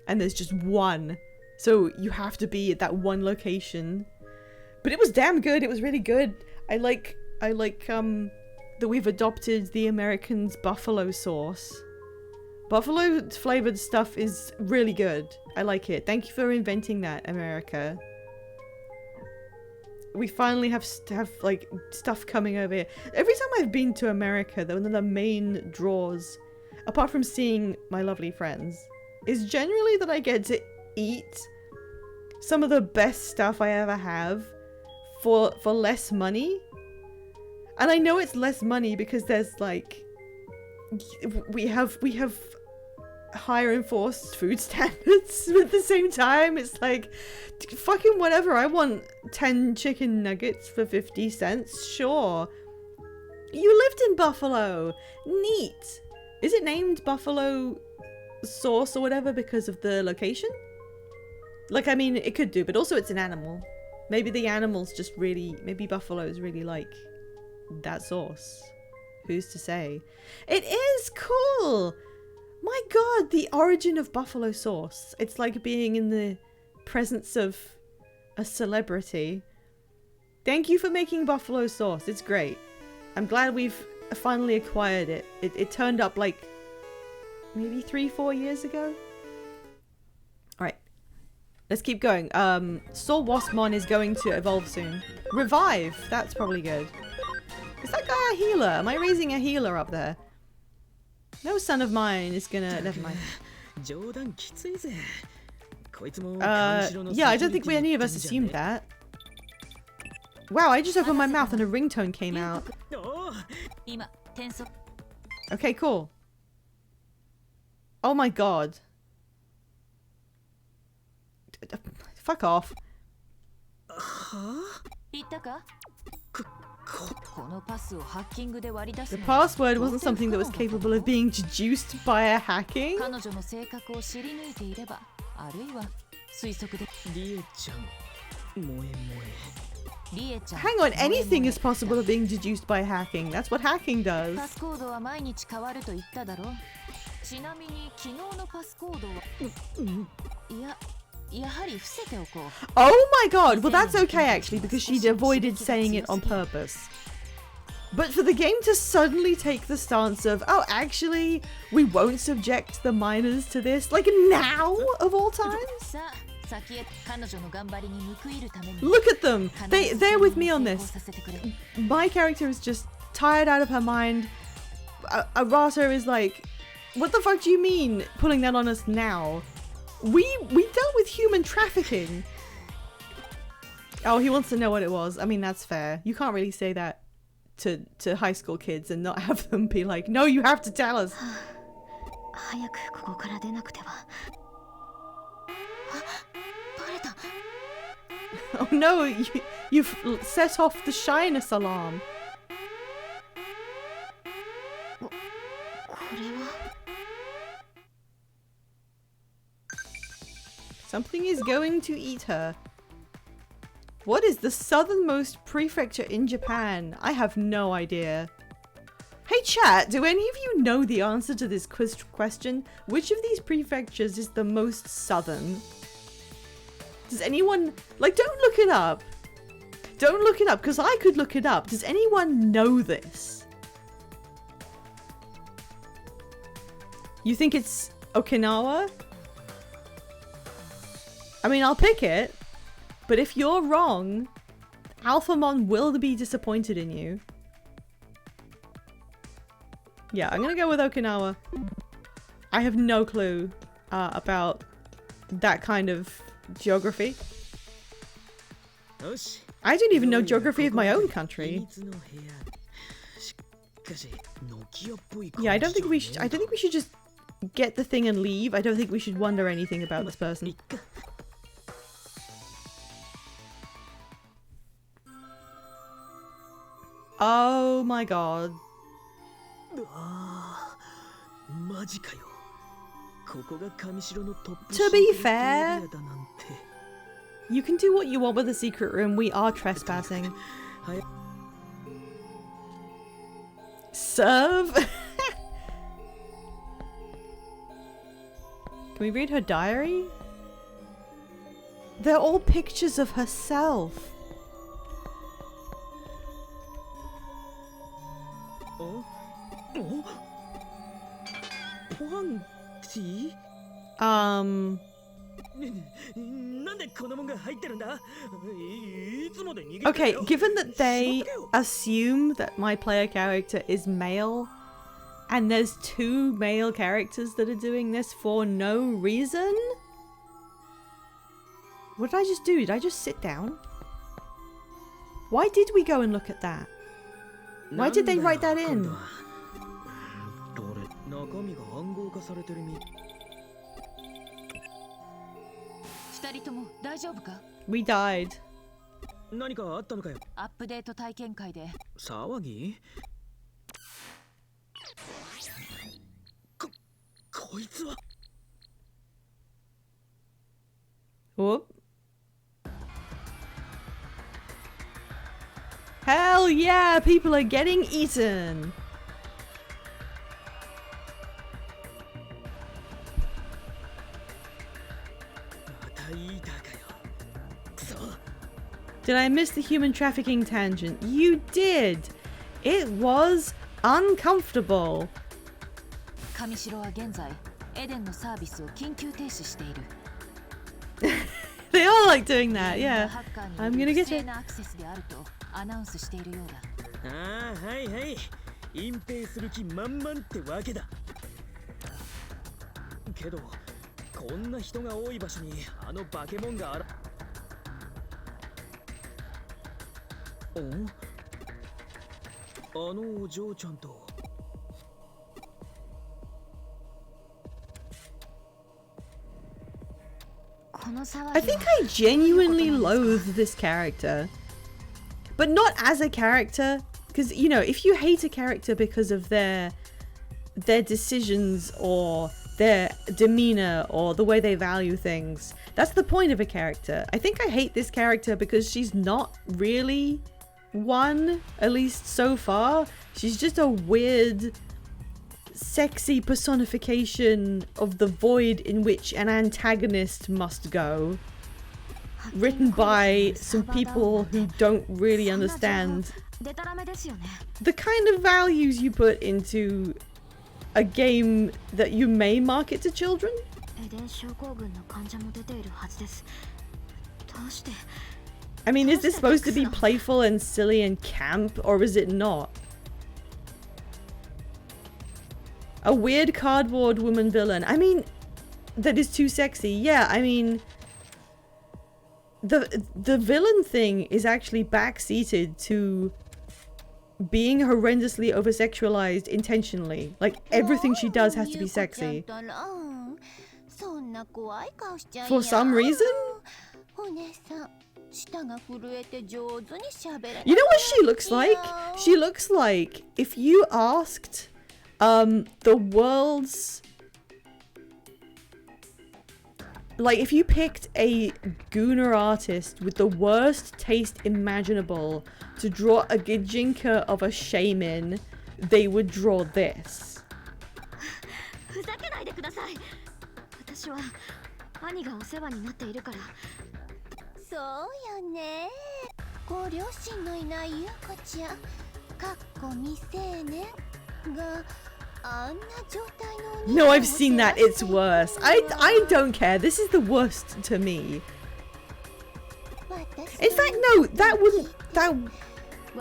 And there's just one, so you have to be at that one location. But it was damn good. It was really good. I like that we've adopted the Americans' buffalo sauce. Buffalo flavored stuff is really good. I like it. Thank you for inventing that, America. We finally have like stuff coming over here. Every time I've been to America, one of the main draws, apart from seeing my lovely friends, is generally that I get to eat some of the best stuff I ever have for less money. And I know it's less money because there's like we have higher enforced food standards, but at the same time it's like fucking whatever. I want 10 chicken nuggets for 50 cents. Sure. You lived in Buffalo. Neat. Is it named Buffalo sauce or whatever because of the location? Like, I mean, it could do, but also it's an animal. Maybe the animals just really, maybe buffaloes really like that sauce. Who's to say? It is cool. My god, the origin of buffalo sauce. It's like being in the presence of a celebrity. Thank you for making buffalo sauce. It's great. I'm glad we've finally acquired it. It turned up like maybe 3-4 years ago. Alright. Let's keep going. Saw Waspmon is going to evolve soon. Revive! That's probably good. Is that guy a healer? Am I raising a healer up there? No son of mine is gonna... Never mind. Yeah, I don't think any of us assumed that. Wow, I just opened my mouth and a ringtone came out. Okay, cool. Oh my god. Fuck off. The password wasn't something that was capable of being deduced by a hacking? Hang on, anything is possible of being deduced by hacking. That's what hacking does. Oh my god, well that's okay actually because she'd avoided saying it on purpose. But for the game to suddenly take the stance of, oh actually, we won't subject the minors to this, like now of all times? Look at them! They're with me on this. My character is just tired out of her mind. Arata is like, what the fuck do you mean pulling that on us now? We dealt with human trafficking. Oh, he wants to know what it was. I mean, that's fair. You can't really say that to high school kids and not have them be like, no, you have to tell us. 早くここから出なくては。あ、バレた。 Oh no, you've set off the shyness alarm. これは Something is going to eat her. What is the southernmost prefecture in Japan? I have no idea. Hey chat, do any of you know the answer to this quiz question? Which of these prefectures is the most southern? Does anyone... Like, don't look it up. Don't look it up, because I could look it up. Does anyone know this? You think it's Okinawa? I mean, I'll pick it. But if you're wrong, Alphamon will be disappointed in you. Yeah, I'm gonna go with Okinawa. I have no clue about that kind of geography. I don't even know geography of my own country. Yeah, I don't think we should just get the thing and leave. I don't think we should wonder anything about this person. Oh my god. To be fair, you can do what you want with the secret room. We are trespassing. Serve? Can we read her diary? They're all pictures of herself. Okay, given that they assume that my player character is male, and there's 2 male characters that are doing this for no reason? What did I just do? Did I just sit down? Why did we go and look at that? Why did they write that in? We died. 何かあったのかよ。アップデート体験会で騒ぎ？こいつは。Whoop. Hell yeah, people are getting eaten. Did I miss the human trafficking tangent? You did. It was uncomfortable. 上城は現在エデンのサービスを緊急停止している。They all like doing that, yeah. I'm gonna get it. アクセスであるとアナウンスしているようだ。ああ、はいはい。隠蔽する気満々ってわけだ。けど、こんな人が多い場所にあの化け物がある。あのお嬢ちゃんと。I think I genuinely loathe this character. But not as a character. Because, you know, if you hate a character because of their decisions or their demeanor or the way they value things, that's the point of a character. I think I hate this character because she's not really one, at least so far. She's just a weird, sexy personification of the void in which an antagonist must go. Written by some people who don't really understand the kind of values you put into a game that you may market to children. I mean, is this supposed to be playful and silly and camp, or is it not? A weird cardboard woman villain. I mean, that is too sexy. Yeah, I mean, the villain thing is actually backseated to being horrendously over-sexualized intentionally. Like, everything she does has to be sexy. For some reason? You know what she looks like? She looks like if you asked the world's... Like, if you picked a Gooner artist with the worst taste imaginable to draw a Gijinka of a shaman, they would draw this. ふざけないでください。私は兄がお世話になっているから。そうよね。ご両親のいない優子ちゃん、かっこ未成年があんな状態の。No, I've seen that. It's worse. I don't care. This is the worst to me. In fact, no,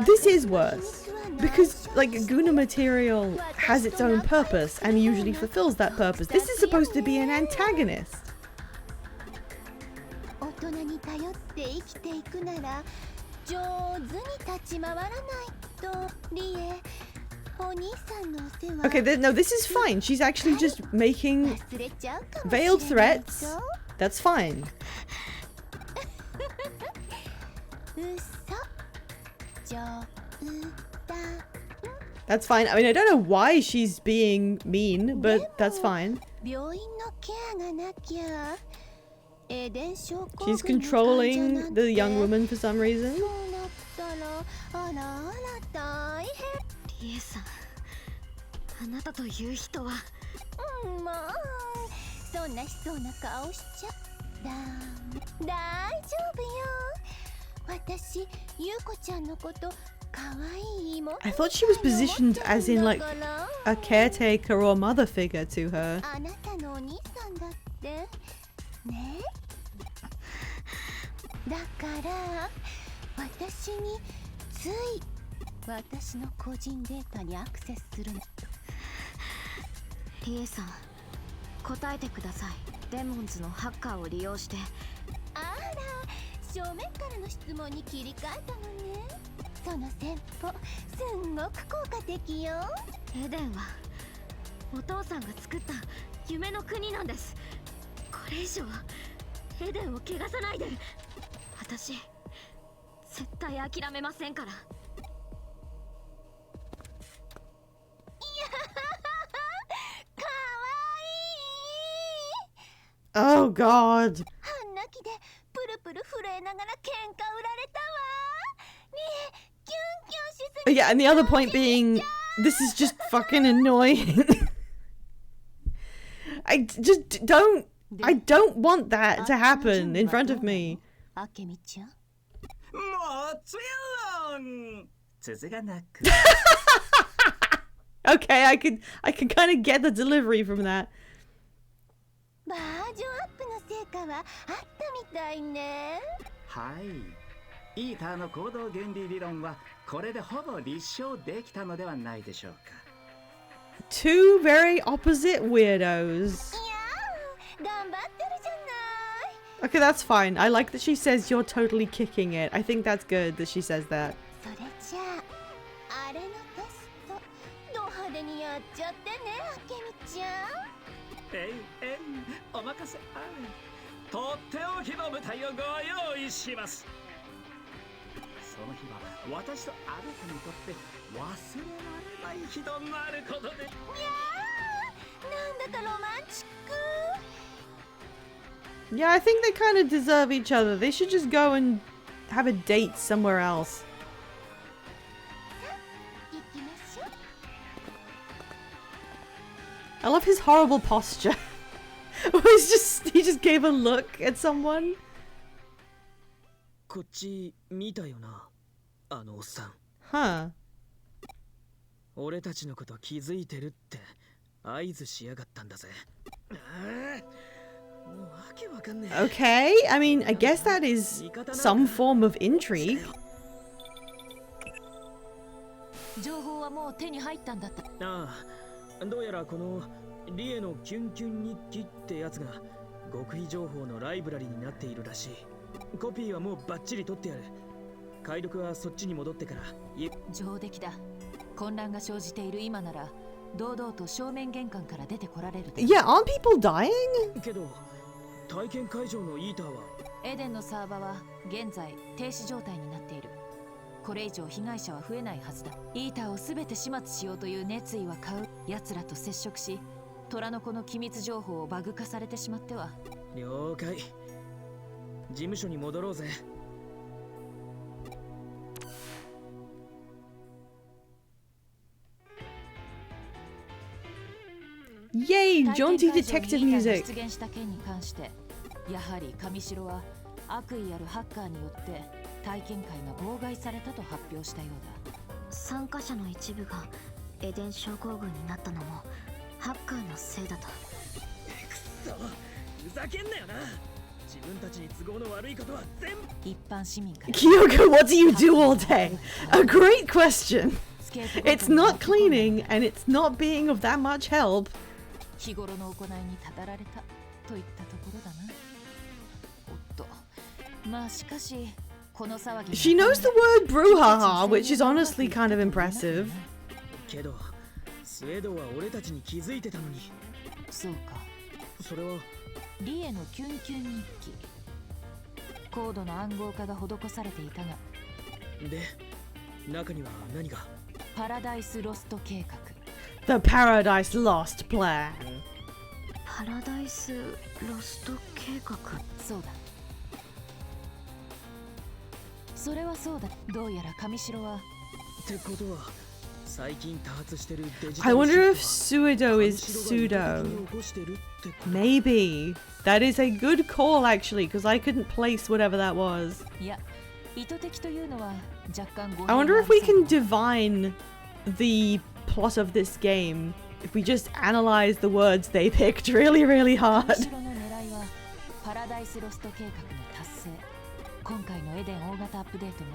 this is worse. Because, like, Guna material has its own purpose and usually fulfills that purpose. This is supposed to be an antagonist. Okay, no, this is fine. She's actually just making veiled threats. That's fine. That's fine. I mean, I don't know why she's being mean, but that's fine. She's controlling the young woman for some reason. リエさん、あなたという人は。もう、そんな悲壮な顔しちゃ大丈夫よ。私、優子ちゃんのこと。 I thought she was positioned as in like a caretaker or mother figure to her. Rie-san, 答えてください。デモンズのハッカーを利用して。あら、正面からの質問に切り替えたのね。 その戦法すんごく効果的よ。エデンはお父さんが作った夢の国なんです。これ以上エデンを汚さないで。私絶対諦めませんから。いや、かわいい。Oh God. 半泣きでプルプル震えながら喧嘩売られたわ。ねえ。 Yeah, and the other point being, this is just fucking annoying. I don't want that to happen in front of me. Okay, I can kind of get the delivery from that. バージョンアップの成果はあったみたいね。はい。 イーターの行動原理理論はこれでほぼ立証できたのではないでしょうか。 Two very opposite weirdos. いや、頑張ってるじゃない。 Okay, that's fine. I like that she says you're totally kicking it. I think that's good that she says that. それじゃあ、あれのテストド派手にやっちゃってね、あけみちゃん。お任せあれ。とっておきの舞台をご用意します。 その日は私とあなたにとって忘れられない日となることで。いやー、なんだかロマンチック。 Yeah, I think they kind of deserve each other. They should just go and have a date somewhere else. 行きましょう。 I love his horrible posture. He just gave a look at someone. こっち見たよな、あのおっさん。Huh. 俺たちのこと気づいてるって合図しやがったんだぜ。もうわけわかんねえ。 Okay, I mean, I guess that is some form of intrigue. 情報はもう手に入ったんだった。ああ、どうやらこのリエのキュンキュン日記ってやつが極秘情報のライブラリになっているらしい。コピーはもうバッチリ取ってやる。解読はそっちに戻ってから。上出来だ。混乱が生じている今なら堂々と正面玄関から出てこられる。 Yeah, aren't people dying? けど体験会場のイーターはエデンのサーバーは現在停止状態になっている。これ以上被害者は増えないはずだ。イーターを全て始末しようという熱意は買う。奴らと接触し虎の子の機密情報をバグ化されてしまっては。了解。事務所に戻ろうぜ。Yay, jaunty 体 detective 験会場にイーター music. が出現した件に関してやはり上白は悪意あるハッカーによって体験会が妨害されたと発表したようだ。参加者の一部がエデン症候群になったのもハッカーのせいだと。くそ、ふざけんなよな。自分たちに都合の悪いことは全部。一般市民から Kyoko, what do you do all day? A great question. スケートボード It's not cleaning and it's not being of that much help. 日頃の行いにたたられたといったところだな。おっと、まあしかしこの騒ぎ She knows the word brouhaha, which is honestly kind of impressive. けどスウェードは俺たちに気づいてたのに。そうか。それはリエのキュンキュン日記。高度な暗号化が施されていたが、で中には何が。パラダイスロスト計画。 The Paradise Lost plan. パラダイスロスト計画。そうだ。それはそうだ。どうやら上白はってことは最近多発してるデジタ I ル wonder if シフ Suido ト is は pseudo. 起こしてるってこと。 Maybe. That is a good call actually, because I couldn't place whatever that was. いや意図的というのは若干語弊 I が wonder あ if we りそう can だ。 divine the plot of this game if we just analyze the words they picked really, really 上 hard. 白の狙いはパラダイスロスト計画の達成。今回のエデン大型アップデートも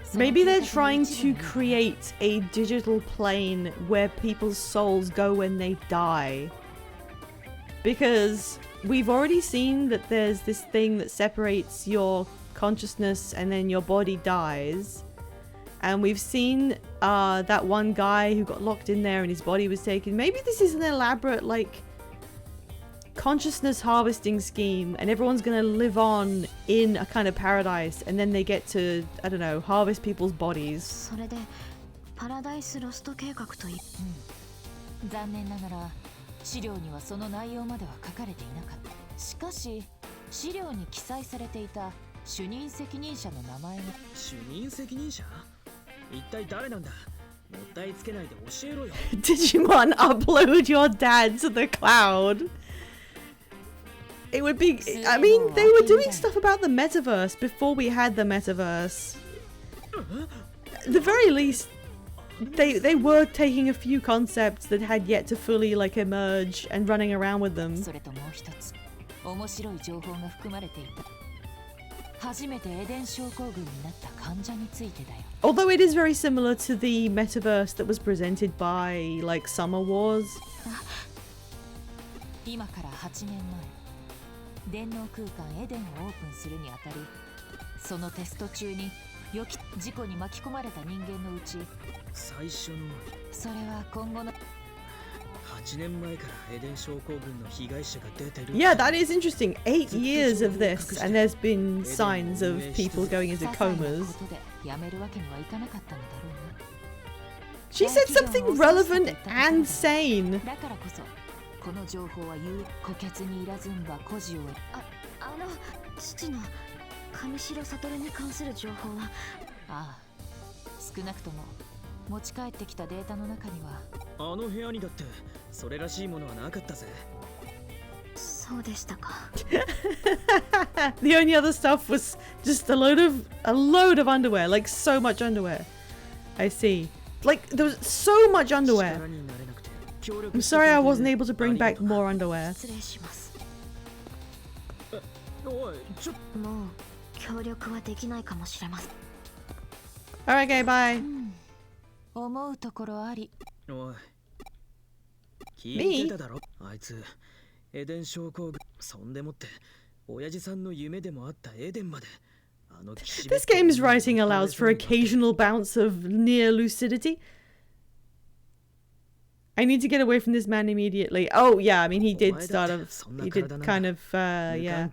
その Maybe 計 they're 画の trying 一部 to になる。 create a digital plane where people's souls go when they die. Because we've already seen that there's this thing that separates your consciousness and then your body dies. And we've seen that one guy who got locked in there and his body was taken. Maybe this is an elaborate, like, consciousness harvesting scheme and everyone's gonna live on in a kind of paradise and then they get to, I don't know, harvest people's bodies. それでパラダイスロスト計画とい残念ながら資料にはその内容までは書かれていなかった。しかし資料に記載されていた主任責任者の名前が。主任責任者？一体誰なんだ。もったいつけないで教えろよ。 Digimon, upload your dad to the cloud. It would be, I mean, they were doing stuff about the metaverse before we had the metaverse. At the very least, they were taking a few concepts that had yet to fully like emerge and running around with them. それともう一つ面白い情報が含まれていた。初めてエデン症候群になった患者についてだよ。 Although it is very similar to the metaverse that was presented by like Summer Wars. 今から8年前電脳空間エデンをオープンするにあたり、そのテスト中に予期事故に巻き込まれた人間のうち、最初のそれは今後の8年前からエデン症候群の被害者が出てる。 Yeah, that is interesting. 8 years of this, and there's been signs of people going into 些細な comas. ことでやめるわけにはいかなかったのだろうな。 She said something relevant and sane. だからこそこの情報は有虎穴にいらずんば孤児を。父の上白悟に関する情報はああ、少なくとも持ち帰ってきたデータの中には。あの部屋にだってそれらしいものはなかったぜ。そうでしたか。 The only other stuff was just a load of underwear, like so much underwear. I see. Like there was so much underwear. 力になれなくて協力 I'm してく sorry れ I て wasn't able to あ bring りが back とう。 more underwear. 失礼します。おい、ちょっもう協力はできないかもしれません。 Alright, okay, bye. 思うところあり。と。おい、聞いてただろあいつエデン症候群そんでもって親父さんの夢でもあったエデンまで This game's writing allows for occasional bouts of near lucidity. I need to get away from this man immediately. Oh yeah, I mean he did start off. He did kind of yeah.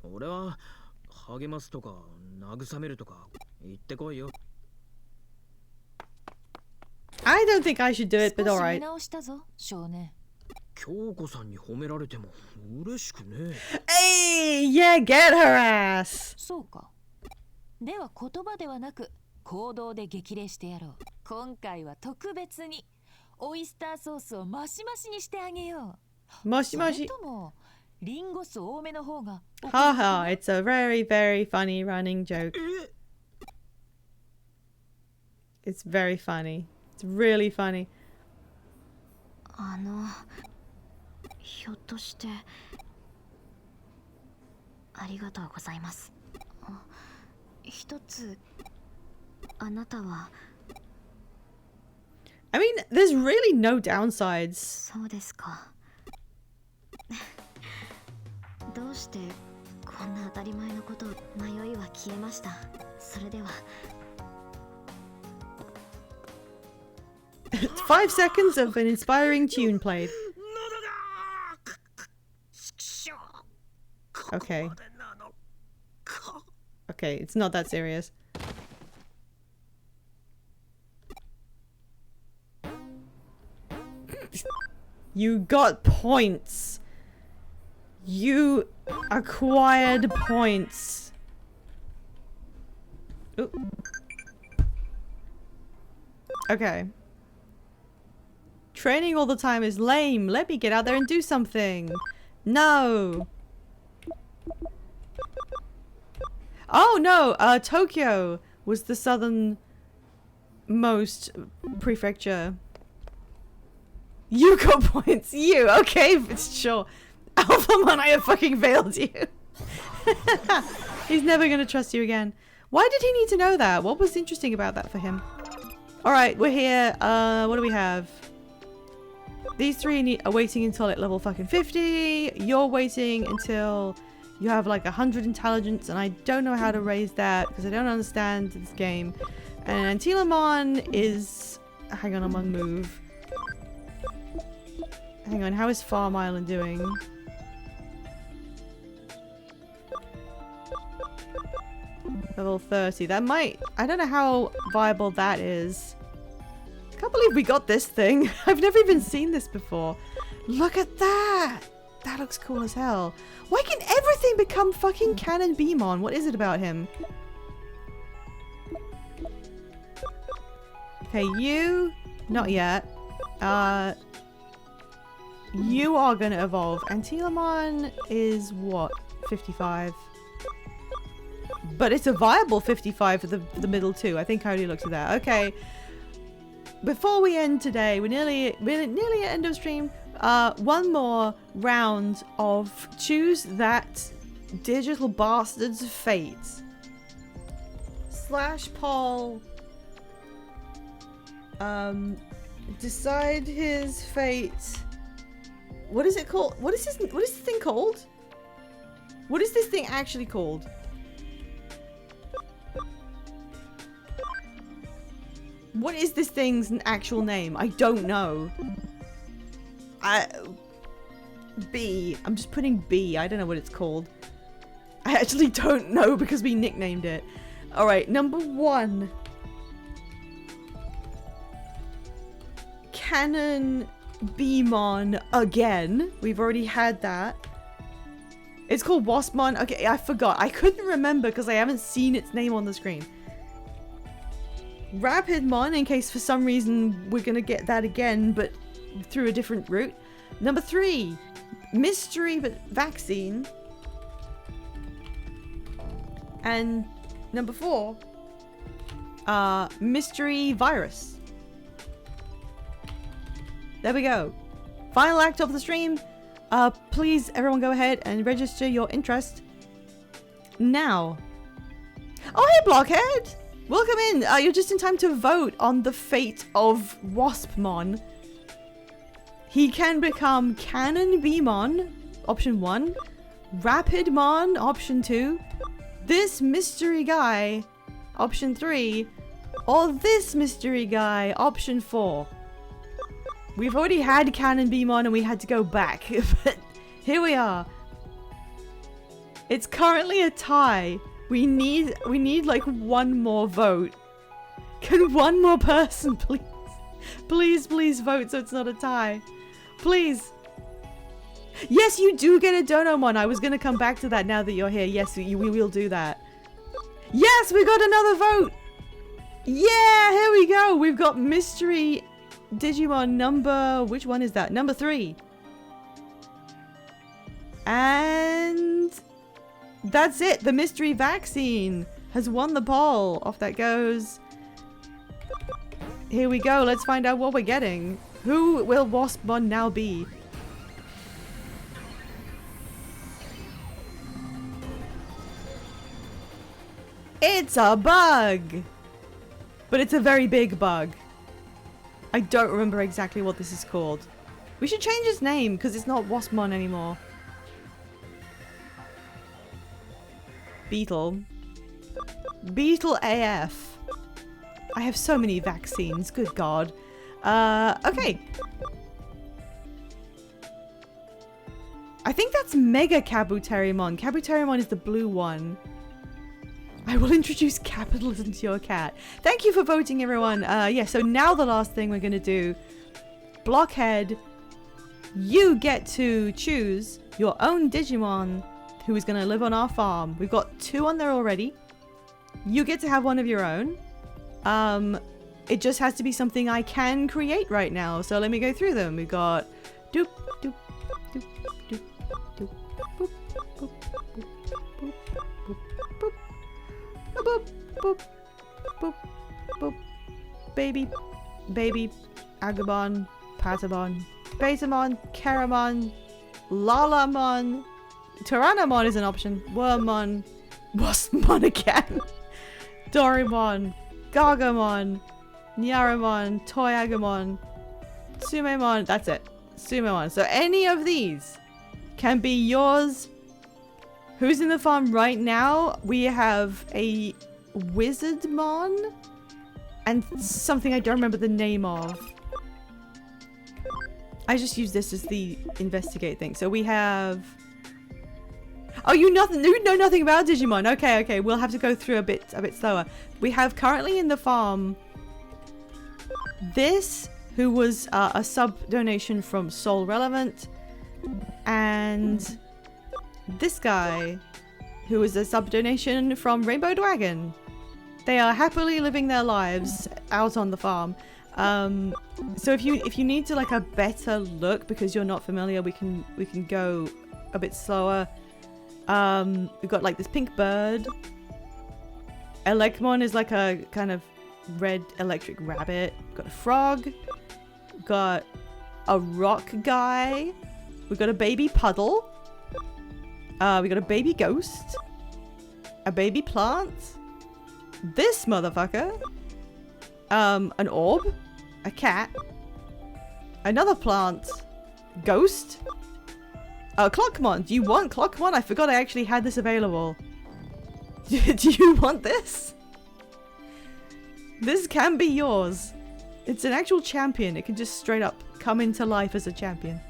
俺は励ますとか慰めるとか言ってこいよ I don't think I should do it, but alright. 直したぞ少年京子さんに褒められても嬉しくね Hey, yeah, get her ass. そうかでは言葉ではなく行動で激励してやろう今回は特別にオイスターソースをマシマシにしてあげよう Moshi それ moshi. ともリンゴ酢多めの方が Haha, it's a very, very funny running joke. It's very funny. It's really funny. ひょっとしてありがとうございます一つあなたは I mean, there's really no downsides. そうですかどうしてこんな当たり前のこと迷いは消えましたそれでは 5 seconds of an inspiring tune played. Okay. Okay, it's not that serious. You got points. You acquired points. Ooh. Okay. Training all the time is lame. Let me get out there and do something. No. Oh no, Tokyo was the southernmost prefecture. You got points. You, okay, sure. Alphamon, I have fucking failed you. He's never gonna trust you again. Why did he need to know that? What was interesting about that for him? Alright, we're here. What do we have? These three are waiting until at level fucking 50. You're waiting until you have like 100 intelligence, and I don't know how to raise that because I don't understand this game. And Telemon is... Hang on, I'm on move. Hang on, how is Farm Island doing? Level 30. That might... I don't know how viable that is. I can't believe we got this thing. I've never even seen this before. Look at that! That looks cool as hell. Why can everything become fucking Canon Beamon? What is it about him? Okay, you... Not yet. You are gonna evolve. And Telemon is what? 55. But it's a viable 55 for the middle two. I think Cody looks at that. Okay. Before we end today, we're nearly at end of stream. One more round of choose that digital bastard's fate. Slash Paul. Decide his fate. What is it called? What is this thing called? What is this thing actually called? What is this thing's actual name? I don't know. B. I'm just putting B. I don't know what it's called. I actually don't know because we nicknamed it. Alright, number 1. Canon Beamon again. We've already had that. It's called Waspmon. Okay, I forgot. I couldn't remember because I haven't seen its name on the screen. Rapidmon, in case for some reason we're gonna get that again, but through a different route. Number 3, Mystery Vaccine. And number 4, Mystery Virus. There we go. Final act of the stream. Please, everyone go ahead and register your interest now. Oh, hey, Blockhead! Welcome in. You're just in time to vote on the fate of Waspmon. He can become Cannon Beamon, option 1. Rapidmon, option 2. This mystery guy, option 3. Or this mystery guy, option 4. We've already had Cannon Beamon and we had to go back. But here we are. It's currently a tie. We need like one more vote. Can one more person please? Please vote so it's not a tie. Please. Yes, you do get a Donomon. I was going to come back to that now that you're here. Yes, we will do that. Yes, we got another vote. Yeah, here we go. We've got mystery Digimon number... Which one is that? Number 3. And... that's it. The mystery vaccine has won the poll. Off that goes. Here we go. Let's find out what we're getting. Who will Waspmon now be? It's a bug! But it's a very big bug. I don't remember exactly what this is called. We should change his name because it's not Waspmon anymore. Beetle. Beetle AF. I have so many vaccines, good god. Okay. I think that's Mega Kabuterimon. Kabuterimon is the blue one. I will introduce capitalism to your cat. Thank you for voting, everyone. Yeah, so now the last thing we're going to do. Blockhead, you get to choose your own Digimon who is going to live on our farm. We've got 2 on there already. You get to have one of your own. It just has to be something I can create right now. So let me go through them. We've got doop, doop, doop, doop, doop, boop, boop, boop, boop, boop, boop. Boop, boop, boop, boop. Baby, Agumon, Patamon, Betamon, Keramon, Lalamon, Tyrannomon is an option, Wormmon, Waspmon again, Dorimon, Gargomon, Nyaramon, Toyagumon, Sumemon, that's it, Sumemon. So any of these can be yours. Who's in the farm right now? We have a Wizardmon and something I don't remember the name of. I just use this as the investigate thing. So we have... Oh, you know nothing about Digimon. Okay. We'll have to go through a bit slower. We have currently in the farm this, who was a sub donation from Soul Relevant, and this guy, who is a sub-donation from Rainbow Dragon. They are happily living their lives out on the farm. So if you need to like a better look because you're not familiar, we can go a bit slower. We've got like this pink bird. Elecmon is like a kind of red electric rabbit. We've got a frog. We've got a rock guy. We've got a baby puddle. We got a baby ghost, a baby plant, this motherfucker, an orb, a cat, another plant, ghost, Clockmon. Do you want Clockmon? I forgot I actually had this available. Do you want this? This can be yours. It's an actual champion. It can just straight up come into life as a champion.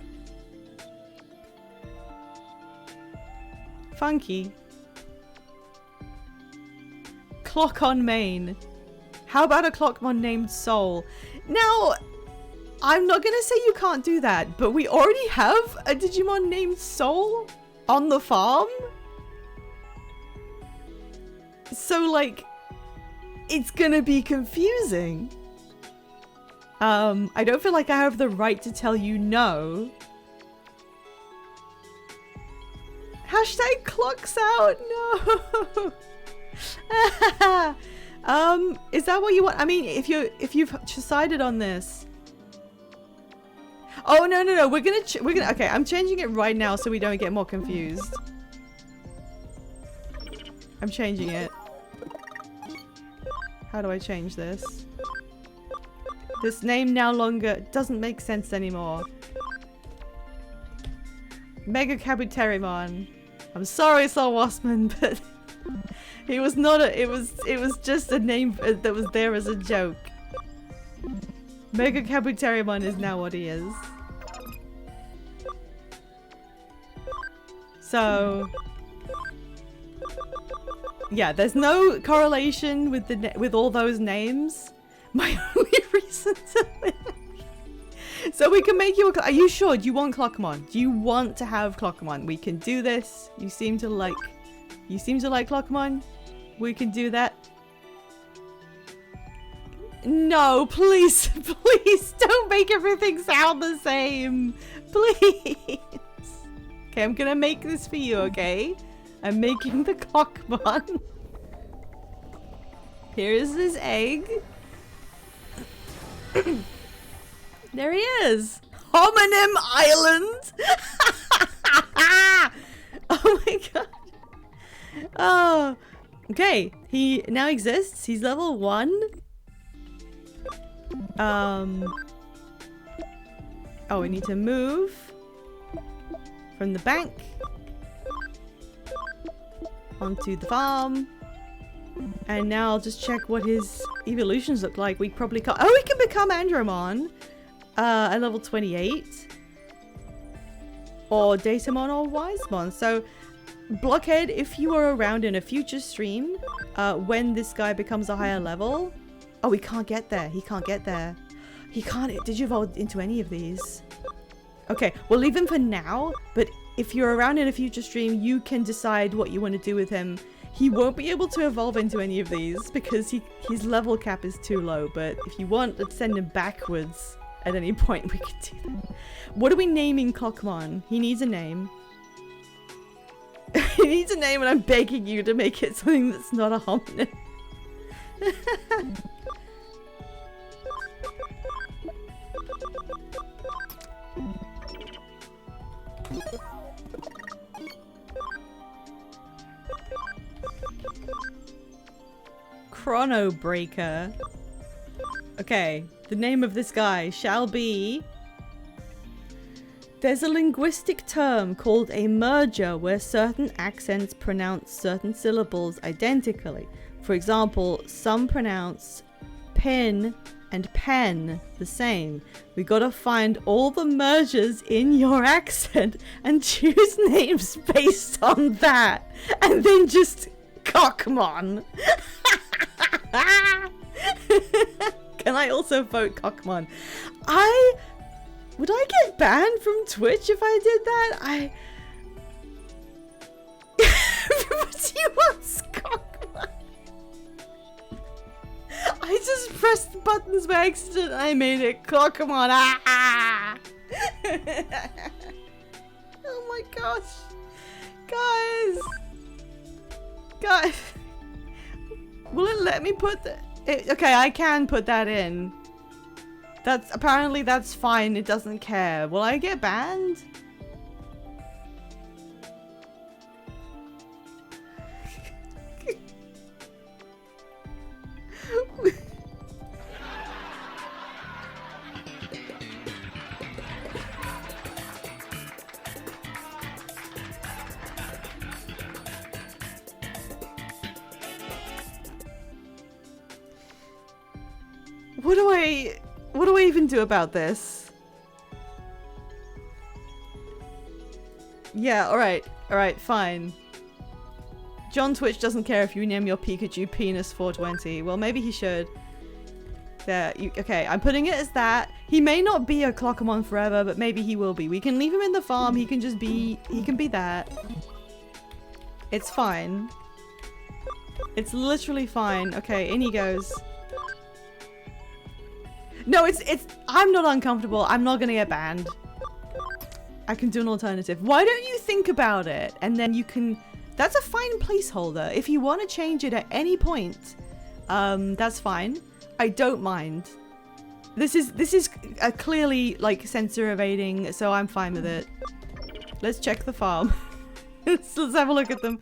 Funky. Clock on main. How about a Clockmon named Soul? Now, I'm not gonna say you can't do that, but we already have a Digimon named Soul on the farm. So, like, it's gonna be confusing. I don't feel like I have the right to tell you no. Hashtag clocks out. No. Is that what you want? I mean, if you've decided on this. Oh no. We're gonna. Okay, I'm changing it right now so we don't get more confused. I'm changing it. How do I change this? This name no longer doesn't make sense anymore. Mega Kabuterimon. I'm sorry, Saul Wassman, but he was not a. It was just a name that was there as a joke. Mega Kabuterimon is now what he is. So yeah, there's no correlation with the with all those names. My only reason to live. So we can make you a... Are you sure? Do you want Clockmon? Do you want to have Clockmon? We can do this. You seem to like Clockmon. We can do that. No, please, please don't make everything sound the same. Please. Okay, I'm gonna make this for you, okay? I'm making the Clockmon. Here is his egg. There he is! Homonym Island! Oh my god. Oh. Okay, he now exists. He's level 1. Oh, we need to move from the bank onto the farm. And now I'll just check what his evolutions look like. We probably can't... Oh, we can become Andromon! At level 28. Or Datamon or Wisemon. So, Blockhead, if you are around in a future stream, when this guy becomes a higher level... Oh, he can't get there. He can't get there. He can't... Did you evolve into any of these? Okay, we'll leave him for now. But if you're around in a future stream, you can decide what you want to do with him. He won't be able to evolve into any of these because his level cap is too low. But if you want, let's send him backwards. At any point, we could do that. What are we naming Clockmon? He needs a name. He needs a name, and I'm begging you to make it something that's not a homonym. Chrono Breaker. Okay, the name of this guy shall be... There's a linguistic term called a merger where certain accents pronounce certain syllables identically. For example, some pronounce pin and pen the same. We gotta find all the mergers in your accent and choose names based on that. And then just Cockmon. Can I also vote Cockmon? Would I get banned from Twitch if I did that? Everybody wants Cockmon. I just pressed the buttons by accident and I made it Cockmon. Ah! Oh my gosh. Guys. Will it let me put that? Okay, I can put that in. Apparently that's fine. It doesn't care. Will I get banned? What do I even do about this? Yeah, alright, fine. John Twitch doesn't care if you name your Pikachu Penis 420. Well, maybe he should. There, okay, I'm putting it as that. He may not be a Clockamon forever, but maybe he will be. We can leave him in the farm. He can be that. It's fine. It's literally fine. Okay, in he goes. No, I'm not uncomfortable. I'm not gonna get banned. I can do an alternative. Why don't you think about it? And then you can... That's a fine placeholder. If you want to change it at any point, that's fine. I don't mind. This is clearly, like, censor evading, so I'm fine with it. Let's check the farm. let's have a look at them.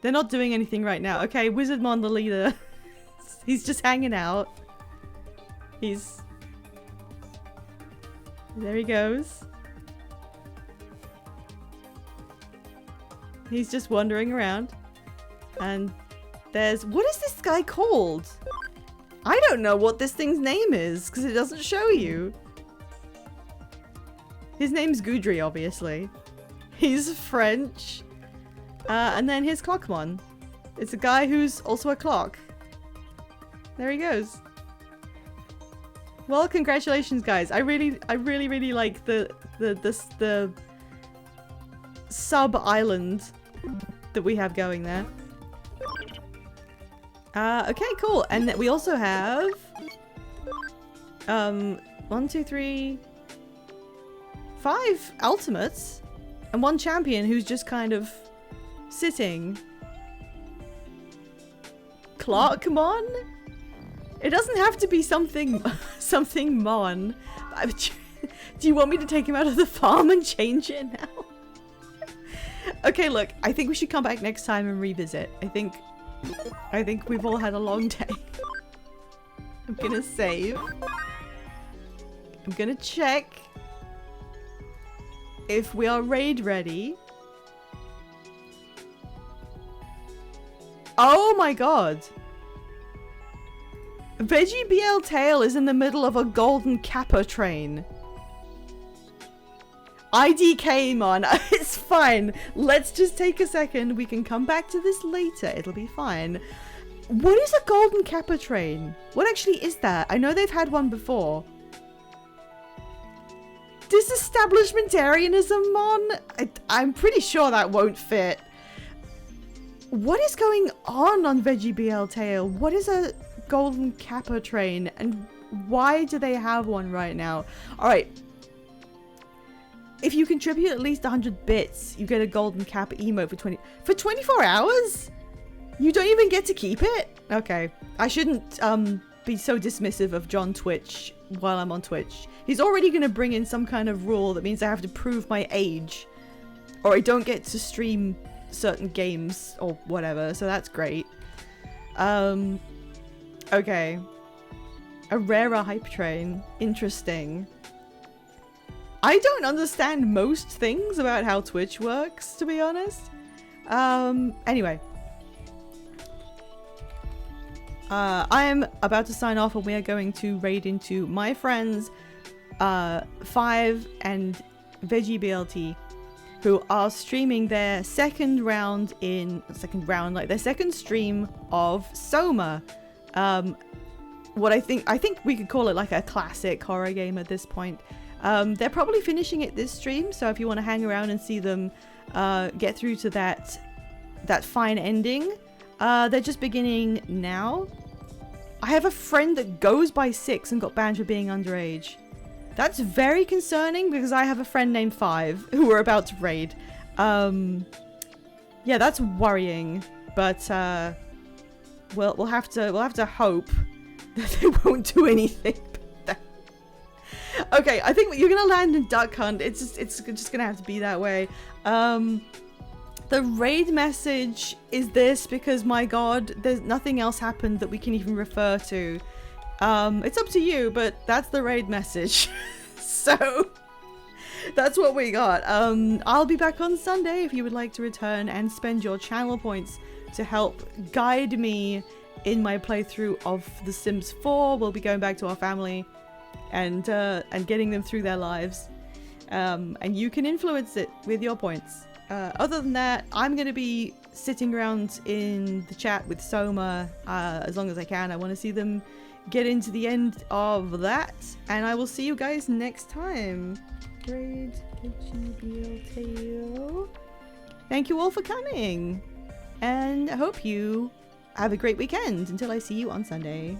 They're not doing anything right now. Okay, Wizardmon, the leader. He's just hanging out. There he goes. He's just wandering around. And there's... What is this guy called? I don't know what this thing's name is, because it doesn't show you. His name's Gudry, obviously. He's French. And then here's Clockmon. It's a guy who's also a clock. There he goes. Well, congratulations, guys. I really like the sub-island that we have going there. Okay, cool. And we also have 1, 2, 3, 5 ultimates and 1 champion who's just kind of sitting. Clarkmon? It doesn't have to be something Mon. Do you want me to take him out of the farm and change it now? Okay, look, I think we should come back next time and revisit. I think we've all had a long day. I'm gonna save. I'm gonna check if we are raid ready. Oh my god. Veggie BL Tail is in the middle of a golden Kappa train. IDK, Mon. It's fine. Let's just take a second. We can come back to this later. It'll be fine. What is a golden Kappa train? What actually is that? I know they've had one before. Disestablishmentarianism, Mon? I'm pretty sure that won't fit. What is going on Veggie BL Tail? What is a golden Kappa train? And why do they have one right now? Alright. If you contribute at least 100 bits, you get a golden Kappa emote for 24 hours? You don't even get to keep it? Okay. I shouldn't be so dismissive of John Twitch while I'm on Twitch. He's already going to bring in some kind of rule that means I have to prove my age. Or I don't get to stream certain games or whatever, so that's great. Okay. A rarer hype train. Interesting. I don't understand most things about how Twitch works, to be honest. Anyway. I am about to sign off and we are going to raid into my friends 5 and Veggie BLT, who are streaming their second stream of Soma. What I think we could call it like a classic horror game at this point. They're probably finishing it this stream, so if you want to hang around and see them get through to that fine ending, they're just beginning now. I have a friend that goes by 6 and got banned for being underage. That's very concerning because I have a friend named 5 who we're about to raid. Yeah, that's worrying, but we'll have to hope that they won't do anything. Okay, I think you're gonna land in Duck Hunt. It's just gonna have to be that way. The raid message is this because, my god, there's nothing else happened that we can even refer to. It's up to you, but that's the raid message. So that's what we got. I'll be back on Sunday if you would like to return and spend your channel points to help guide me in my playthrough of The Sims 4. We'll be going back to our family and getting them through their lives. And you can influence it with your points. Other than that, I'm going to be sitting around in the chat with Soma as long as I can. I want to see them get into the end of that. And I will see you guys next time. Thank you all for coming. And I hope you have a great weekend until I see you on Sunday.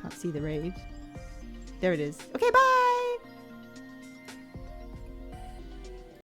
Can't see the raid. There it is. Okay, bye!